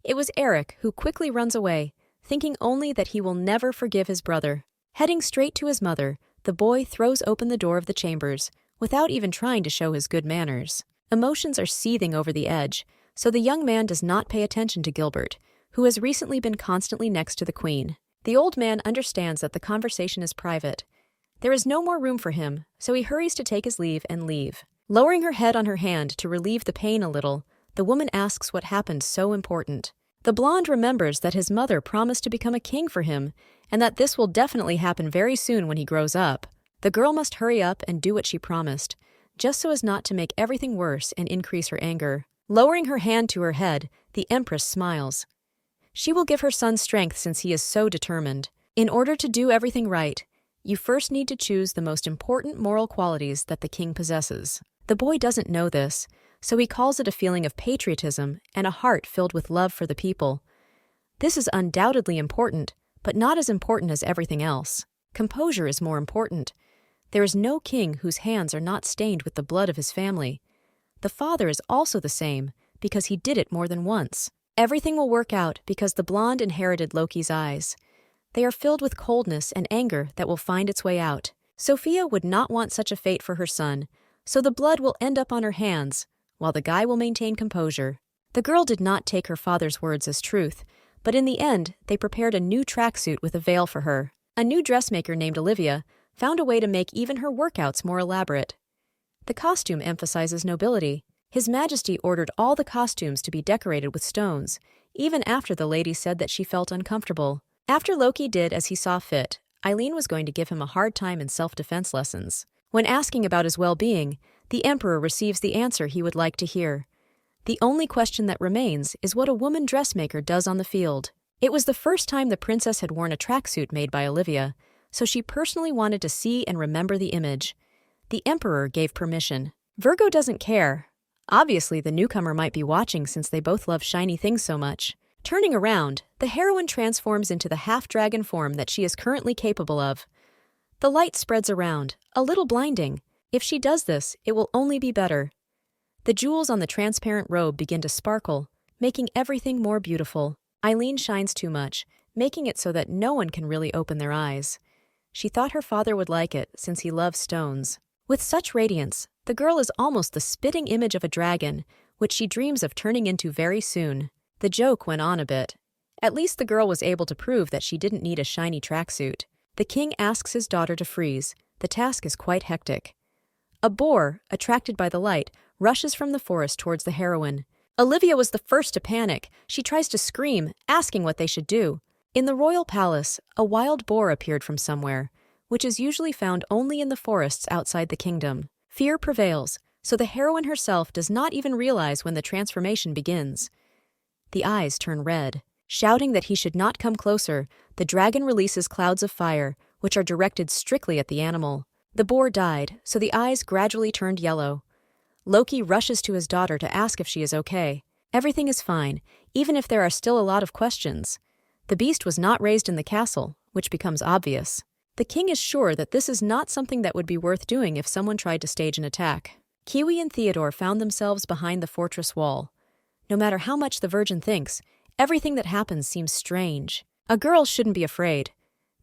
It was Eric, who quickly runs away, thinking only that he will never forgive his brother. Heading straight to his mother, the boy throws open the door of the chambers, without even trying to show his good manners. Emotions are seething over the edge, so the young man does not pay attention to Gilbert, who has recently been constantly next to the queen. The old man understands that the conversation is private. There is no more room for him, so he hurries to take his leave and leave. Lowering her head on her hand to relieve the pain a little, the woman asks what happened so important. The blonde remembers that his mother promised to become a king for him, and that this will definitely happen very soon when he grows up. The girl must hurry up and do what she promised, just so as not to make everything worse and increase her anger. Lowering her hand to her head, the empress smiles. She will give her son strength since he is so determined. In order to do everything right, you first need to choose the most important moral qualities that the king possesses. The boy doesn't know this, so he calls it a feeling of patriotism and a heart filled with love for the people. This is undoubtedly important, but not as important as everything else. Composure is more important. There is no king whose hands are not stained with the blood of his family. The father is also the same, because he did it more than once. Everything will work out because the blonde inherited Loki's eyes. They are filled with coldness and anger that will find its way out. Sophia would not want such a fate for her son, so the blood will end up on her hands, while the guy will maintain composure. The girl did not take her father's words as truth, but in the end, they prepared a new tracksuit with a veil for her. A new dressmaker named Olivia found a way to make even her workouts more elaborate. The costume emphasizes nobility. His Majesty ordered all the costumes to be decorated with stones, even after the lady said that she felt uncomfortable. After Loki did as he saw fit, Eileen was going to give him a hard time in self-defense lessons. When asking about his well-being, the Emperor receives the answer he would like to hear. The only question that remains is what a woman dressmaker does on the field. It was the first time the princess had worn a tracksuit made by Olivia, so she personally wanted to see and remember the image. The emperor gave permission. Virgo doesn't care. Obviously, the newcomer might be watching since they both love shiny things so much. Turning around, the heroine transforms into the half-dragon form that she is currently capable of. The light spreads around, a little blinding. If she does this, it will only be better. The jewels on the transparent robe begin to sparkle, making everything more beautiful. Eileen shines too much, making it so that no one can really open their eyes. She thought her father would like it since he loves stones. With such radiance, the girl is almost the spitting image of a dragon, which she dreams of turning into very soon. The joke went on a bit. At least the girl was able to prove that she didn't need a shiny tracksuit. The king asks his daughter to freeze. The task is quite hectic. A boar, attracted by the light, rushes from the forest towards the heroine. Olivia was the first to panic. She tries to scream, asking what they should do. In the royal palace, a wild boar appeared from somewhere, which is usually found only in the forests outside the kingdom. Fear prevails, so the heroine herself does not even realize when the transformation begins. The eyes turn red. Shouting that he should not come closer, the dragon releases clouds of fire, which are directed strictly at the animal. The boar died, so the eyes gradually turned yellow. Loki rushes to his daughter to ask if she is okay. Everything is fine, even if there are still a lot of questions. The beast was not raised in the castle, which becomes obvious. The king is sure that this is not something that would be worth doing if someone tried to stage an attack. Kiwi and Theodore found themselves behind the fortress wall. No matter how much the Virgin thinks, everything that happens seems strange. A girl shouldn't be afraid.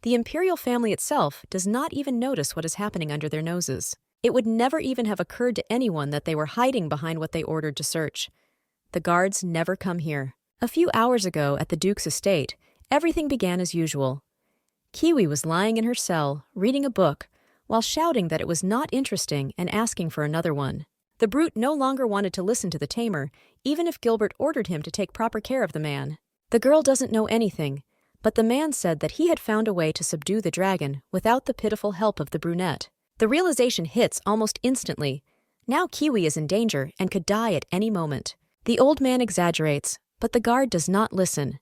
The imperial family itself does not even notice what is happening under their noses. It would never even have occurred to anyone that they were hiding behind what they ordered to search. The guards never come here. A few hours ago at the Duke's estate, everything began as usual. Kiwi was lying in her cell, reading a book, while shouting that it was not interesting and asking for another one. The brute no longer wanted to listen to the tamer, even if Gilbert ordered him to take proper care of the man. The girl doesn't know anything, but the man said that he had found a way to subdue the dragon without the pitiful help of the brunette. The realization hits almost instantly. Now Kiwi is in danger and could die at any moment. The old man exaggerates, but the guard does not listen.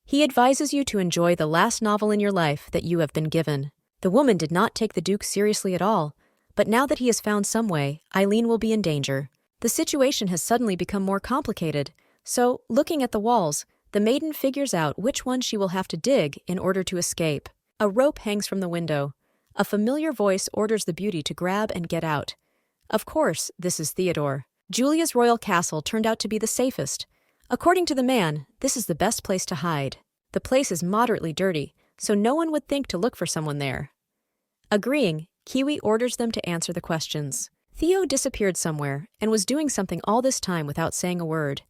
He advises you to enjoy the last novel in your life that you have been given. The woman did not take the Duke seriously at all, but now that he has found some way, Eileen will be in danger. The situation has suddenly become more complicated, so, looking at the walls, the maiden figures out which one she will have to dig in order to escape. A rope hangs from the window. A familiar voice orders the beauty to grab and get out. Of course, this is Theodore. Julia's royal castle turned out to be the safest. According to the man, this is the best place to hide. The place is moderately dirty, so no one would think to look for someone there. Agreeing, Kiwi orders them to answer the questions. Theo disappeared somewhere and was doing something all this time without saying a word.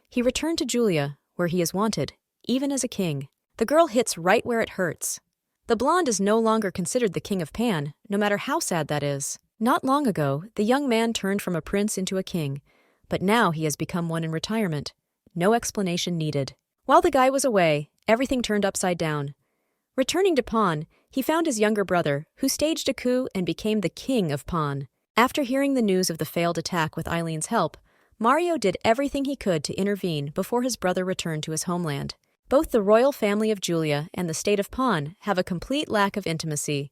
He returned to Julia, where he is wanted, even as a king. The girl hits right where it hurts. The blonde is no longer considered the king of Pan, no matter how sad that is. Not long ago, the young man turned from a prince into a king, but now he has become one in retirement. No explanation needed. While the guy was away, everything turned upside down. Returning to Pan, he found his younger brother, who staged a coup and became the king of Pan. After hearing the news of the failed attack with Eileen's help, Mario did everything he could to intervene before his brother returned to his homeland. Both the royal family of Julia and the state of Pan have a complete lack of intimacy.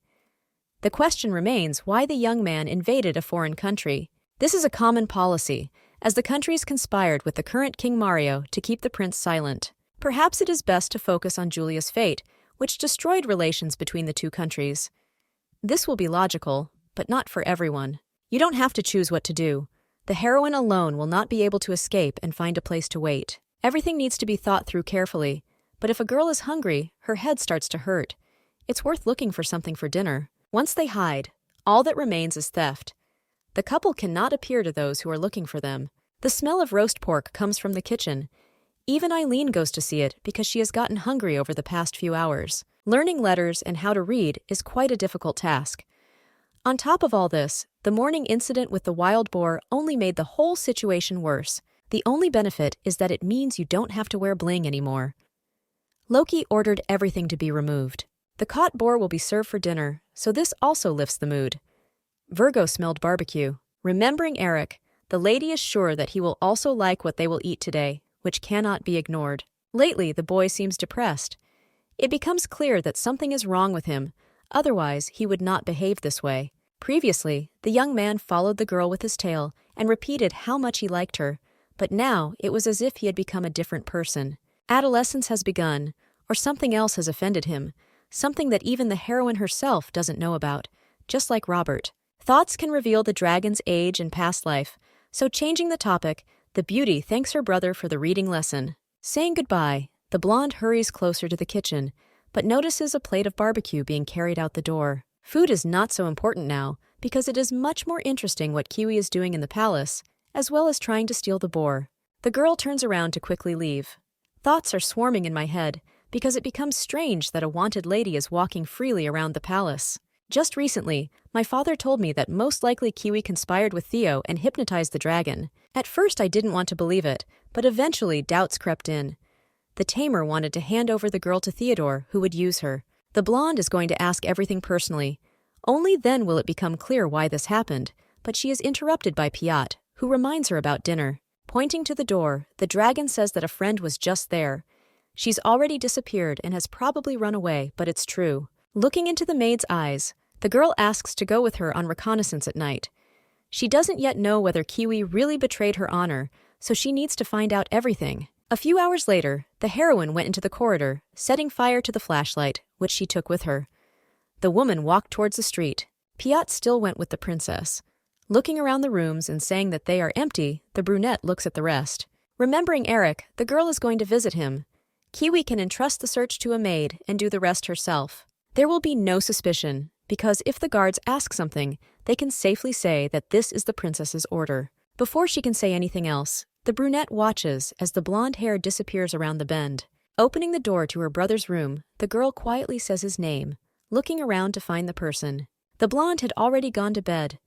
The question remains why the young man invaded a foreign country. This is a common policy, as the countries conspired with the current King Mario to keep the prince silent. Perhaps it is best to focus on Julia's fate, which destroyed relations between the two countries. This will be logical, but not for everyone. You don't have to choose what to do. The heroine alone will not be able to escape and find a place to wait. Everything needs to be thought through carefully, but if a girl is hungry, her head starts to hurt. It's worth looking for something for dinner. Once they hide, all that remains is theft. The couple cannot appear to those who are looking for them. The smell of roast pork comes from the kitchen. Even Eileen goes to see it because she has gotten hungry over the past few hours. Learning letters and how to read is quite a difficult task. On top of all this, the morning incident with the wild boar only made the whole situation worse. The only benefit is that it means you don't have to wear bling anymore. Loki ordered everything to be removed. The caught boar will be served for dinner, so this also lifts the mood. Virgo smelled barbecue. Remembering Eric, the lady is sure that he will also like what they will eat today, which cannot be ignored. Lately, the boy seems depressed. It becomes clear that something is wrong with him. Otherwise, he would not behave this way. Previously, the young man followed the girl with his tail and repeated how much he liked her, but now it was as if he had become a different person. Adolescence has begun, or something else has offended him, something that even the heroine herself doesn't know about, just like Robert. Thoughts can reveal the dragon's age and past life, so changing the topic, the beauty thanks her brother for the reading lesson. Saying goodbye, the blonde hurries closer to the kitchen, but notices a plate of barbecue being carried out the door. Food is not so important now, because it is much more interesting what Kiwi is doing in the palace, as well as trying to steal the boar. The girl turns around to quickly leave. Thoughts are swarming in my head, because it becomes strange that a wanted lady is walking freely around the palace. Just recently, my father told me that most likely Kiwi conspired with Theo and hypnotized the dragon. At first I didn't want to believe it, but eventually doubts crept in. The tamer wanted to hand over the girl to Theodore, who would use her. The blonde is going to ask everything personally. Only then will it become clear why this happened, but she is interrupted by Piat, who reminds her about dinner. Pointing to the door, the dragon says that a friend was just there. She's already disappeared and has probably run away, but it's true. Looking into the maid's eyes, the girl asks to go with her on reconnaissance at night. She doesn't yet know whether Kiwi really betrayed her honor, so she needs to find out everything. A few hours later, the heroine went into the corridor, setting fire to the flashlight, which she took with her. The woman walked towards the street. Piat still went with the princess. Looking around the rooms and saying that they are empty, the brunette looks at the rest. Remembering Eric, the girl is going to visit him. Kiwi can entrust the search to a maid and do the rest herself. There will be no suspicion, because if the guards ask something, they can safely say that this is the princess's order. Before she can say anything else, the brunette watches as the blonde hair disappears around the bend. Opening the door to her brother's room, the girl quietly says his name, looking around to find the person. The blonde had already gone to bed.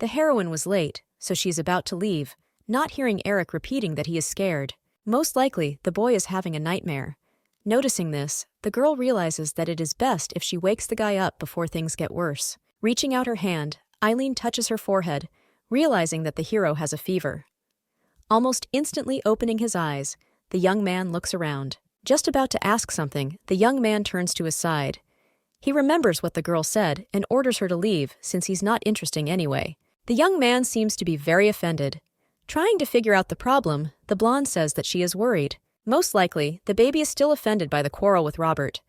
The heroine was late, so she's about to leave, not hearing Eric repeating that he is scared. Most likely, the boy is having a nightmare. Noticing this, the girl realizes that it is best if she wakes the guy up before things get worse. Reaching out her hand, Eileen touches her forehead, realizing that the hero has a fever. Almost instantly opening his eyes, the young man looks around. Just about to ask something, the young man turns to his side. He remembers what the girl said and orders her to leave since he's not interesting anyway. The young man seems to be very offended. Trying to figure out the problem, the blonde says that she is worried. Most likely, the baby is still offended by the quarrel with Robert.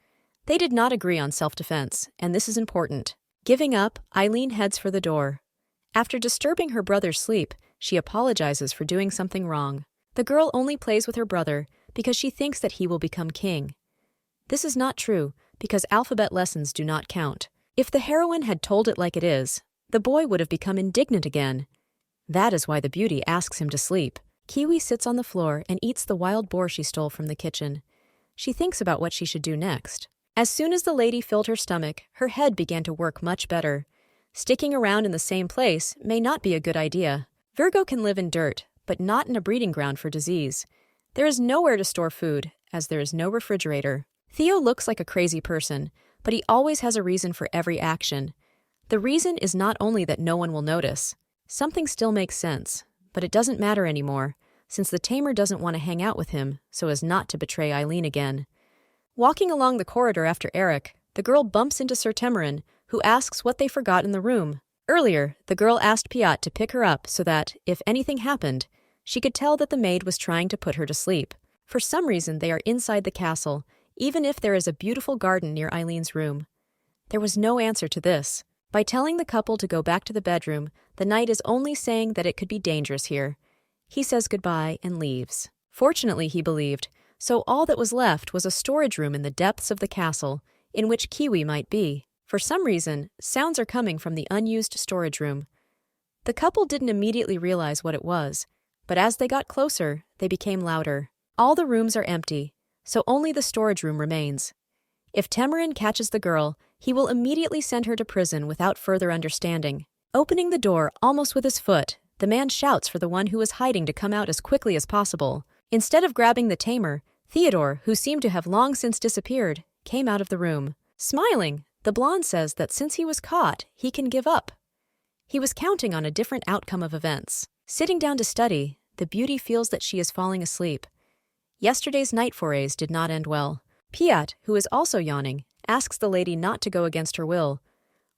They did not agree on self-defense, and this is important. Giving up, Eileen heads for the door. After disturbing her brother's sleep, she apologizes for doing something wrong. The girl only plays with her brother because she thinks that he will become king. This is not true, because alphabet lessons do not count. If the heroine had told it like it is, the boy would have become indignant again. That is why the beauty asks him to sleep. Kiwi sits on the floor and eats the wild boar she stole from the kitchen. She thinks about what she should do next. As soon as the lady filled her stomach, her head began to work much better. Sticking around in the same place may not be a good idea. Virgo can live in dirt, but not in a breeding ground for disease. There is nowhere to store food, as there is no refrigerator. Theo looks like a crazy person, but he always has a reason for every action. The reason is not only that no one will notice. Something still makes sense, but it doesn't matter anymore, since the tamer doesn't want to hang out with him so as not to betray Eileen again. Walking along the corridor after Eric, the girl bumps into Sir Temerin, who asks what they forgot in the room. Earlier, the girl asked Piat to pick her up so that, if anything happened, she could tell that the maid was trying to put her to sleep. For some reason, they are inside the castle, even if there is a beautiful garden near Eileen's room. There was no answer to this. By telling the couple to go back to the bedroom, the knight is only saying that it could be dangerous here. He says goodbye and leaves. Fortunately, he believed, so all that was left was a storage room in the depths of the castle, in which Kiwi might be. For some reason, sounds are coming from the unused storage room. The couple didn't immediately realize what it was, but as they got closer, they became louder. All the rooms are empty, so only the storage room remains. If Temerin catches the girl, he will immediately send her to prison without further understanding. Opening the door almost with his foot, the man shouts for the one who is hiding to come out as quickly as possible. Instead of grabbing the tamer, Theodore, who seemed to have long since disappeared, came out of the room. Smiling, the blonde says that since he was caught, he can give up. He was counting on a different outcome of events. Sitting down to study, the beauty feels that she is falling asleep. Yesterday's night forays did not end well. Piat, who is also yawning, asks the lady not to go against her will.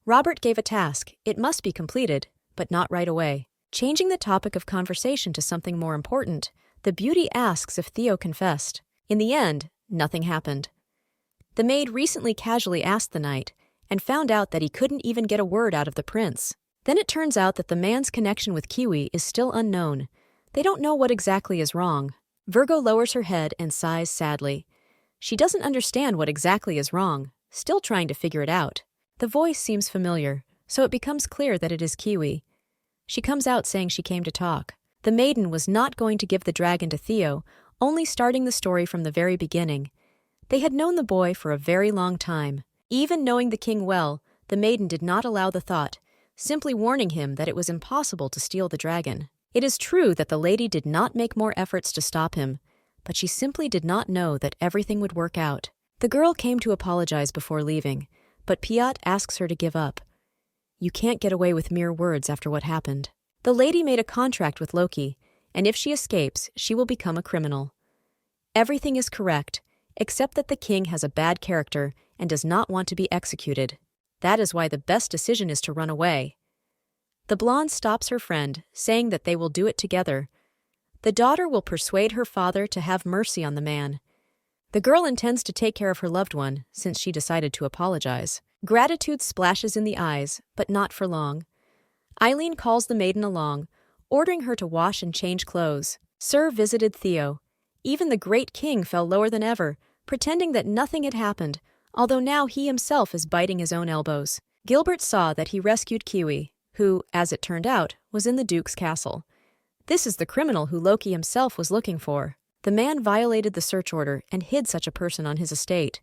Robert gave a task, it must be completed, but not right away. Changing the topic of conversation to something more important, the beauty asks if Theo confessed. In the end, nothing happened. The maid recently casually asked the knight, and found out that he couldn't even get a word out of the prince. Then it turns out that the man's connection with Kiwi is still unknown. They don't know what exactly is wrong. Virgo lowers her head and sighs sadly. She doesn't understand what exactly is wrong, still trying to figure it out. The voice seems familiar, so it becomes clear that it is Kiwi. She comes out saying she came to talk. The maiden was not going to give the dragon to Theo, only starting the story from the very beginning. They had known the boy for a very long time. Even knowing the king well, the maiden did not allow the thought, simply warning him that it was impossible to steal the dragon. It is true that the lady did not make more efforts to stop him, but she simply did not know that everything would work out. The girl came to apologize before leaving, but Piot asks her to give up. You can't get away with mere words after what happened. The lady made a contract with Loki, and if she escapes, she will become a criminal. Everything is correct, except that the king has a bad character and does not want to be executed. That is why the best decision is to run away. The blonde stops her friend, saying that they will do it together. The daughter will persuade her father to have mercy on the man. The girl intends to take care of her loved one, since she decided to apologize. Gratitude splashes in the eyes, but not for long. Eileen calls the maiden along, ordering her to wash and change clothes. Sir visited Theo. Even the great king fell lower than ever, pretending that nothing had happened, although now he himself is biting his own elbows. Gilbert saw that he rescued Kiwi, who, as it turned out, was in the Duke's castle. This is the criminal who Loki himself was looking for. The man violated the search order and hid such a person on his estate.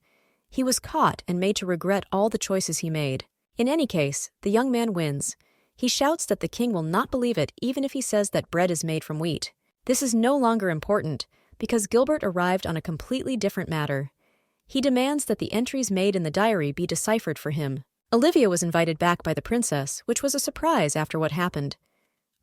He was caught and made to regret all the choices he made. In any case, the young man wins. He shouts that the king will not believe it even if he says that bread is made from wheat. This is no longer important, because Gilbert arrived on a completely different matter. He demands that the entries made in the diary be deciphered for him. Olivia was invited back by the princess, which was a surprise after what happened.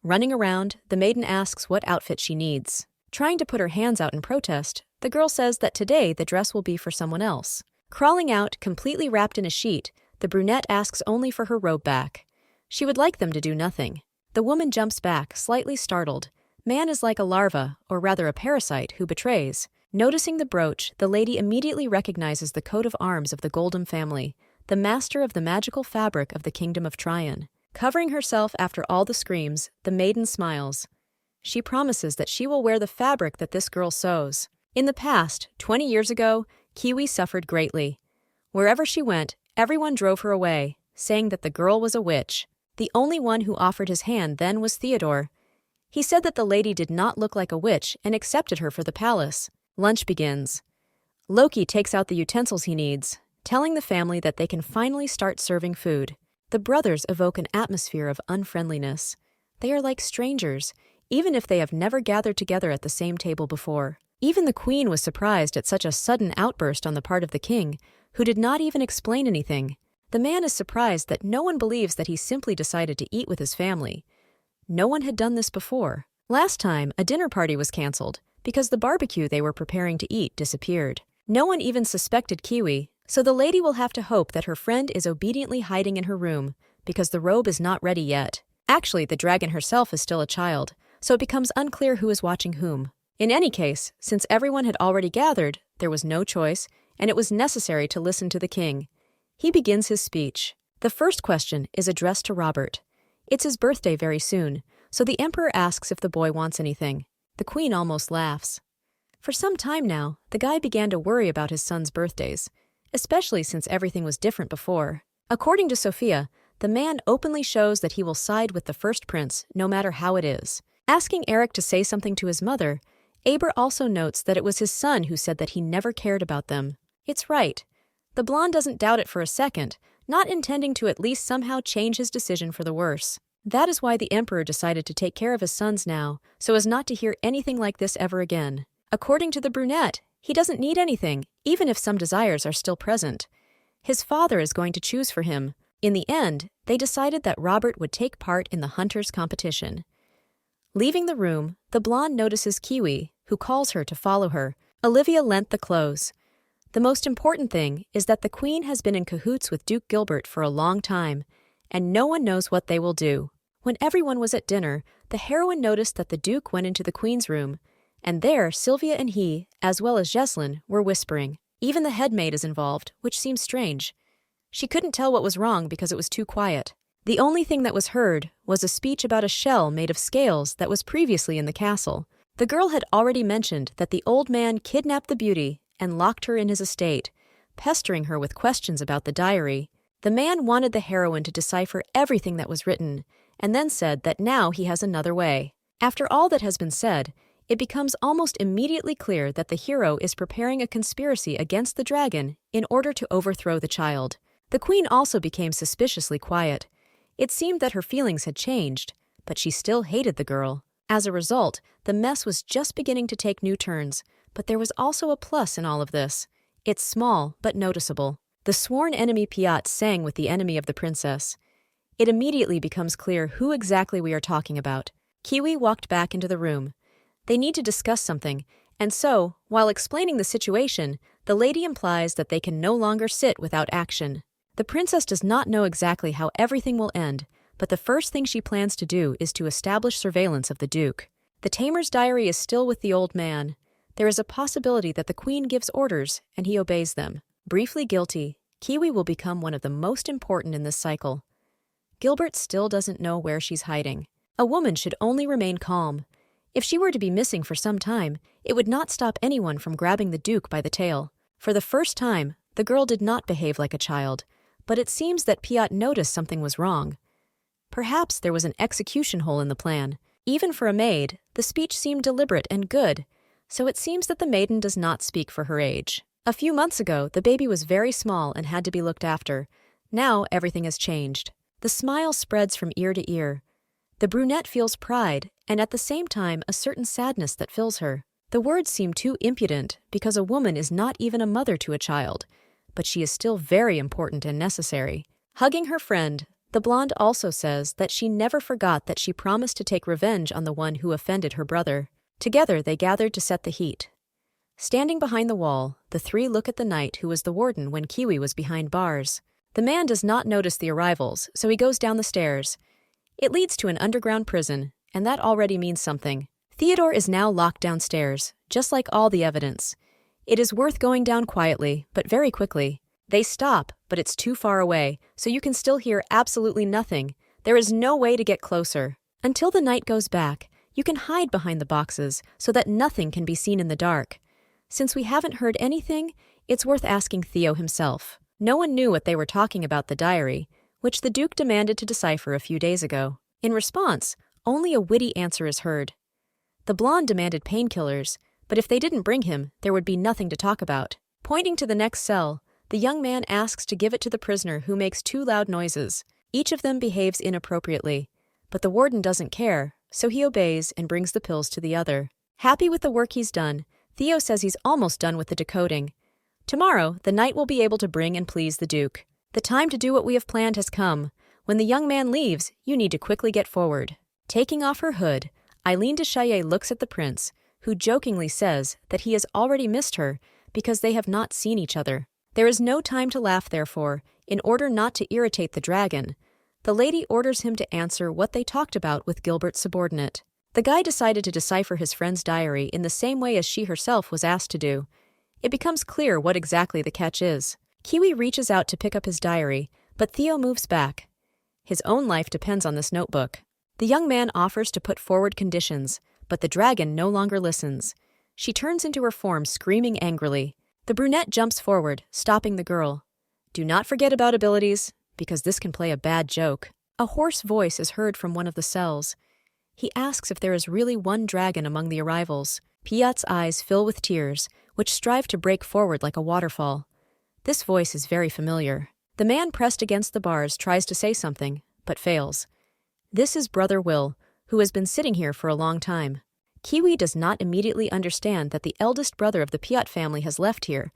Running around, the maiden asks what outfit she needs. Trying to put her hands out in protest, the girl says that today the dress will be for someone else. Crawling out, completely wrapped in a sheet, the brunette asks only for her robe back. She would like them to do nothing. The woman jumps back, slightly startled. Man is like a larva, or rather a parasite, who betrays. Noticing the brooch, the lady immediately recognizes the coat of arms of the Goldham family, the master of the magical fabric of the kingdom of Tryon. Covering herself after all the screams, the maiden smiles. She promises that she will wear the fabric that this girl sews. In the past, 20 years ago, Kiwi suffered greatly. Wherever she went, everyone drove her away, saying that the girl was a witch. The only one who offered his hand then was Theodore. He said that the lady did not look like a witch and accepted her for the palace. Lunch begins. Loki takes out the utensils he needs, telling the family that they can finally start serving food. The brothers evoke an atmosphere of unfriendliness. They are like strangers, even if they have never gathered together at the same table before. Even the queen was surprised at such a sudden outburst on the part of the king, who did not even explain anything. The man is surprised that no one believes that he simply decided to eat with his family. No one had done this before. Last time, a dinner party was canceled because the barbecue they were preparing to eat disappeared. No one even suspected Kiwi, so the lady will have to hope that her friend is obediently hiding in her room because the robe is not ready yet. Actually, the dragon herself is still a child, so it becomes unclear who is watching whom. In any case, since everyone had already gathered, there was no choice, and it was necessary to listen to the king. He begins his speech. The first question is addressed to Robert. It's his birthday very soon, so the emperor asks if the boy wants anything. The queen almost laughs. For some time now, the guy began to worry about his son's birthdays, especially since everything was different before. According to Sophia, the man openly shows that he will side with the first prince, no matter how it is. Asking Eric to say something to his mother, Aber also notes that it was his son who said that he never cared about them. It's right. The blonde doesn't doubt it for a second, not intending to at least somehow change his decision for the worse. That is why the emperor decided to take care of his sons now, so as not to hear anything like this ever again. According to the brunette, he doesn't need anything, even if some desires are still present. His father is going to choose for him. In the end, they decided that Robert would take part in the hunters' competition. Leaving the room, the blonde notices Kiwi, who calls her to follow her. Olivia lent the clothes. The most important thing is that the Queen has been in cahoots with Duke Gilbert for a long time, and no one knows what they will do. When everyone was at dinner, the heroine noticed that the Duke went into the Queen's room, and there Sylvia and he, as well as Jesslyn, were whispering. Even the head maid is involved, which seems strange. She couldn't tell what was wrong because it was too quiet. The only thing that was heard was a speech about a shell made of scales that was previously in the castle. The girl had already mentioned that the old man kidnapped the beauty and locked her in his estate, pestering her with questions about the diary. The man wanted the heroine to decipher everything that was written, and then said that now he has another way. After all that has been said, it becomes almost immediately clear that the hero is preparing a conspiracy against the dragon in order to overthrow the child. The Queen also became suspiciously quiet. It seemed that her feelings had changed, but she still hated the girl. As a result, the mess was just beginning to take new turns, but there was also a plus in all of this. It's small, but noticeable. The sworn enemy Piat sang with the enemy of the princess. It immediately becomes clear who exactly we are talking about. Kiwi walked back into the room. They need to discuss something, and so, while explaining the situation, the lady implies that they can no longer sit without action. The princess does not know exactly how everything will end, but the first thing she plans to do is to establish surveillance of the Duke. The tamer's diary is still with the old man. There is a possibility that the Queen gives orders, and he obeys them. Briefly guilty, Kiwi will become one of the most important in this cycle. Gilbert still doesn't know where she's hiding. A woman should only remain calm. If she were to be missing for some time, it would not stop anyone from grabbing the Duke by the tail. For the first time, the girl did not behave like a child, but it seems that Piat noticed something was wrong. Perhaps there was an execution hole in the plan. Even for a maid, the speech seemed deliberate and good, so it seems that the maiden does not speak for her age. A few months ago, the baby was very small and had to be looked after. Now everything has changed. The smile spreads from ear to ear. The brunette feels pride, and at the same time a certain sadness that fills her. The words seem too impudent because a woman is not even a mother to a child, but she is still very important and necessary. Hugging her friend, the blonde also says that she never forgot that she promised to take revenge on the one who offended her brother. Together they gathered to set the heat. Standing behind the wall, the three look at the knight who was the warden when Kiwi was behind bars. The man does not notice the arrivals, so he goes down the stairs. It leads to an underground prison, and that already means something. Theodore is now locked downstairs, just like all the evidence. It is worth going down quietly, but very quickly. They stop, but it's too far away, so you can still hear absolutely nothing. There is no way to get closer. Until the night goes back, you can hide behind the boxes so that nothing can be seen in the dark. Since we haven't heard anything, it's worth asking Theo himself. No one knew what they were talking about the diary, which the Duke demanded to decipher a few days ago. In response, only a witty answer is heard. The blonde demanded painkillers, but if they didn't bring him, there would be nothing to talk about. Pointing to the next cell, the young man asks to give it to the prisoner who makes two loud noises. Each of them behaves inappropriately, but the warden doesn't care, so he obeys and brings the pills to the other. Happy with the work he's done, Theo says he's almost done with the decoding. Tomorrow, the knight will be able to bring and please the Duke. The time to do what we have planned has come. When the young man leaves, you need to quickly get forward. Taking off her hood, Eileen de Chaillet looks at the prince, who jokingly says that he has already missed her because they have not seen each other. There is no time to laugh, therefore, in order not to irritate the dragon. The lady orders him to answer what they talked about with Gilbert's subordinate. The guy decided to decipher his friend's diary in the same way as she herself was asked to do. It becomes clear what exactly the catch is. Kiwi reaches out to pick up his diary, but Theo moves back. His own life depends on this notebook. The young man offers to put forward conditions, but the dragon no longer listens. She turns into her form, screaming angrily. The brunette jumps forward, stopping the girl. Do not forget about abilities, because this can play a bad joke. A hoarse voice is heard from one of the cells. He asks if there is really one dragon among the arrivals. Piat's eyes fill with tears, which strive to break forward like a waterfall. This voice is very familiar. The man pressed against the bars tries to say something, but fails. This is Brother Will, who has been sitting here for a long time. Kiwi does not immediately understand that the eldest brother of the Piat family has left here,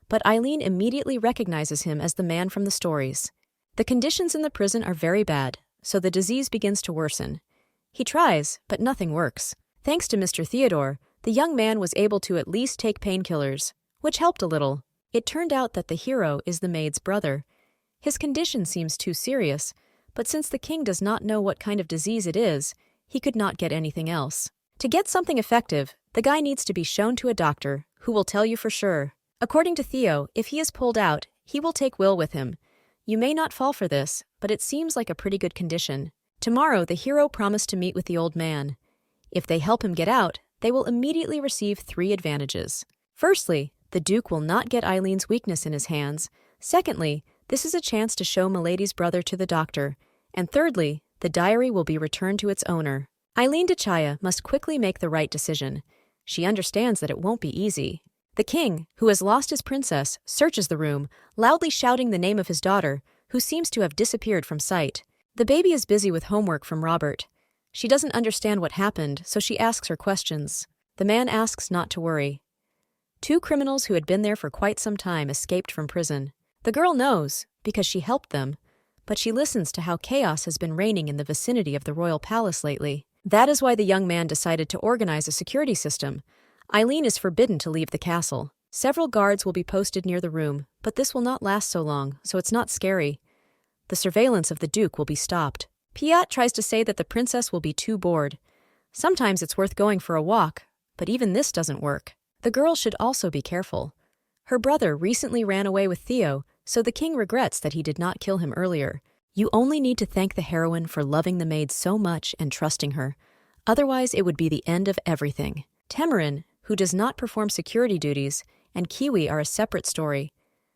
but Eileen immediately recognizes him as the man from the stories. The conditions in the prison are very bad, so the disease begins to worsen. He tries, but nothing works. Thanks to Mr. Theodore, the young man was able to at least take painkillers, which helped a little. It turned out that the hero is the maid's brother. His condition seems too serious, but since the king does not know what kind of disease it is, he could not get anything else. To get something effective, the guy needs to be shown to a doctor, who will tell you for sure. According to Theo, if he is pulled out, he will take Will with him. You may not fall for this, but it seems like a pretty good condition. Tomorrow, the hero promised to meet with the old man. If they help him get out, they will immediately receive 3 advantages. Firstly, the Duke will not get Eileen's weakness in his hands. Secondly, this is a chance to show Milady's brother to the doctor. And thirdly, the diary will be returned to its owner. Eileen Dechaya must quickly make the right decision. She understands that it won't be easy. The king, who has lost his princess, searches the room, loudly shouting the name of his daughter, who seems to have disappeared from sight. The baby is busy with homework from Robert. She doesn't understand what happened, so she asks her questions. The man asks not to worry. 2 criminals who had been there for quite some time escaped from prison. The girl knows, because she helped them, but she listens to how chaos has been reigning in the vicinity of the royal palace lately. That is why the young man decided to organize a security system. Eileen is forbidden to leave the castle. Several guards will be posted near the room, but this will not last so long, so it's not scary. The surveillance of the Duke will be stopped. Piat tries to say that the princess will be too bored. Sometimes it's worth going for a walk, but even this doesn't work. The girl should also be careful. Her brother recently ran away with Theo, so the king regrets that he did not kill him earlier. You only need to thank the heroine for loving the maid so much and trusting her. Otherwise, it would be the end of everything. Tamarin, who does not perform security duties, and Kiwi are a separate story.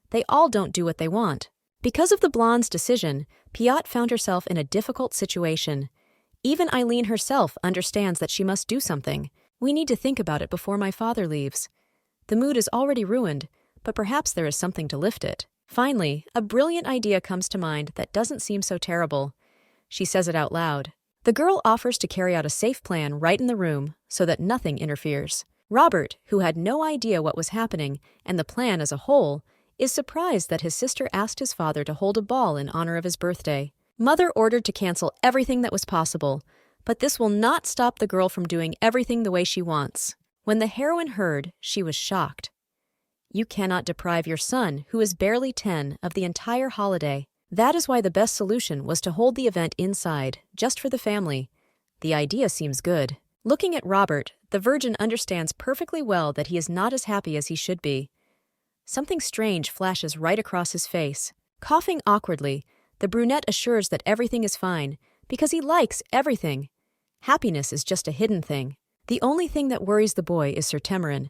They all don't do what they want. Because of the blonde's decision, Piat found herself in a difficult situation. Even Eileen herself understands that she must do something. We need to think about it before my father leaves. The mood is already ruined, but perhaps there is something to lift it. Finally, a brilliant idea comes to mind that doesn't seem so terrible. She says it out loud. The girl offers to carry out a safe plan right in the room so that nothing interferes. Robert, who had no idea what was happening and the plan as a whole, is surprised that his sister asked his father to hold a ball in honor of his birthday. Mother ordered to cancel everything that was possible, but this will not stop the girl from doing everything the way she wants. When the heroine heard, she was shocked. You cannot deprive your son, who is barely 10, of the entire holiday. That is why the best solution was to hold the event inside, just for the family. The idea seems good. Looking at Robert, the virgin understands perfectly well that he is not as happy as he should be. Something strange flashes right across his face. Coughing awkwardly, the brunette assures that everything is fine, because he likes everything. Happiness is just a hidden thing. The only thing that worries the boy is Sir Tamarin.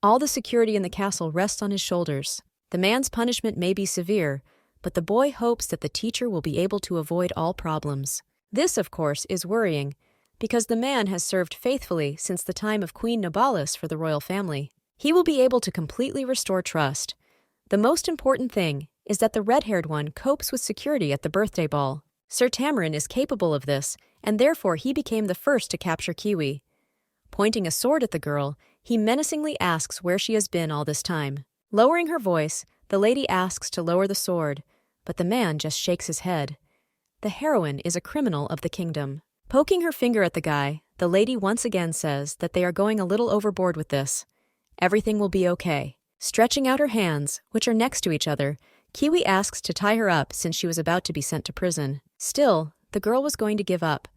All the security in the castle rests on his shoulders. The man's punishment may be severe, but the boy hopes that the teacher will be able to avoid all problems. This, of course, is worrying, because the man has served faithfully since the time of Queen Nobalis for the royal family. He will be able to completely restore trust. The most important thing is that the red-haired one copes with security at the birthday ball. Sir Tamarin is capable of this, and therefore he became the first to capture Kiwi. Pointing a sword at the girl, he menacingly asks where she has been all this time. Lowering her voice, the lady asks to lower the sword, but the man just shakes his head. The heroine is a criminal of the kingdom. Poking her finger at the guy, the lady once again says that they are going a little overboard with this. Everything will be okay. Stretching out her hands, which are next to each other, Kiwi asks to tie her up since she was about to be sent to prison. Still, the girl was going to give up.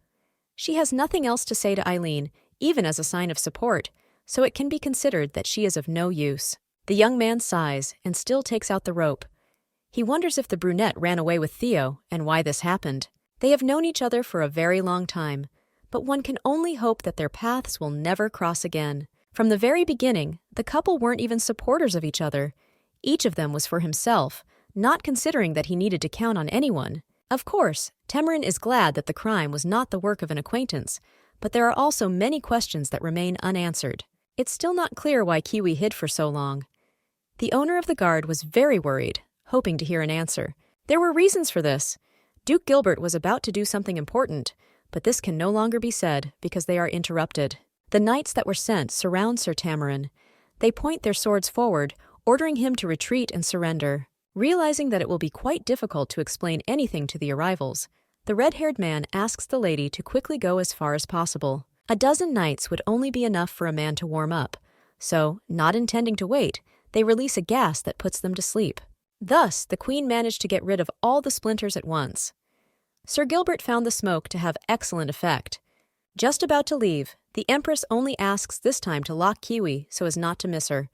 She has nothing else to say to Eileen, even as a sign of support, so it can be considered that she is of no use. The young man sighs and still takes out the rope. He wonders if the brunette ran away with Theo and why this happened. They have known each other for a very long time, but one can only hope that their paths will never cross again. From the very beginning, the couple weren't even supporters of each other. Each of them was for himself, not considering that he needed to count on anyone. Of course, Tamarin is glad that the crime was not the work of an acquaintance, but there are also many questions that remain unanswered. It's still not clear why Kiwi hid for so long. The owner of the guard was very worried, hoping to hear an answer. There were reasons for this. Duke Gilbert was about to do something important, but this can no longer be said because they are interrupted. The knights that were sent surround Sir Tamarin. They point their swords forward, ordering him to retreat and surrender. Realizing that it will be quite difficult to explain anything to the arrivals, the red-haired man asks the lady to quickly go as far as possible. A dozen knights would only be enough for a man to warm up, so, not intending to wait, they release a gas that puts them to sleep. Thus, the queen managed to get rid of all the splinters at once. Sir Gilbert found the smoke to have excellent effect. Just about to leave, the Empress only asks this time to lock Kiwi so as not to miss her.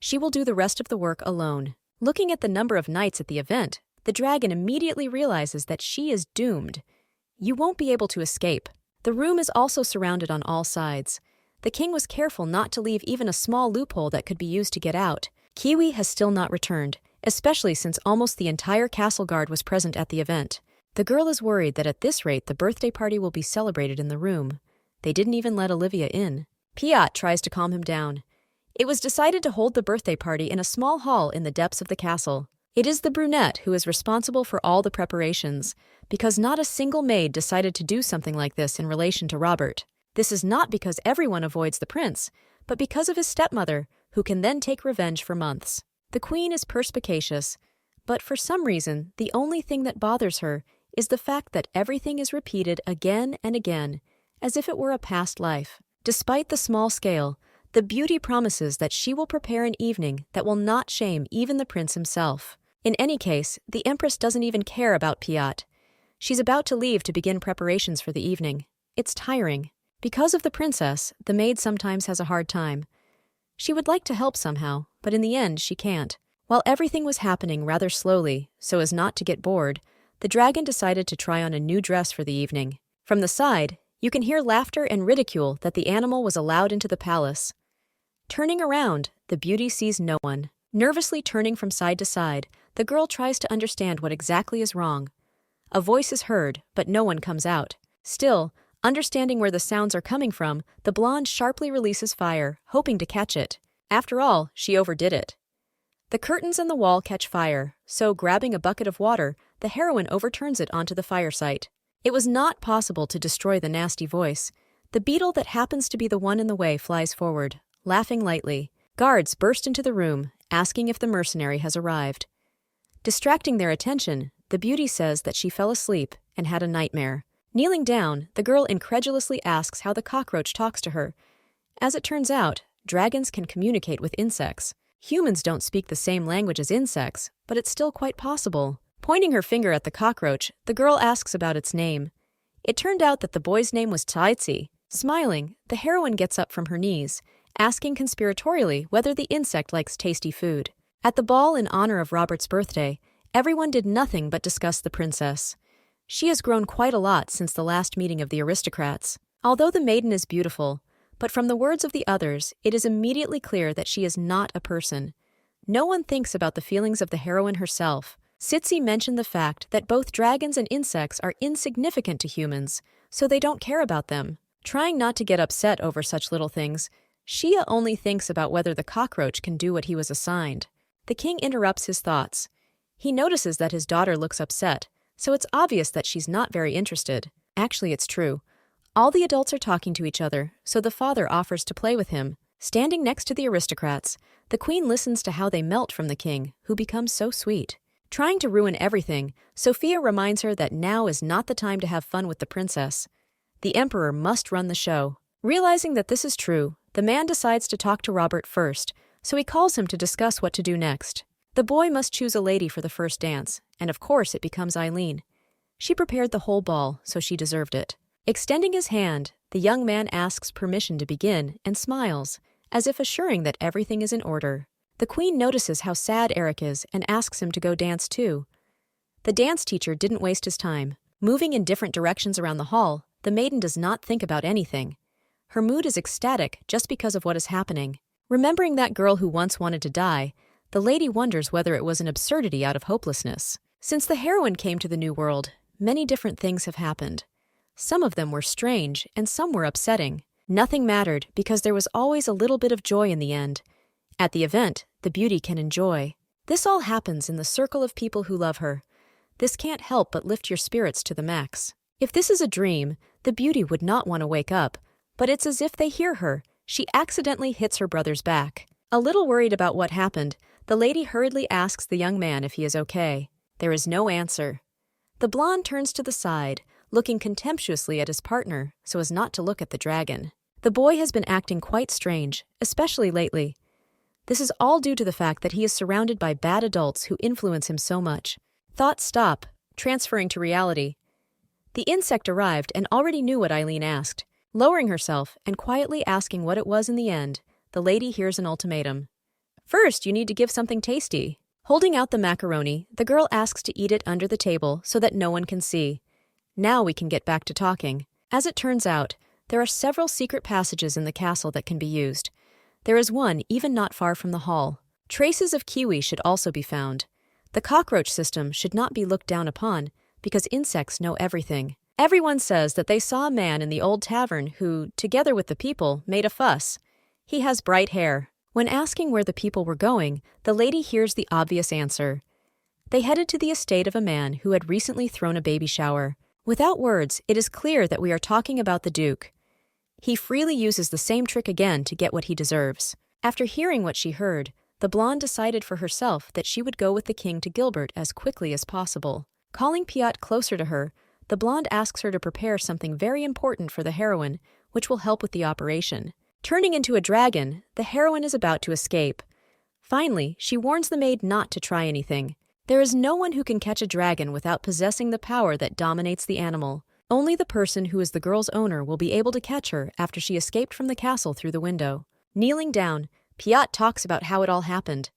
She will do the rest of the work alone. Looking at the number of knights at the event, the dragon immediately realizes that she is doomed. You won't be able to escape. The room is also surrounded on all sides. The king was careful not to leave even a small loophole that could be used to get out. Kiwi has still not returned, especially since almost the entire castle guard was present at the event. The girl is worried that at this rate the birthday party will be celebrated in the room. They didn't even let Olivia in. Piot tries to calm him down. It was decided to hold the birthday party in a small hall in the depths of the castle. It is the brunette who is responsible for all the preparations, because not a single maid decided to do something like this in relation to Robert. This is not because everyone avoids the prince, but because of his stepmother, who can then take revenge for months. The queen is perspicacious, but for some reason, the only thing that bothers her is the fact that everything is repeated again and again, as if it were a past life. Despite the small scale, the beauty promises that she will prepare an evening that will not shame even the prince himself. In any case, the Empress doesn't even care about Piot. She's about to leave to begin preparations for the evening. It's tiring. Because of the princess, the maid sometimes has a hard time. She would like to help somehow, but in the end she can't. While everything was happening rather slowly, so as not to get bored, the dragon decided to try on a new dress for the evening. From the side, you can hear laughter and ridicule that the animal was allowed into the palace. Turning around, the beauty sees no one. Nervously turning from side to side, the girl tries to understand what exactly is wrong. A voice is heard, but no one comes out. Still, understanding where the sounds are coming from, the blonde sharply releases fire, hoping to catch it. After all, she overdid it. The curtains and the wall catch fire, so grabbing a bucket of water, the heroine overturns it onto the fire site. It was not possible to destroy the nasty voice. The beetle that happens to be the one in the way flies forward, laughing lightly. Guards burst into the room, asking if the mercenary has arrived. Distracting their attention, the beauty says that she fell asleep and had a nightmare. Kneeling down, the girl incredulously asks how the cockroach talks to her. As it turns out, dragons can communicate with insects. Humans don't speak the same language as insects, but it's still quite possible. Pointing her finger at the cockroach, the girl asks about its name. It turned out that the boy's name was Tsaitsi. Smiling, the heroine gets up from her knees, asking conspiratorially whether the insect likes tasty food. At the ball in honor of Robert's birthday, everyone did nothing but discuss the princess. She has grown quite a lot since the last meeting of the aristocrats. Although the maiden is beautiful, but from the words of the others, it is immediately clear that she is not a person. No one thinks about the feelings of the heroine herself. Sitsi mentioned the fact that both dragons and insects are insignificant to humans, so they don't care about them. Trying not to get upset over such little things, Shia only thinks about whether the cockroach can do what he was assigned. The king interrupts his thoughts. He notices that his daughter looks upset, so it's obvious that she's not very interested. Actually, it's true. All the adults are talking to each other, so the father offers to play with him. Standing next to the aristocrats, the queen listens to how they melt from the king, who becomes so sweet. Trying to ruin everything, Sophia reminds her that now is not the time to have fun with the princess. The emperor must run the show. Realizing that this is true, the man decides to talk to Robert first, so he calls him to discuss what to do next. The boy must choose a lady for the first dance, and of course it becomes Eileen. She prepared the whole ball, so she deserved it. Extending his hand, the young man asks permission to begin and smiles, as if assuring that everything is in order. The queen notices how sad Eric is and asks him to go dance too. The dance teacher didn't waste his time. Moving in different directions around the hall, the maiden does not think about anything. Her mood is ecstatic just because of what is happening. Remembering that girl who once wanted to die, the lady wonders whether it was an absurdity out of hopelessness. Since the heroine came to the new world, many different things have happened. Some of them were strange and some were upsetting. Nothing mattered because there was always a little bit of joy in the end. At the event, the beauty can enjoy. This all happens in the circle of people who love her. This can't help but lift your spirits to the max. If this is a dream, the beauty would not want to wake up, but it's as if they hear her. She accidentally hits her brother's back. A little worried about what happened, the lady hurriedly asks the young man if he is okay. There is no answer. The blonde turns to the side, looking contemptuously at his partner so as not to look at the dragon. The boy has been acting quite strange, especially lately. This is all due to the fact that he is surrounded by bad adults who influence him so much. Thoughts stop, transferring to reality. The insect arrived and already knew what Eileen asked. Lowering herself and quietly asking what it was in the end, the lady hears an ultimatum. First, you need to give something tasty. Holding out the macaroni, the girl asks to eat it under the table so that no one can see. Now we can get back to talking. As it turns out, there are several secret passages in the castle that can be used. There is one even not far from the hall. Traces of kiwi should also be found. The cockroach system should not be looked down upon because insects know everything. Everyone says that they saw a man in the old tavern who, together with the people, made a fuss. He has bright hair. When asking where the people were going, the lady hears the obvious answer. They headed to the estate of a man who had recently thrown a baby shower. Without words, it is clear that we are talking about the Duke. He freely uses the same trick again to get what he deserves. After hearing what she heard, the blonde decided for herself that she would go with the king to Gilbert as quickly as possible. Calling Piot closer to her, the blonde asks her to prepare something very important for the heroine, which will help with the operation. Turning into a dragon, the heroine is about to escape. Finally, she warns the maid not to try anything. There is no one who can catch a dragon without possessing the power that dominates the animal. Only the person who is the girl's owner will be able to catch her after she escaped from the castle through the window. Kneeling down, Piot talks about how it all happened.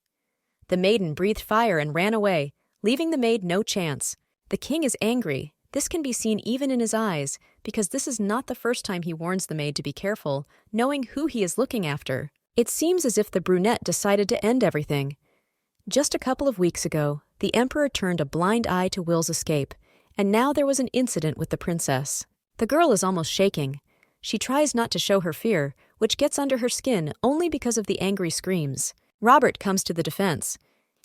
The maiden breathed fire and ran away, leaving the maid no chance. The king is angry. This can be seen even in his eyes, because this is not the first time he warns the maid to be careful, knowing who he is looking after. It seems as if the brunette decided to end everything. Just a couple of weeks ago, the emperor turned a blind eye to Will's escape, and now there was an incident with the princess. The girl is almost shaking. She tries not to show her fear, which gets under her skin only because of the angry screams. Robert comes to the defense.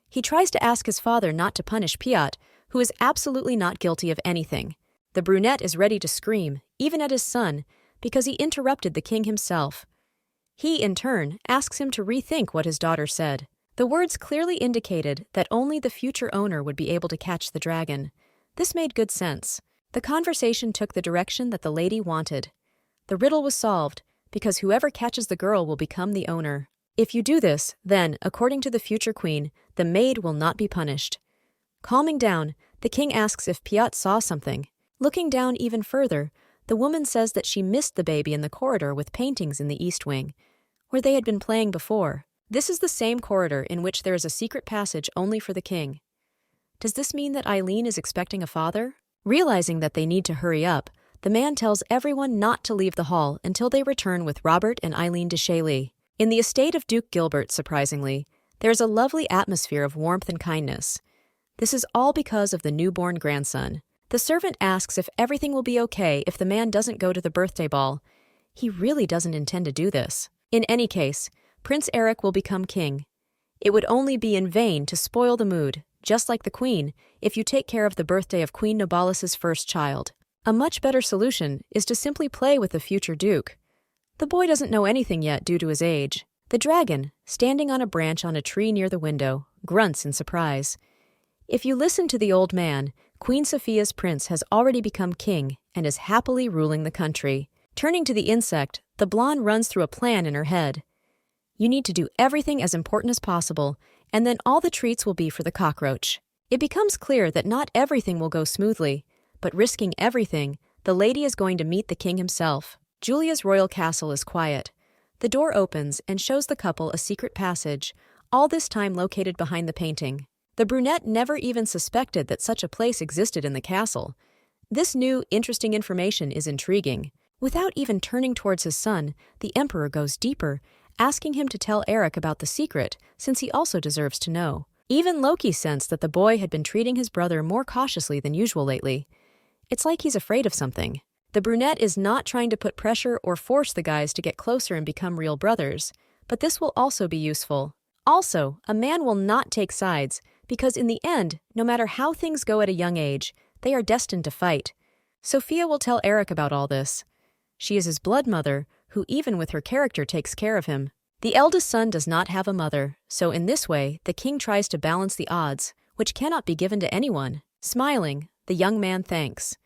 He tries to ask his father not to punish Piot, who is absolutely not guilty of anything. The brunette is ready to scream, even at his son, because he interrupted the king himself. He, in turn, asks him to rethink what his daughter said. The words clearly indicated that only the future owner would be able to catch the dragon. This made good sense. The conversation took the direction that the lady wanted. The riddle was solved, because whoever catches the girl will become the owner. If you do this, then, according to the future queen, the maid will not be punished. Calming down, the king asks if Piot saw something. Looking down even further, the woman says that she missed the baby in the corridor with paintings in the east wing, where they had been playing before. This is the same corridor in which there is a secret passage only for the king. Does this mean that Eileen is expecting a father? Realizing that they need to hurry up, the man tells everyone not to leave the hall until they return with Robert and Eileen de Chailly. In the estate of Duke Gilbert, surprisingly, there is a lovely atmosphere of warmth and kindness. This is all because of the newborn grandson. The servant asks if everything will be okay if the man doesn't go to the birthday ball. He really doesn't intend to do this. In any case, Prince Eric will become king. It would only be in vain to spoil the mood, just like the queen, if you take care of the birthday of Queen Nobilis' first child. A much better solution is to simply play with the future duke. The boy doesn't know anything yet due to his age. The dragon, standing on a branch on a tree near the window, grunts in surprise. If you listen to the old man, Queen Sophia's prince has already become king and is happily ruling the country. Turning to the insect, the blonde runs through a plan in her head. You need to do everything as important as possible, and then all the treats will be for the cockroach. It becomes clear that not everything will go smoothly, but risking everything, the lady is going to meet the king himself. Julia's royal castle is quiet. The door opens and shows the couple a secret passage, all this time located behind the painting. The brunette never even suspected that such a place existed in the castle. This new, interesting information is intriguing. Without even turning towards his son, the emperor goes deeper, asking him to tell Eric about the secret, since he also deserves to know. Even Loki sensed that the boy had been treating his brother more cautiously than usual lately. It's like he's afraid of something. The brunette is not trying to put pressure or force the guys to get closer and become real brothers, but this will also be useful. Also, a man will not take sides, because in the end, no matter how things go at a young age, they are destined to fight. Sophia will tell Eric about all this. She is his blood mother, who even with her character takes care of him. The eldest son does not have a mother, so in this way, the king tries to balance the odds, which cannot be given to anyone. Smiling, the young man thanks.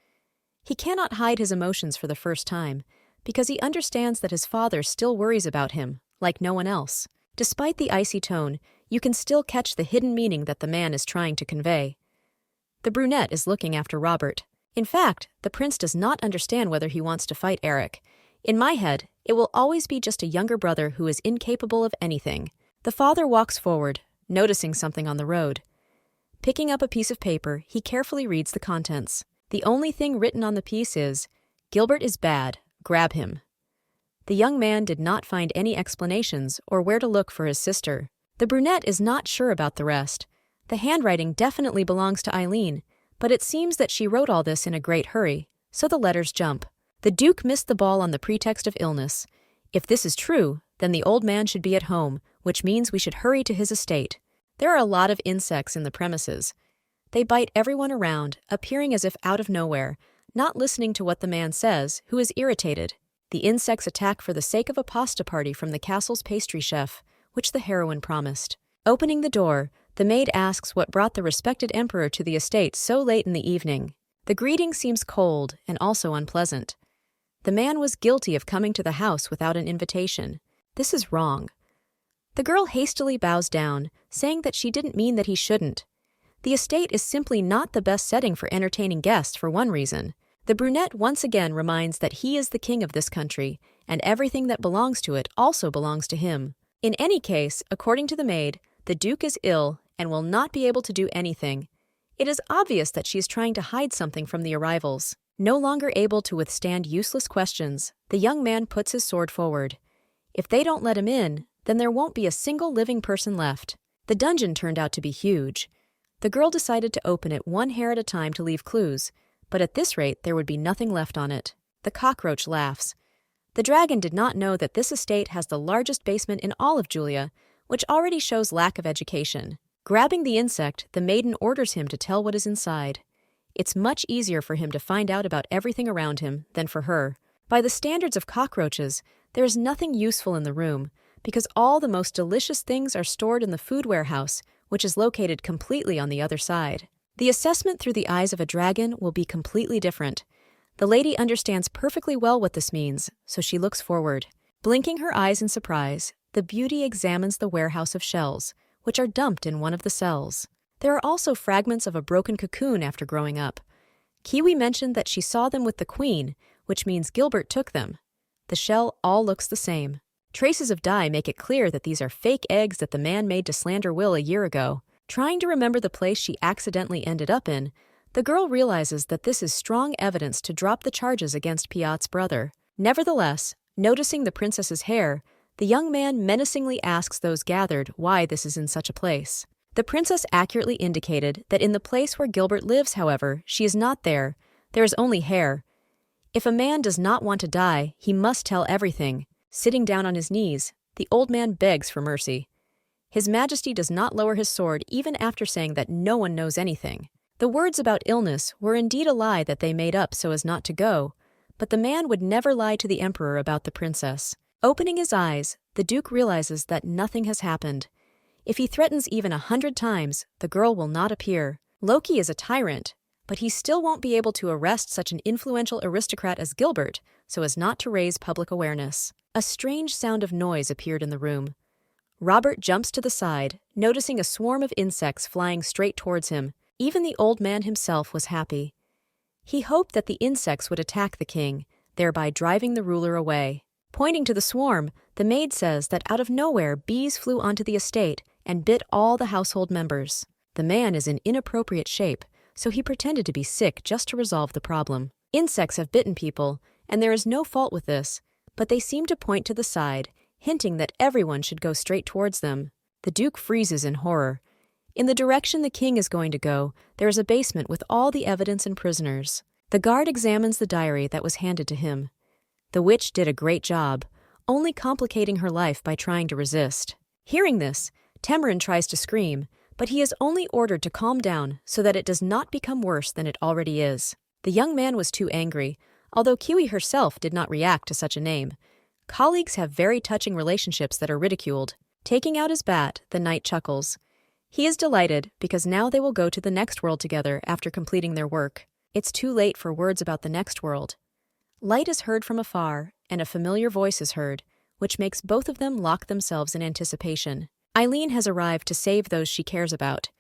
He cannot hide his emotions for the first time, because he understands that his father still worries about him, like no one else. Despite the icy tone, you can still catch the hidden meaning that the man is trying to convey. The brunette is looking after Robert. In fact, the prince does not understand whether he wants to fight Eric. In my head, it will always be just a younger brother who is incapable of anything. The father walks forward, noticing something on the road. Picking up a piece of paper, he carefully reads the contents. The only thing written on the piece is, "Gilbert is bad, grab him." The young man did not find any explanations or where to look for his sister. The brunette is not sure about the rest. The handwriting definitely belongs to Eileen, but it seems that she wrote all this in a great hurry, so the letters jump. The Duke missed the ball on the pretext of illness. If this is true, then the old man should be at home, which means we should hurry to his estate. There are a lot of insects in the premises. They bite everyone around, appearing as if out of nowhere, not listening to what the man says, who is irritated. The insects attack for the sake of a pasta party from the castle's pastry chef, which the heroine promised. Opening the door, the maid asks what brought the respected emperor to the estate so late in the evening. The greeting seems cold and also unpleasant. The man was guilty of coming to the house without an invitation. This is wrong. The girl hastily bows down, saying that she didn't mean that he shouldn't. The estate is simply not the best setting for entertaining guests for one reason. The brunette once again reminds that he is the king of this country, and everything that belongs to it also belongs to him. In any case, according to the maid, the Duke is ill and will not be able to do anything. It is obvious that she is trying to hide something from the arrivals. No longer able to withstand useless questions, the young man puts his sword forward. If they don't let him in, then there won't be a single living person left. The dungeon turned out to be huge. The girl decided to open it one hair at a time to leave clues, but at this rate there would be nothing left on it. The cockroach laughs. The dragon did not know that this estate has the largest basement in all of Julia, which already shows lack of education. Grabbing the insect, the maiden orders him to tell what is inside. It's much easier for him to find out about everything around him than for her. By the standards of cockroaches, there is nothing useful in the room, because all the most delicious things are stored in the food warehouse, which is located completely on the other side. The assessment through the eyes of a dragon will be completely different. The lady understands perfectly well what this means, so she looks forward. Blinking her eyes in surprise, the beauty examines the warehouse of shells, which are dumped in one of the cells. There are also fragments of a broken cocoon after growing up. Kiwi mentioned that she saw them with the queen, which means Gilbert took them. The shell all looks the same. Traces of dye make it clear that these are fake eggs that the man made to slander Will a year ago. Trying to remember the place she accidentally ended up in, the girl realizes that this is strong evidence to drop the charges against Piot's brother. Nevertheless, noticing the princess's hair, the young man menacingly asks those gathered why this is in such a place. The princess accurately indicated that in the place where Gilbert lives, however, she is not there. There is only hair. If a man does not want to die, he must tell everything. Sitting down on his knees, the old man begs for mercy. His Majesty does not lower his sword even after saying that no one knows anything. The words about illness were indeed a lie that they made up so as not to go, but the man would never lie to the emperor about the princess. Opening his eyes, the Duke realizes that nothing has happened. If he threatens even 100 times, the girl will not appear. Loki is a tyrant, but he still won't be able to arrest such an influential aristocrat as Gilbert so as not to raise public awareness. A strange sound of noise appeared in the room. Robert jumps to the side, noticing a swarm of insects flying straight towards him. Even the old man himself was happy. He hoped that the insects would attack the king, thereby driving the ruler away. Pointing to the swarm, the maid says that out of nowhere bees flew onto the estate and bit all the household members. The man is in inappropriate shape, so he pretended to be sick just to resolve the problem. Insects have bitten people, and there is no fault with this, but they seem to point to the side, hinting that everyone should go straight towards them. The Duke freezes in horror. In the direction the king is going to go, there is a basement with all the evidence and prisoners. The guard examines the diary that was handed to him. The witch did a great job, only complicating her life by trying to resist. Hearing this, Temarin tries to scream, but he is only ordered to calm down so that it does not become worse than it already is. The young man was too angry, although Kiwi herself did not react to such a name. Colleagues have very touching relationships that are ridiculed. Taking out his bat, the knight chuckles. He is delighted because now they will go to the next world together after completing their work. It's too late for words about the next world. Light is heard from afar, and a familiar voice is heard. which makes both of them lock themselves in anticipation. Eileen has arrived to save those she cares about.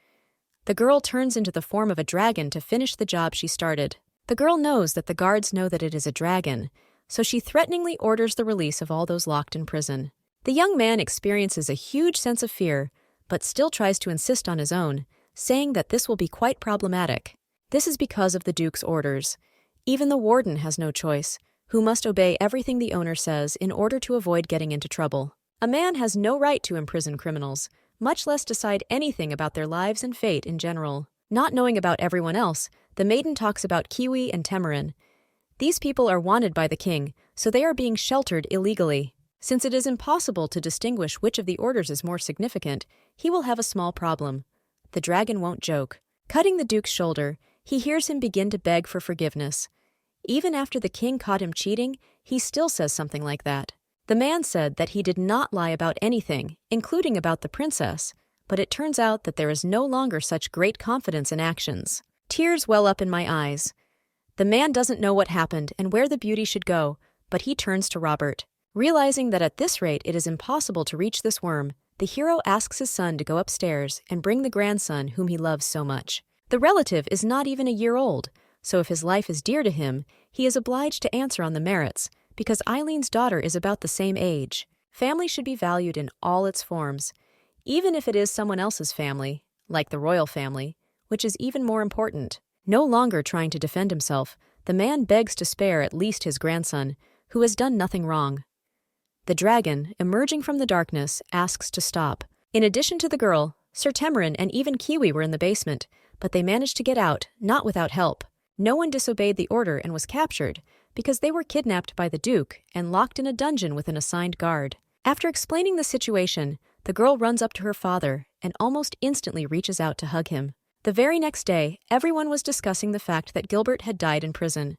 The girl turns into the form of a dragon to finish the job she started. The girl knows that the guards know that it is a dragon, so she threateningly orders the release of all those locked in prison. The young man experiences a huge sense of fear, but still tries to insist on his own, saying that this will be quite problematic. This is because of the Duke's orders. Even the warden has no choice, who must obey everything the owner says in order to avoid getting into trouble. A man has no right to imprison criminals, much less decide anything about their lives and fate in general. Not knowing about everyone else, the maiden talks about Kiwi and Tamarin. These people are wanted by the king, so they are being sheltered illegally. Since it is impossible to distinguish which of the orders is more significant, he will have a small problem. The dragon won't joke. Cutting the Duke's shoulder, he hears him begin to beg for forgiveness. Even after the king caught him cheating, he still says something like that. The man said that he did not lie about anything, including about the princess, but it turns out that there is no longer such great confidence in actions. Tears well up in my eyes. The man doesn't know what happened and where the beauty should go, but he turns to Robert. Realizing that at this rate it is impossible to reach this worm, the hero asks his son to go upstairs and bring the grandson whom he loves so much. The relative is not even a year old, so if his life is dear to him, he is obliged to answer on the merits, because Eileen's daughter is about the same age. Family should be valued in all its forms, even if it is someone else's family, like the royal family, which is even more important. No longer trying to defend himself, the man begs to spare at least his grandson, who has done nothing wrong. The dragon, emerging from the darkness, asks to stop. In addition to the girl, Sir Tamarin and even Kiwi were in the basement, but they managed to get out, not without help. No one disobeyed the order and was captured, because they were kidnapped by the Duke and locked in a dungeon with an assigned guard. After explaining the situation, the girl runs up to her father and almost instantly reaches out to hug him. The very next day, everyone was discussing the fact that Gilbert had died in prison.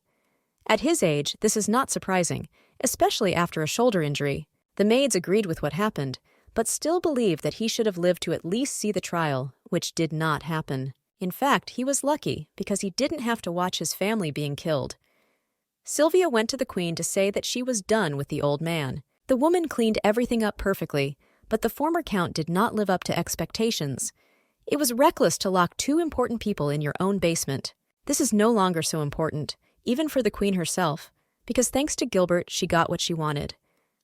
At his age, this is not surprising, especially after a shoulder injury. The maids agreed with what happened, but still believed that he should have lived to at least see the trial, which did not happen. In fact, he was lucky because he didn't have to watch his family being killed. Sylvia went to the queen to say that she was done with the old man. The woman cleaned everything up perfectly, but the former count did not live up to expectations. It was reckless to lock two important people in your own basement. This is no longer so important, even for the queen herself, because thanks to Gilbert, she got what she wanted.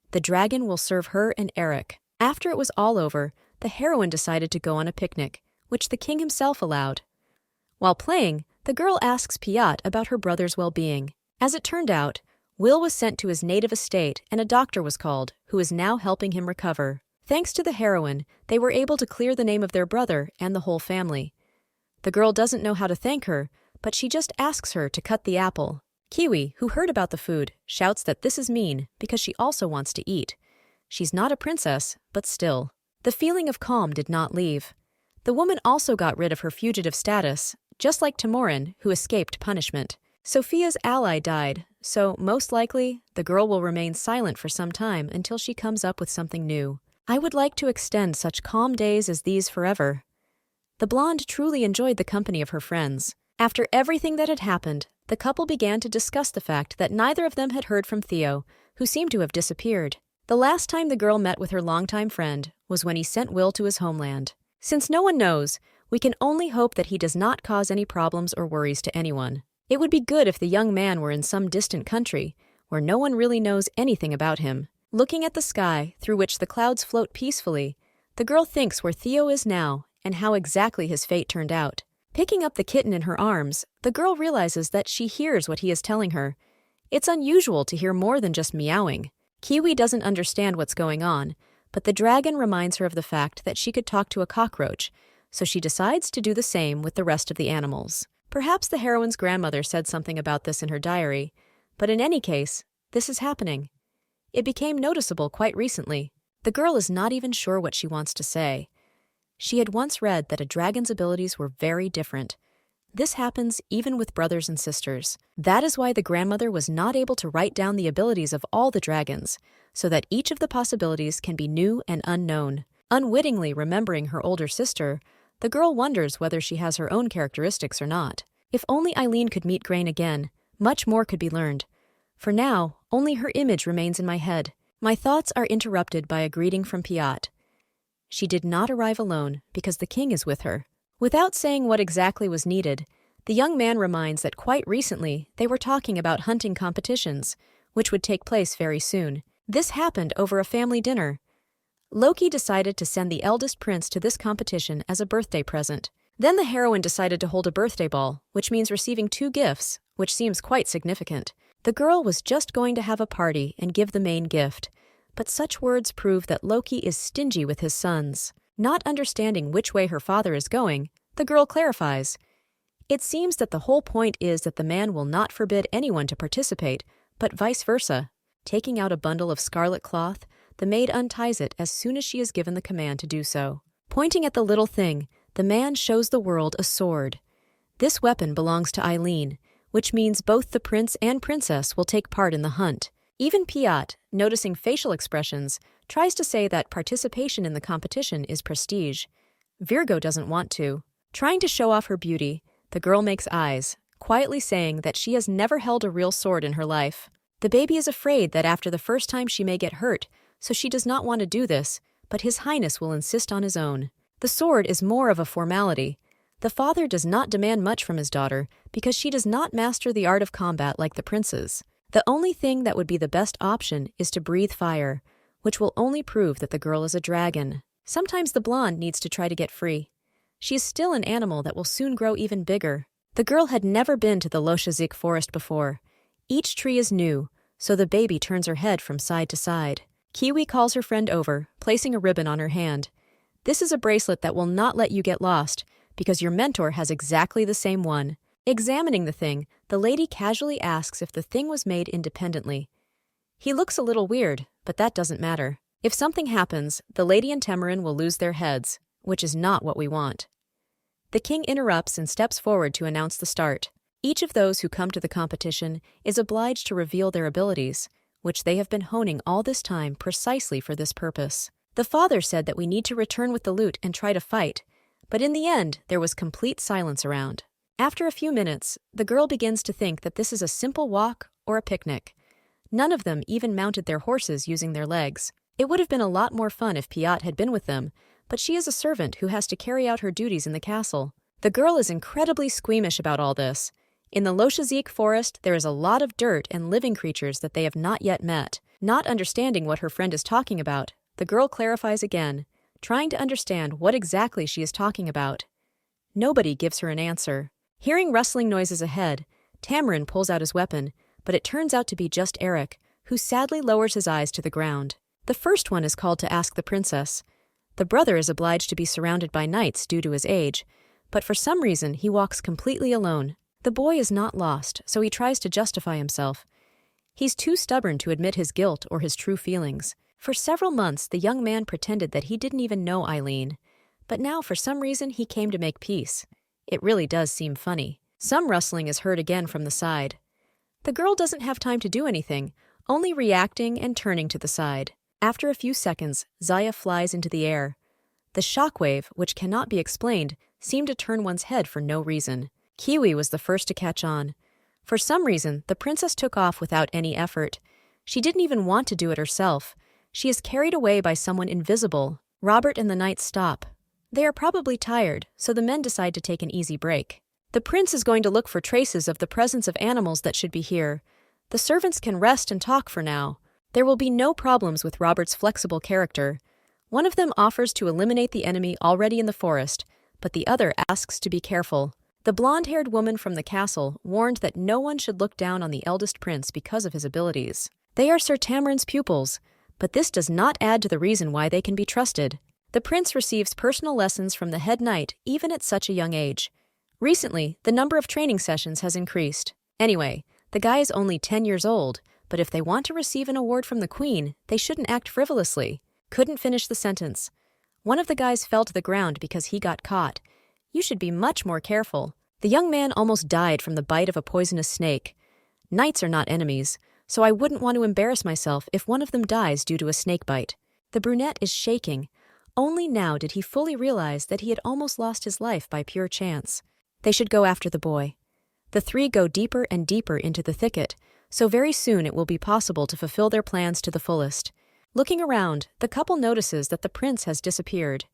The dragon will serve her and Eric. After it was all over, the heroine decided to go on a picnic, which the king himself allowed. While playing, the girl asks Piat about her brother's well-being. As it turned out, Will was sent to his native estate and a doctor was called, who is now helping him recover. Thanks to the heroine, they were able to clear the name of their brother and the whole family. The girl doesn't know how to thank her, but she just asks her to cut the apple. Kiwi, who heard about the food, shouts that this is mean because she also wants to eat. She's not a princess, but still. The feeling of calm did not leave. The woman also got rid of her fugitive status, just like Tamarin, who escaped punishment. Sophia's ally died, so most likely, the girl will remain silent for some time until she comes up with something new. I would like to extend such calm days as these forever. The blonde truly enjoyed the company of her friends. After everything that had happened, the couple began to discuss the fact that neither of them had heard from Theo, who seemed to have disappeared. The last time the girl met with her longtime friend was when he sent Will to his homeland. Since no one knows, we can only hope that he does not cause any problems or worries to anyone. It would be good if the young man were in some distant country, where no one really knows anything about him. Looking at the sky, through which the clouds float peacefully, the girl thinks where Theo is now and how exactly his fate turned out. Picking up the kitten in her arms, the girl realizes that she hears what he is telling her. It's unusual to hear more than just meowing. Kiwi doesn't understand what's going on, but the dragon reminds her of the fact that she could talk to a cockroach, so she decides to do the same with the rest of the animals. Perhaps the heroine's grandmother said something about this in her diary, but in any case, this is happening. It became noticeable quite recently. The girl is not even sure what she wants to say. She had once read that a dragon's abilities were very different. This happens even with brothers and sisters. That is why the grandmother was not able to write down the abilities of all the dragons, so that each of the possibilities can be new and unknown. Unwittingly remembering her older sister, the girl wonders whether she has her own characteristics or not. If only Eileen could meet Grain again, much more could be learned. For now, only her image remains in my head. My thoughts are interrupted by a greeting from Piat. She did not arrive alone because the king is with her. Without saying what exactly was needed, the young man reminds that quite recently they were talking about hunting competitions, which would take place very soon. This happened over a family dinner. Loki decided to send the eldest prince to this competition as a birthday present. Then the heroine decided to hold a birthday ball, which means receiving 2 gifts, which seems quite significant. The girl was just going to have a party and give the main gift, but such words prove that Loki is stingy with his sons. Not understanding which way her father is going, the girl clarifies. It seems that the whole point is that the man will not forbid anyone to participate, but vice versa. Taking out a bundle of scarlet cloth, the maid unties it as soon as she is given the command to do so. Pointing at the little thing, the man shows the world a sword. This weapon belongs to Eileen, which means both the prince and princess will take part in the hunt. Even Piat, noticing facial expressions, tries to say that participation in the competition is prestige. Virgo doesn't want to. Trying to show off her beauty, the girl makes eyes, quietly saying that she has never held a real sword in her life. The baby is afraid that after the first time she may get hurt, so she does not want to do this, but His Highness will insist on his own. The sword is more of a formality. The father does not demand much from his daughter because she does not master the art of combat like the princes. The only thing that would be the best option is to breathe fire, which will only prove that the girl is a dragon. Sometimes the blonde needs to try to get free. She is still an animal that will soon grow even bigger. The girl had never been to the Loshazik forest before. Each tree is new, so the baby turns her head from side to side. Kiwi calls her friend over, placing a ribbon on her hand. This is a bracelet that will not let you get lost, because your mentor has exactly the same one. Examining the thing, the lady casually asks if the thing was made independently. He looks a little weird, but that doesn't matter. If something happens, the lady and Tamarin will lose their heads, which is not what we want. The king interrupts and steps forward to announce the start. Each of those who come to the competition is obliged to reveal their abilities, which they have been honing all this time precisely for this purpose. The father said that we need to return with the loot and try to fight, but in the end, there was complete silence around. After a few minutes, the girl begins to think that this is a simple walk or a picnic. None of them even mounted their horses using their legs. It would have been a lot more fun if Piat had been with them, but she is a servant who has to carry out her duties in the castle. The girl is incredibly squeamish about all this. In the Loshazik forest, there is a lot of dirt and living creatures that they have not yet met. Not understanding what her friend is talking about, the girl clarifies again, trying to understand what exactly she is talking about. Nobody gives her an answer. Hearing rustling noises ahead, Tamarin pulls out his weapon, but it turns out to be just Eric, who sadly lowers his eyes to the ground. The first one is called to ask the princess. The brother is obliged to be surrounded by knights due to his age, but for some reason he walks completely alone. The boy is not lost, so he tries to justify himself. He's too stubborn to admit his guilt or his true feelings. For several months, the young man pretended that he didn't even know Eileen, but now for some reason he came to make peace. It really does seem funny. Some rustling is heard again from the side. The girl doesn't have time to do anything, only reacting and turning to the side. After a few seconds, Zaya flies into the air. The shockwave, which cannot be explained, seemed to turn one's head for no reason. Kiwi was the first to catch on. For some reason, the princess took off without any effort. She didn't even want to do it herself. She is carried away by someone invisible. Robert and the knights stop. They are probably tired, so the men decide to take an easy break. The prince is going to look for traces of the presence of animals that should be here. The servants can rest and talk for now. There will be no problems with Robert's flexible character. One of them offers to eliminate the enemy already in the forest, but the other asks to be careful. The blonde-haired woman from the castle warned that no one should look down on the eldest prince because of his abilities. They are Sir Tamarin's pupils, but this does not add to the reason why they can be trusted. The prince receives personal lessons from the head knight even at such a young age. Recently, the number of training sessions has increased. Anyway, the guy is only 10 years old, but if they want to receive an award from the queen, they shouldn't act frivolously. Couldn't finish the sentence. One of the guys fell to the ground because he got caught. You should be much more careful. The young man almost died from the bite of a poisonous snake. Knights are not enemies, so I wouldn't want to embarrass myself if one of them dies due to a snake bite. The brunette is shaking. Only now did he fully realize that he had almost lost his life by pure chance. They should go after the boy. The three go deeper and deeper into the thicket, so very soon it will be possible to fulfill their plans to the fullest. Looking around, the couple notices that the prince has disappeared.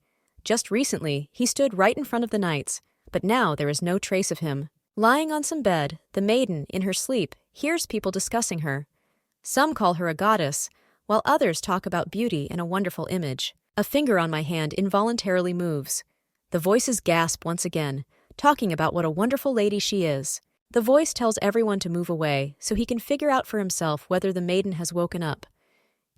Just recently, he stood right in front of the knights, but now there is no trace of him. Lying on some bed, the maiden, in her sleep, hears people discussing her. Some call her a goddess, while others talk about beauty and a wonderful image. A finger on my hand involuntarily moves. The voices gasp once again, talking about what a wonderful lady she is. The voice tells everyone to move away so he can figure out for himself whether the maiden has woken up.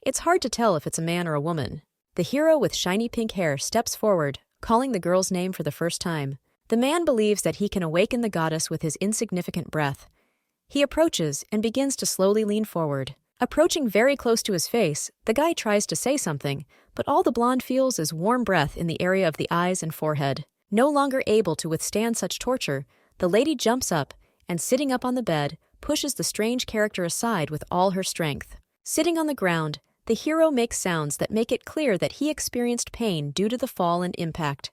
It's hard to tell if it's a man or a woman. The hero with shiny pink hair steps forward, calling the girl's name for the first time. The man believes that he can awaken the goddess with his insignificant breath. He approaches and begins to slowly lean forward. Approaching very close to his face, the guy tries to say something, but all the blonde feels is warm breath in the area of the eyes and forehead. No longer able to withstand such torture, the lady jumps up and, sitting up on the bed, pushes the strange character aside with all her strength. Sitting on the ground, the hero makes sounds that make it clear that he experienced pain due to the fall and impact.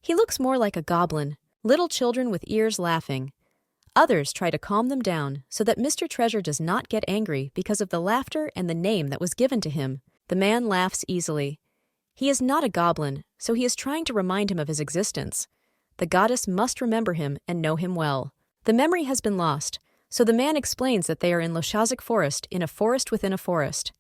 He looks more like a goblin, little children with ears laughing. Others try to calm them down so that Mr. Treasure does not get angry because of the laughter and the name that was given to him. The man laughs easily. He is not a goblin, so he is trying to remind him of his existence. The goddess must remember him and know him well. The memory has been lost, so the man explains that they are in Loshazik Forest, in a forest within a forest.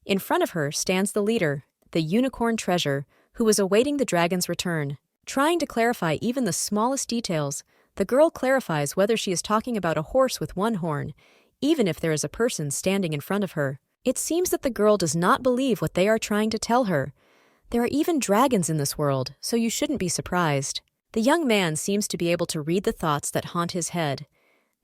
In front of her stands the leader, the unicorn Treasure, who is awaiting the dragon's return. Trying to clarify even the smallest details, the girl clarifies whether she is talking about a horse with one horn, even if there is a person standing in front of her. It seems that the girl does not believe what they are trying to tell her. There are even dragons in this world, so you shouldn't be surprised. The young man seems to be able to read the thoughts that haunt his head.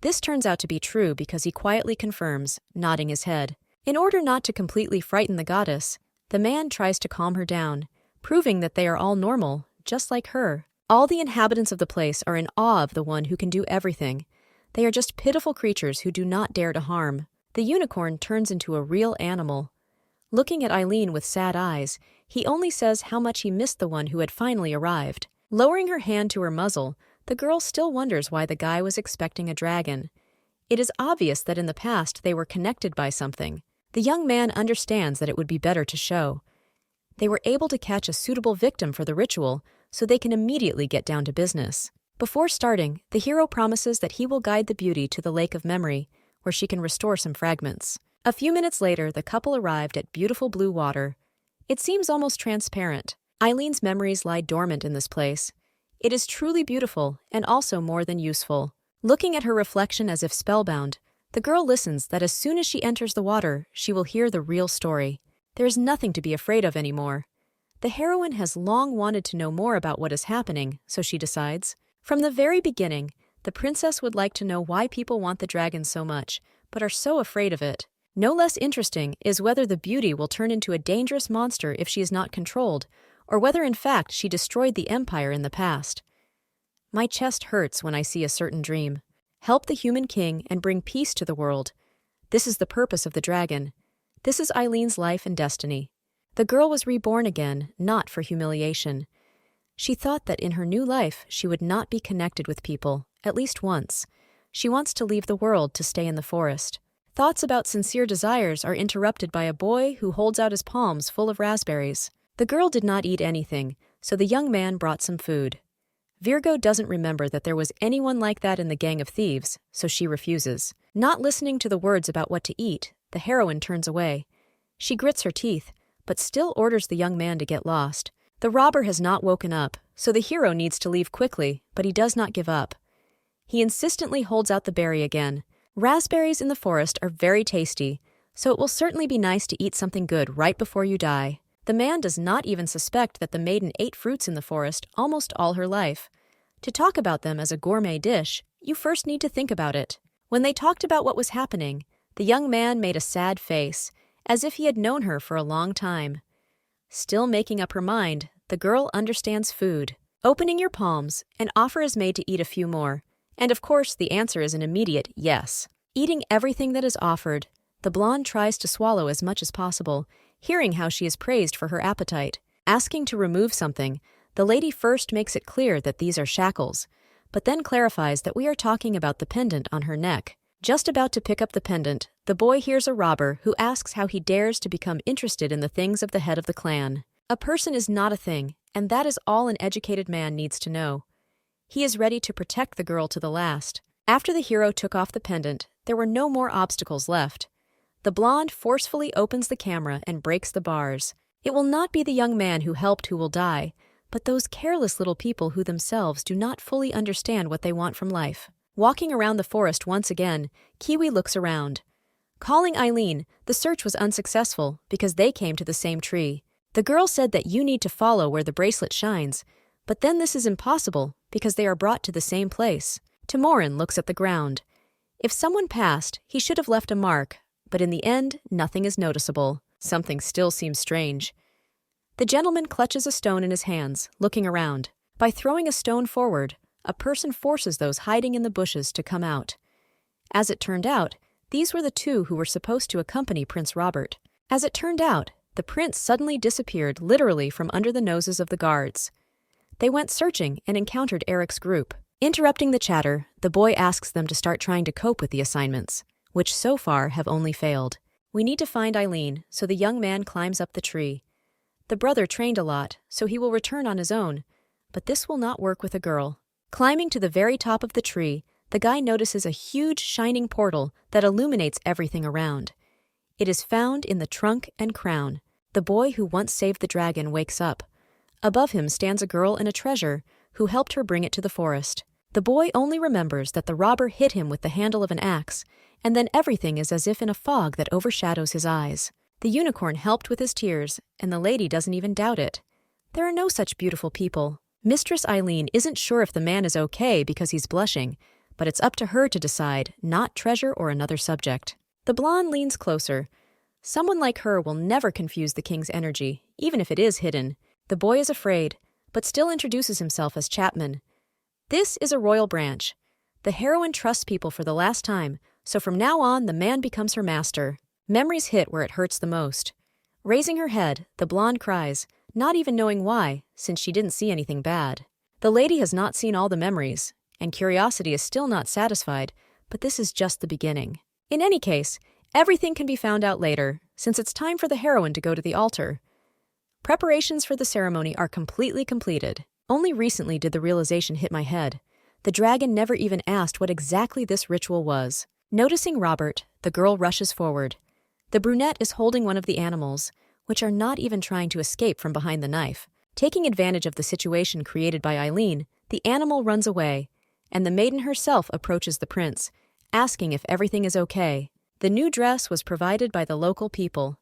This turns out to be true because he quietly confirms, nodding his head. In order not to completely frighten the goddess, the man tries to calm her down, proving that they are all normal, just like her. All the inhabitants of the place are in awe of the one who can do everything. They are just pitiful creatures who do not dare to harm. The unicorn turns into a real animal. Looking at Eileen with sad eyes, he only says how much he missed the one who had finally arrived. Lowering her hand to her muzzle, the girl still wonders why the guy was expecting a dragon. It is obvious that in the past they were connected by something. The young man understands that it would be better to show. They were able to catch a suitable victim for the ritual, so they can immediately get down to business. Before starting, the hero promises that he will guide the beauty to the Lake of Memory, where she can restore some fragments. A few minutes later, the couple arrived at beautiful blue water. It seems almost transparent. Eileen's memories lie dormant in this place. It is truly beautiful and also more than useful. Looking at her reflection as if spellbound, the girl listens that as soon as she enters the water, she will hear the real story. There is nothing to be afraid of anymore. The heroine has long wanted to know more about what is happening, so she decides. From the very beginning, the princess would like to know why people want the dragon so much, but are so afraid of it. No less interesting is whether the beauty will turn into a dangerous monster if she is not controlled, or whether in fact she destroyed the empire in the past. My chest hurts when I see a certain dream. Help the human king and bring peace to the world. This is the purpose of the dragon. This is Eileen's life and destiny. The girl was reborn again, not for humiliation. She thought that in her new life she would not be connected with people, at least once. She wants to leave the world to stay in the forest. Thoughts about sincere desires are interrupted by a boy who holds out his palms full of raspberries. The girl did not eat anything, so the young man brought some food. Virgo doesn't remember that there was anyone like that in the gang of thieves, so she refuses. Not listening to the words about what to eat, the heroine turns away. She grits her teeth, but still orders the young man to get lost. The robber has not woken up, so the hero needs to leave quickly, but he does not give up. He insistently holds out the berry again. Raspberries in the forest are very tasty, so it will certainly be nice to eat something good right before you die. The man does not even suspect that the maiden ate fruits in the forest almost all her life. To talk about them as a gourmet dish, you first need to think about it. When they talked about what was happening, the young man made a sad face, as if he had known her for a long time. Still making up her mind, the girl understands food. Opening your palms, an offer is made to eat a few more, and of course the answer is an immediate yes. Eating everything that is offered, the blonde tries to swallow as much as possible, hearing how she is praised for her appetite. Asking to remove something, the lady first makes it clear that these are shackles, but then clarifies that we are talking about the pendant on her neck. Just about to pick up the pendant, the boy hears a robber who asks how he dares to become interested in the things of the head of the clan. A person is not a thing, and that is all an educated man needs to know. He is ready to protect the girl to the last. After the hero took off the pendant, there were no more obstacles left. The blonde forcefully opens the camera and breaks the bars. It will not be the young man who helped who will die, but those careless little people who themselves do not fully understand what they want from life. Walking around the forest once again, Kiwi looks around. Calling Eileen, the search was unsuccessful because they came to the same tree. The girl said that you need to follow where the bracelet shines, but then this is impossible because they are brought to the same place. Timorin looks at the ground. If someone passed, he should have left a mark, but in the end, nothing is noticeable. Something still seems strange. The gentleman clutches a stone in his hands, looking around. By throwing a stone forward, a person forces those hiding in the bushes to come out. As it turned out, these were the two who were supposed to accompany Prince Robert. As it turned out, the prince suddenly disappeared literally from under the noses of the guards. They went searching and encountered Eric's group. Interrupting the chatter, the boy asks them to start trying to cope with the assignments, which so far have only failed. We need to find Eileen, so the young man climbs up the tree. The brother trained a lot, so he will return on his own, but this will not work with a girl. Climbing to the very top of the tree, the guy notices a huge shining portal that illuminates everything around. It is found in the trunk and crown. The boy who once saved the dragon wakes up. Above him stands a girl and a treasure who helped her bring it to the forest. The boy only remembers that the robber hit him with the handle of an axe, and then everything is as if in a fog that overshadows his eyes. The unicorn helped with his tears, and the lady doesn't even doubt it. There are no such beautiful people. Mistress Eileen isn't sure if the man is okay because he's blushing, but it's up to her to decide, not treasure or another subject. The blonde leans closer. Someone like her will never confuse the king's energy, even if it is hidden. The boy is afraid, but still introduces himself as Chapman. This is a royal branch. The heroine trusts people for the last time, so from now on the man becomes her master. Memories hit where it hurts the most. Raising her head, the blonde cries, not even knowing why, since she didn't see anything bad. The lady has not seen all the memories, and curiosity is still not satisfied, but this is just the beginning. In any case, everything can be found out later, since it's time for the heroine to go to the altar. Preparations for the ceremony are completely completed. Only recently did the realization hit my head. The dragon never even asked what exactly this ritual was. Noticing Robert, the girl rushes forward. The brunette is holding one of the animals, which are not even trying to escape from behind the knife. Taking advantage of the situation created by Eileen, the animal runs away, and the maiden herself approaches the prince, asking if everything is okay. The new dress was provided by the local people.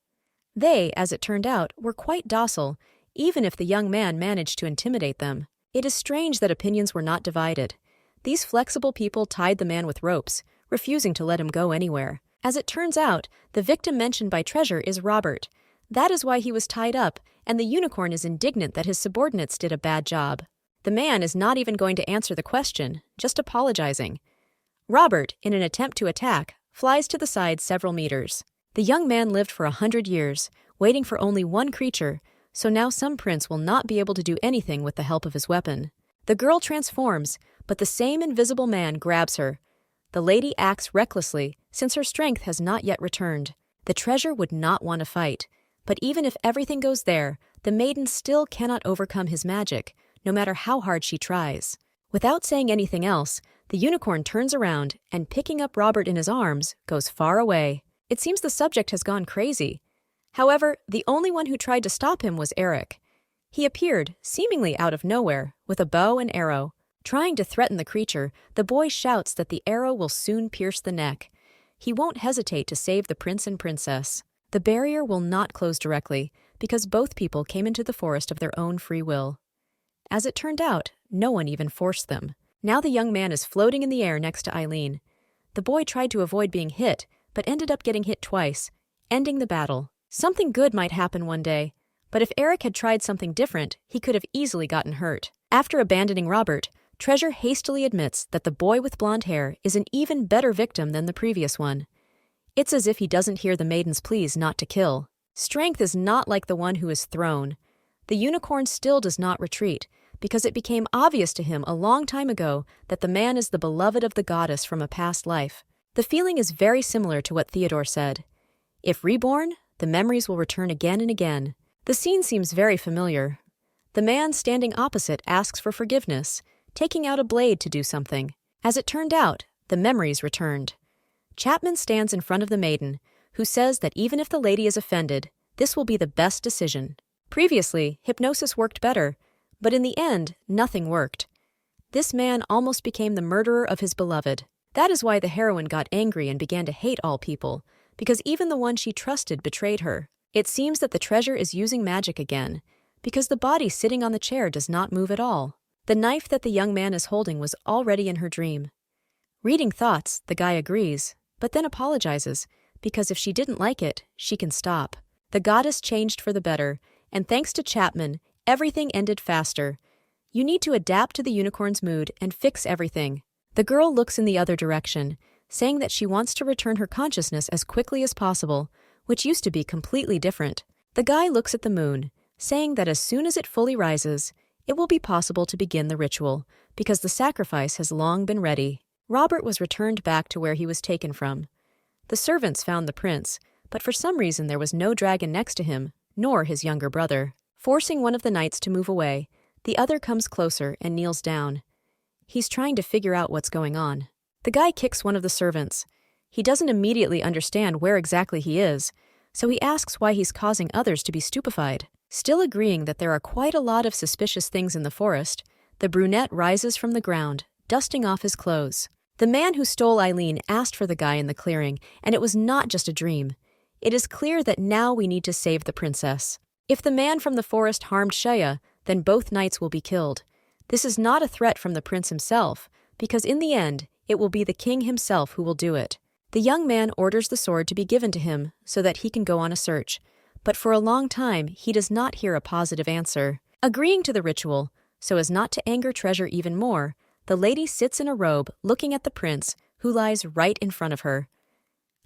They, as it turned out, were quite docile, even if the young man managed to intimidate them. It is strange that opinions were not divided. These flexible people tied the man with ropes, refusing to let him go anywhere. As it turns out, the victim mentioned by Treasure is Robert. That is why he was tied up, and the unicorn is indignant that his subordinates did a bad job. The man is not even going to answer the question, just apologizing. Robert, in an attempt to attack, flies to the side several meters. The young man lived for 100 years, waiting for only one creature, so now some prince will not be able to do anything with the help of his weapon. The girl transforms, but the same invisible man grabs her. The lady acts recklessly, since her strength has not yet returned. The treasure would not want to fight, but even if everything goes there, the maiden still cannot overcome his magic, no matter how hard she tries. Without saying anything else, the unicorn turns around and, picking up Robert in his arms, goes far away. It seems the subject has gone crazy. However, the only one who tried to stop him was Eric. He appeared, seemingly out of nowhere, with a bow and arrow. Trying to threaten the creature, the boy shouts that the arrow will soon pierce the neck. He won't hesitate to save the prince and princess. The barrier will not close directly, because both people came into the forest of their own free will. As it turned out, no one even forced them. Now the young man is floating in the air next to Eileen. The boy tried to avoid being hit, but ended up getting hit twice, ending the battle. Something good might happen one day, but if Eric had tried something different, he could have easily gotten hurt. After abandoning Robert, Treasure hastily admits that the boy with blonde hair is an even better victim than the previous one. It's as if he doesn't hear the maiden's pleas not to kill. Strength is not like the one who is thrown. The unicorn still does not retreat, because it became obvious to him a long time ago that the man is the beloved of the goddess from a past life. The feeling is very similar to what Theodore said. If reborn, the memories will return again and again. The scene seems very familiar. The man standing opposite asks for forgiveness, taking out a blade to do something. As it turned out, the memories returned. Chapman stands in front of the maiden, who says that even if the lady is offended, this will be the best decision. Previously, hypnosis worked better, but in the end, nothing worked. This man almost became the murderer of his beloved. That is why the heroine got angry and began to hate all people, because even the one she trusted betrayed her. It seems that the treasure is using magic again, because the body sitting on the chair does not move at all. The knife that the young man is holding was already in her dream. Reading thoughts, the guy agrees, but then apologizes, because if she didn't like it, she can stop. The goddess changed for the better, and thanks to Chapman, everything ended faster. You need to adapt to the unicorn's mood and fix everything. The girl looks in the other direction, saying that she wants to return her consciousness as quickly as possible, which used to be completely different. The guy looks at the moon, saying that as soon as it fully rises, it will be possible to begin the ritual, because the sacrifice has long been ready. Robert was returned back to where he was taken from. The servants found the prince, but for some reason there was no dragon next to him, nor his younger brother. Forcing one of the knights to move away, the other comes closer and kneels down. He's trying to figure out what's going on. The guy kicks one of the servants. He doesn't immediately understand where exactly he is, so he asks why he's causing others to be stupefied. Still agreeing that there are quite a lot of suspicious things in the forest, the brunette rises from the ground, dusting off his clothes. The man who stole Eileen asked for the guy in the clearing, and it was not just a dream. It is clear that now we need to save the princess. If the man from the forest harmed Shaya, then both knights will be killed. This is not a threat from the prince himself, because in the end, it will be the king himself who will do it. The young man orders the sword to be given to him so that he can go on a search, but for a long time he does not hear a positive answer. Agreeing to the ritual, so as not to anger Treasure even more, the lady sits in a robe looking at the prince, who lies right in front of her.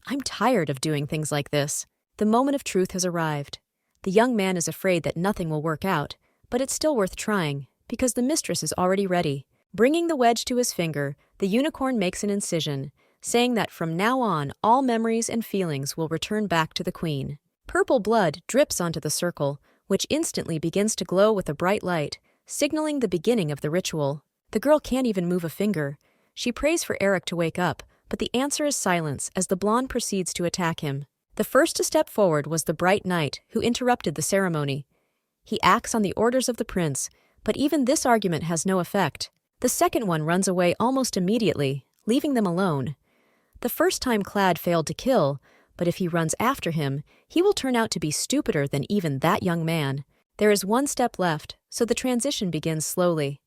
I'm tired of doing things like this. The moment of truth has arrived. The young man is afraid that nothing will work out, but it's still worth trying, because the mistress is already ready. Bringing the wedge to his finger, the unicorn makes an incision, saying that from now on all memories and feelings will return back to the queen. Purple blood drips onto the circle, which instantly begins to glow with a bright light, signaling the beginning of the ritual. The girl can't even move a finger. She prays for Eric to wake up, but the answer is silence as the blonde proceeds to attack him. The first to step forward was the bright knight, who interrupted the ceremony. He acts on the orders of the prince, but even this argument has no effect. The second one runs away almost immediately, leaving them alone. The first time Clad failed to kill, but if he runs after him, he will turn out to be stupider than even that young man. There is one step left, so the transition begins slowly.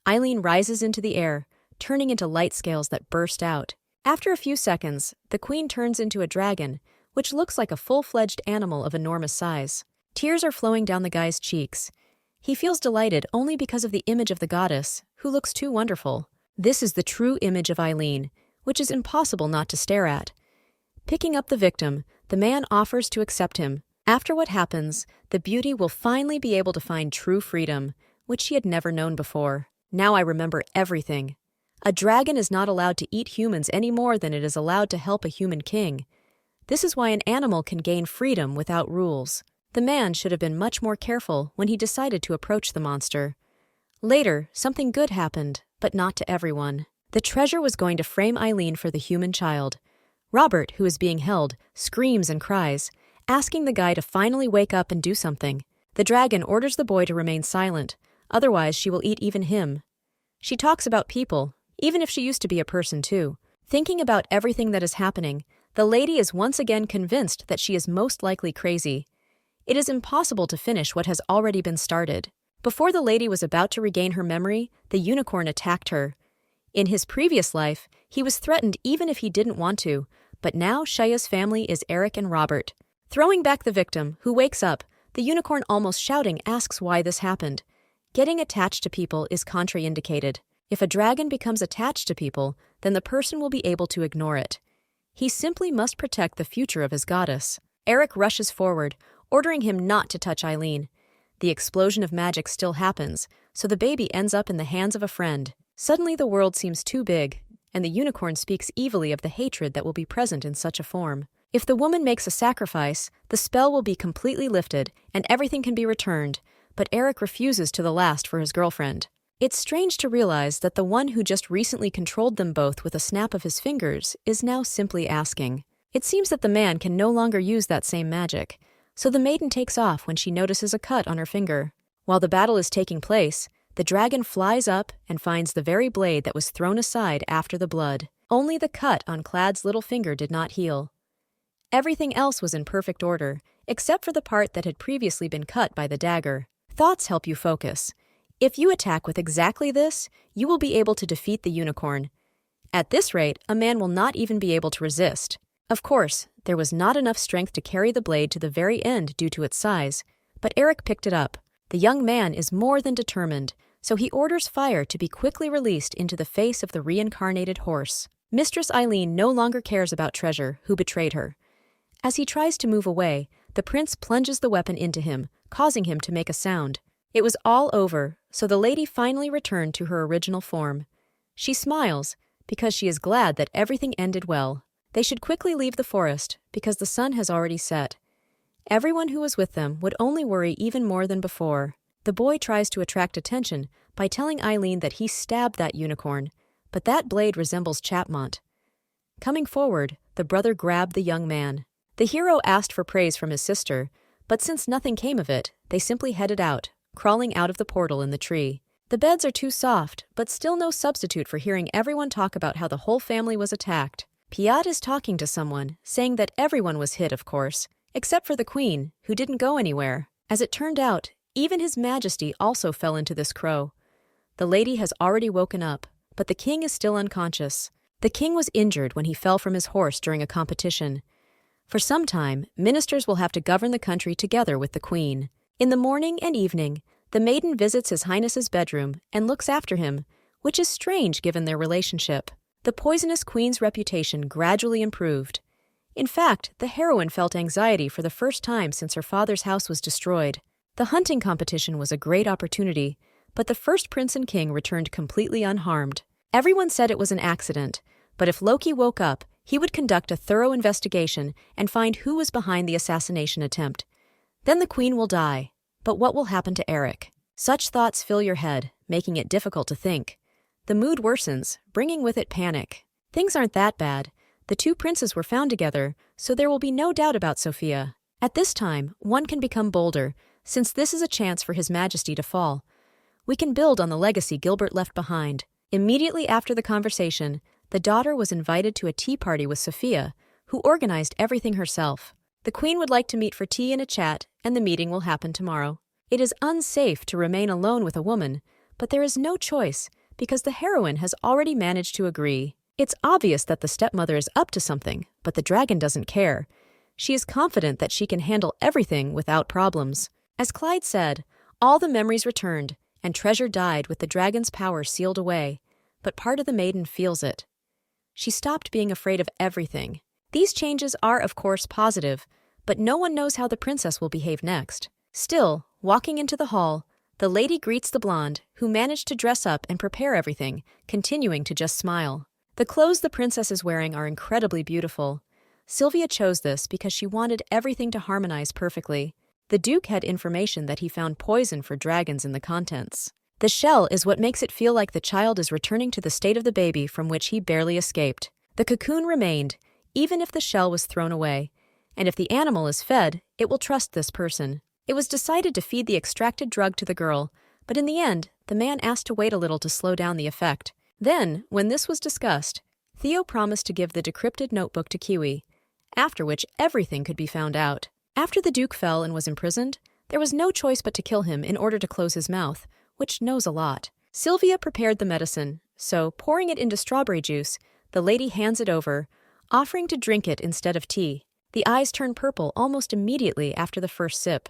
Eileen rises into the air, turning into light scales that burst out. After a few seconds, the queen turns into a dragon, which looks like a full-fledged animal of enormous size. Tears are flowing down the guy's cheeks. He feels delighted only because of the image of the goddess, who looks too wonderful. This is the true image of Eileen, which is impossible not to stare at. Picking up the victim, the man offers to accept him. After what happens, the beauty will finally be able to find true freedom, which she had never known before. Now I remember everything. A dragon is not allowed to eat humans any more than it is allowed to help a human king. This is why an animal can gain freedom without rules. The man should have been much more careful when he decided to approach the monster. Later, something good happened, but not to everyone. The treasure was going to frame Eileen for the human child. Robert, who is being held, screams and cries, asking the guy to finally wake up and do something. The dragon orders the boy to remain silent, otherwise she will eat even him. She talks about people, even if she used to be a person too. Thinking about everything that is happening, the lady is once again convinced that she is most likely crazy. It is impossible to finish what has already been started. Before the lady was about to regain her memory, the unicorn attacked her. In his previous life, he was threatened even if he didn't want to, but now Shaya's family is Eric and Robert. Throwing back the victim, who wakes up, the unicorn almost shouting asks why this happened. Getting attached to people is contraindicated. If a dragon becomes attached to people, then the person will be able to ignore it. He simply must protect the future of his goddess. Eric rushes forward, ordering him not to touch Eileen. The explosion of magic still happens, so the baby ends up in the hands of a friend. Suddenly the world seems too big, and the unicorn speaks evilly of the hatred that will be present in such a form. If the woman makes a sacrifice, the spell will be completely lifted and everything can be returned, but Eric refuses to the last for his girlfriend. It's strange to realize that the one who just recently controlled them both with a snap of his fingers is now simply asking. It seems that the man can no longer use that same magic, so the maiden takes off when she notices a cut on her finger. While the battle is taking place, the dragon flies up and finds the very blade that was thrown aside after the blood. Only the cut on Clad's little finger did not heal. Everything else was in perfect order, except for the part that had previously been cut by the dagger. Thoughts help you focus. If you attack with exactly this, you will be able to defeat the unicorn. At this rate, a man will not even be able to resist. Of course, there was not enough strength to carry the blade to the very end due to its size, but Eric picked it up. The young man is more than determined, so he orders fire to be quickly released into the face of the reincarnated horse. Mistress Eileen no longer cares about Treasure, who betrayed her. As he tries to move away, the prince plunges the weapon into him, causing him to make a sound. It was all over, so the lady finally returned to her original form. She smiles, because she is glad that everything ended well. They should quickly leave the forest, because the sun has already set. Everyone who was with them would only worry even more than before. The boy tries to attract attention by telling Eileen that he stabbed that unicorn, but that blade resembles Chapmont. Coming forward, the brother grabbed the young man. The hero asked for praise from his sister, but since nothing came of it, they simply headed out, crawling out of the portal in the tree. The beds are too soft, but still no substitute for hearing everyone talk about how the whole family was attacked. Piat is talking to someone, saying that everyone was hit, of course, except for the queen, who didn't go anywhere. As it turned out, even His Majesty also fell into this crow. The lady has already woken up, but the king is still unconscious. The king was injured when he fell from his horse during a competition. For some time, ministers will have to govern the country together with the queen. In the morning and evening, the maiden visits His Highness's bedroom and looks after him, which is strange given their relationship. The poisonous queen's reputation gradually improved. In fact, the heroine felt anxiety for the first time since her father's house was destroyed. The hunting competition was a great opportunity, but the first prince and king returned completely unharmed. Everyone said it was an accident, but if Loki woke up, he would conduct a thorough investigation and find who was behind the assassination attempt. Then the queen will die. But what will happen to Eric? Such thoughts fill your head, making it difficult to think. The mood worsens, bringing with it panic. Things aren't that bad. The two princes were found together, so there will be no doubt about Sophia. At this time, one can become bolder, since this is a chance for His Majesty to fall. We can build on the legacy Gilbert left behind. Immediately after the conversation, the daughter was invited to a tea party with Sophia, who organized everything herself. The queen would like to meet for tea and a chat, and the meeting will happen tomorrow. It is unsafe to remain alone with a woman, but there is no choice, because the heroine has already managed to agree. It's obvious that the stepmother is up to something, but the dragon doesn't care. She is confident that she can handle everything without problems. As Clyde said, all the memories returned, and Treasure died with the dragon's power sealed away, but part of the maiden feels it. She stopped being afraid of everything. These changes are, of course, positive, but no one knows how the princess will behave next. Still, walking into the hall, the lady greets the blonde, who managed to dress up and prepare everything, continuing to just smile. The clothes the princess is wearing are incredibly beautiful. Sylvia chose this because she wanted everything to harmonize perfectly. The Duke had information that he found poison for dragons in the contents. The shell is what makes it feel like the child is returning to the state of the baby from which he barely escaped. The cocoon remained, even if the shell was thrown away, and if the animal is fed, it will trust this person. It was decided to feed the extracted drug to the girl, but in the end, the man asked to wait a little to slow down the effect. Then, when this was discussed, Theo promised to give the decrypted notebook to Kiwi, after which everything could be found out. After the Duke fell and was imprisoned, there was no choice but to kill him in order to close his mouth, which knows a lot. Sylvia prepared the medicine, so, pouring it into strawberry juice, the lady hands it over, offering to drink it instead of tea. The eyes turn purple almost immediately after the first sip.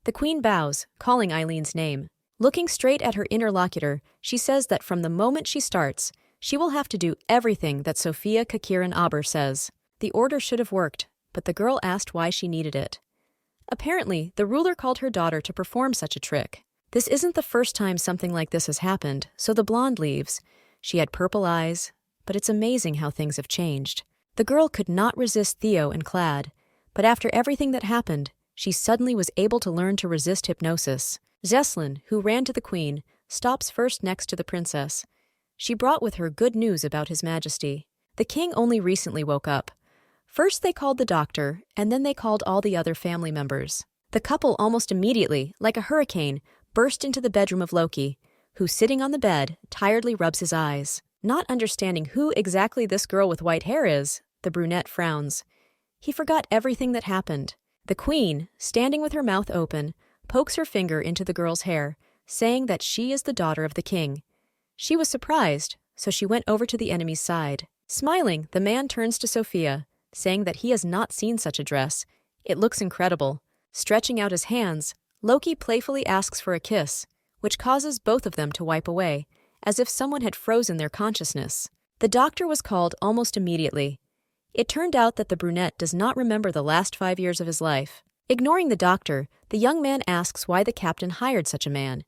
The queen bows, calling Eileen's name. Looking straight at her interlocutor, she says that from the moment she starts, she will have to do everything that Sophia Kakiran Aber says. The order should have worked, but the girl asked why she needed it. Apparently, the ruler called her daughter to perform such a trick. This isn't the first time something like this has happened, so the blonde leaves. She had purple eyes, but it's amazing how things have changed. The girl could not resist Theo and Clad, but after everything that happened, she suddenly was able to learn to resist hypnosis. Zeslin, who ran to the queen, stops first next to the princess. She brought with her good news about His Majesty. The king only recently woke up. First they called the doctor, and then they called all the other family members. The couple almost immediately, like a hurricane, burst into the bedroom of Loki, who, sitting on the bed, tiredly rubs his eyes. Not understanding who exactly this girl with white hair is, the brunette frowns. He forgot everything that happened. The queen, standing with her mouth open, pokes her finger into the girl's hair, saying that she is the daughter of the king. She was surprised, so she went over to the enemy's side. Smiling, the man turns to Sophia, saying that he has not seen such a dress. It looks incredible. Stretching out his hands, Loki playfully asks for a kiss, which causes both of them to wipe away, as if someone had frozen their consciousness. The doctor was called almost immediately. It turned out that the brunette does not remember the last 5 years of his life. Ignoring the doctor, the young man asks why the captain hired such a man.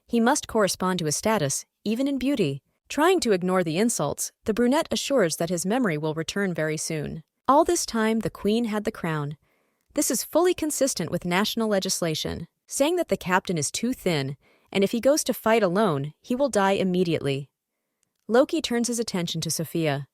He must correspond to his status, even in beauty. Trying to ignore the insults, the brunette assures that his memory will return very soon. All this time, the queen had the crown. This is fully consistent with national legislation, saying that the captain is too thin, and if he goes to fight alone, he will die immediately. Loki turns his attention to Sophia.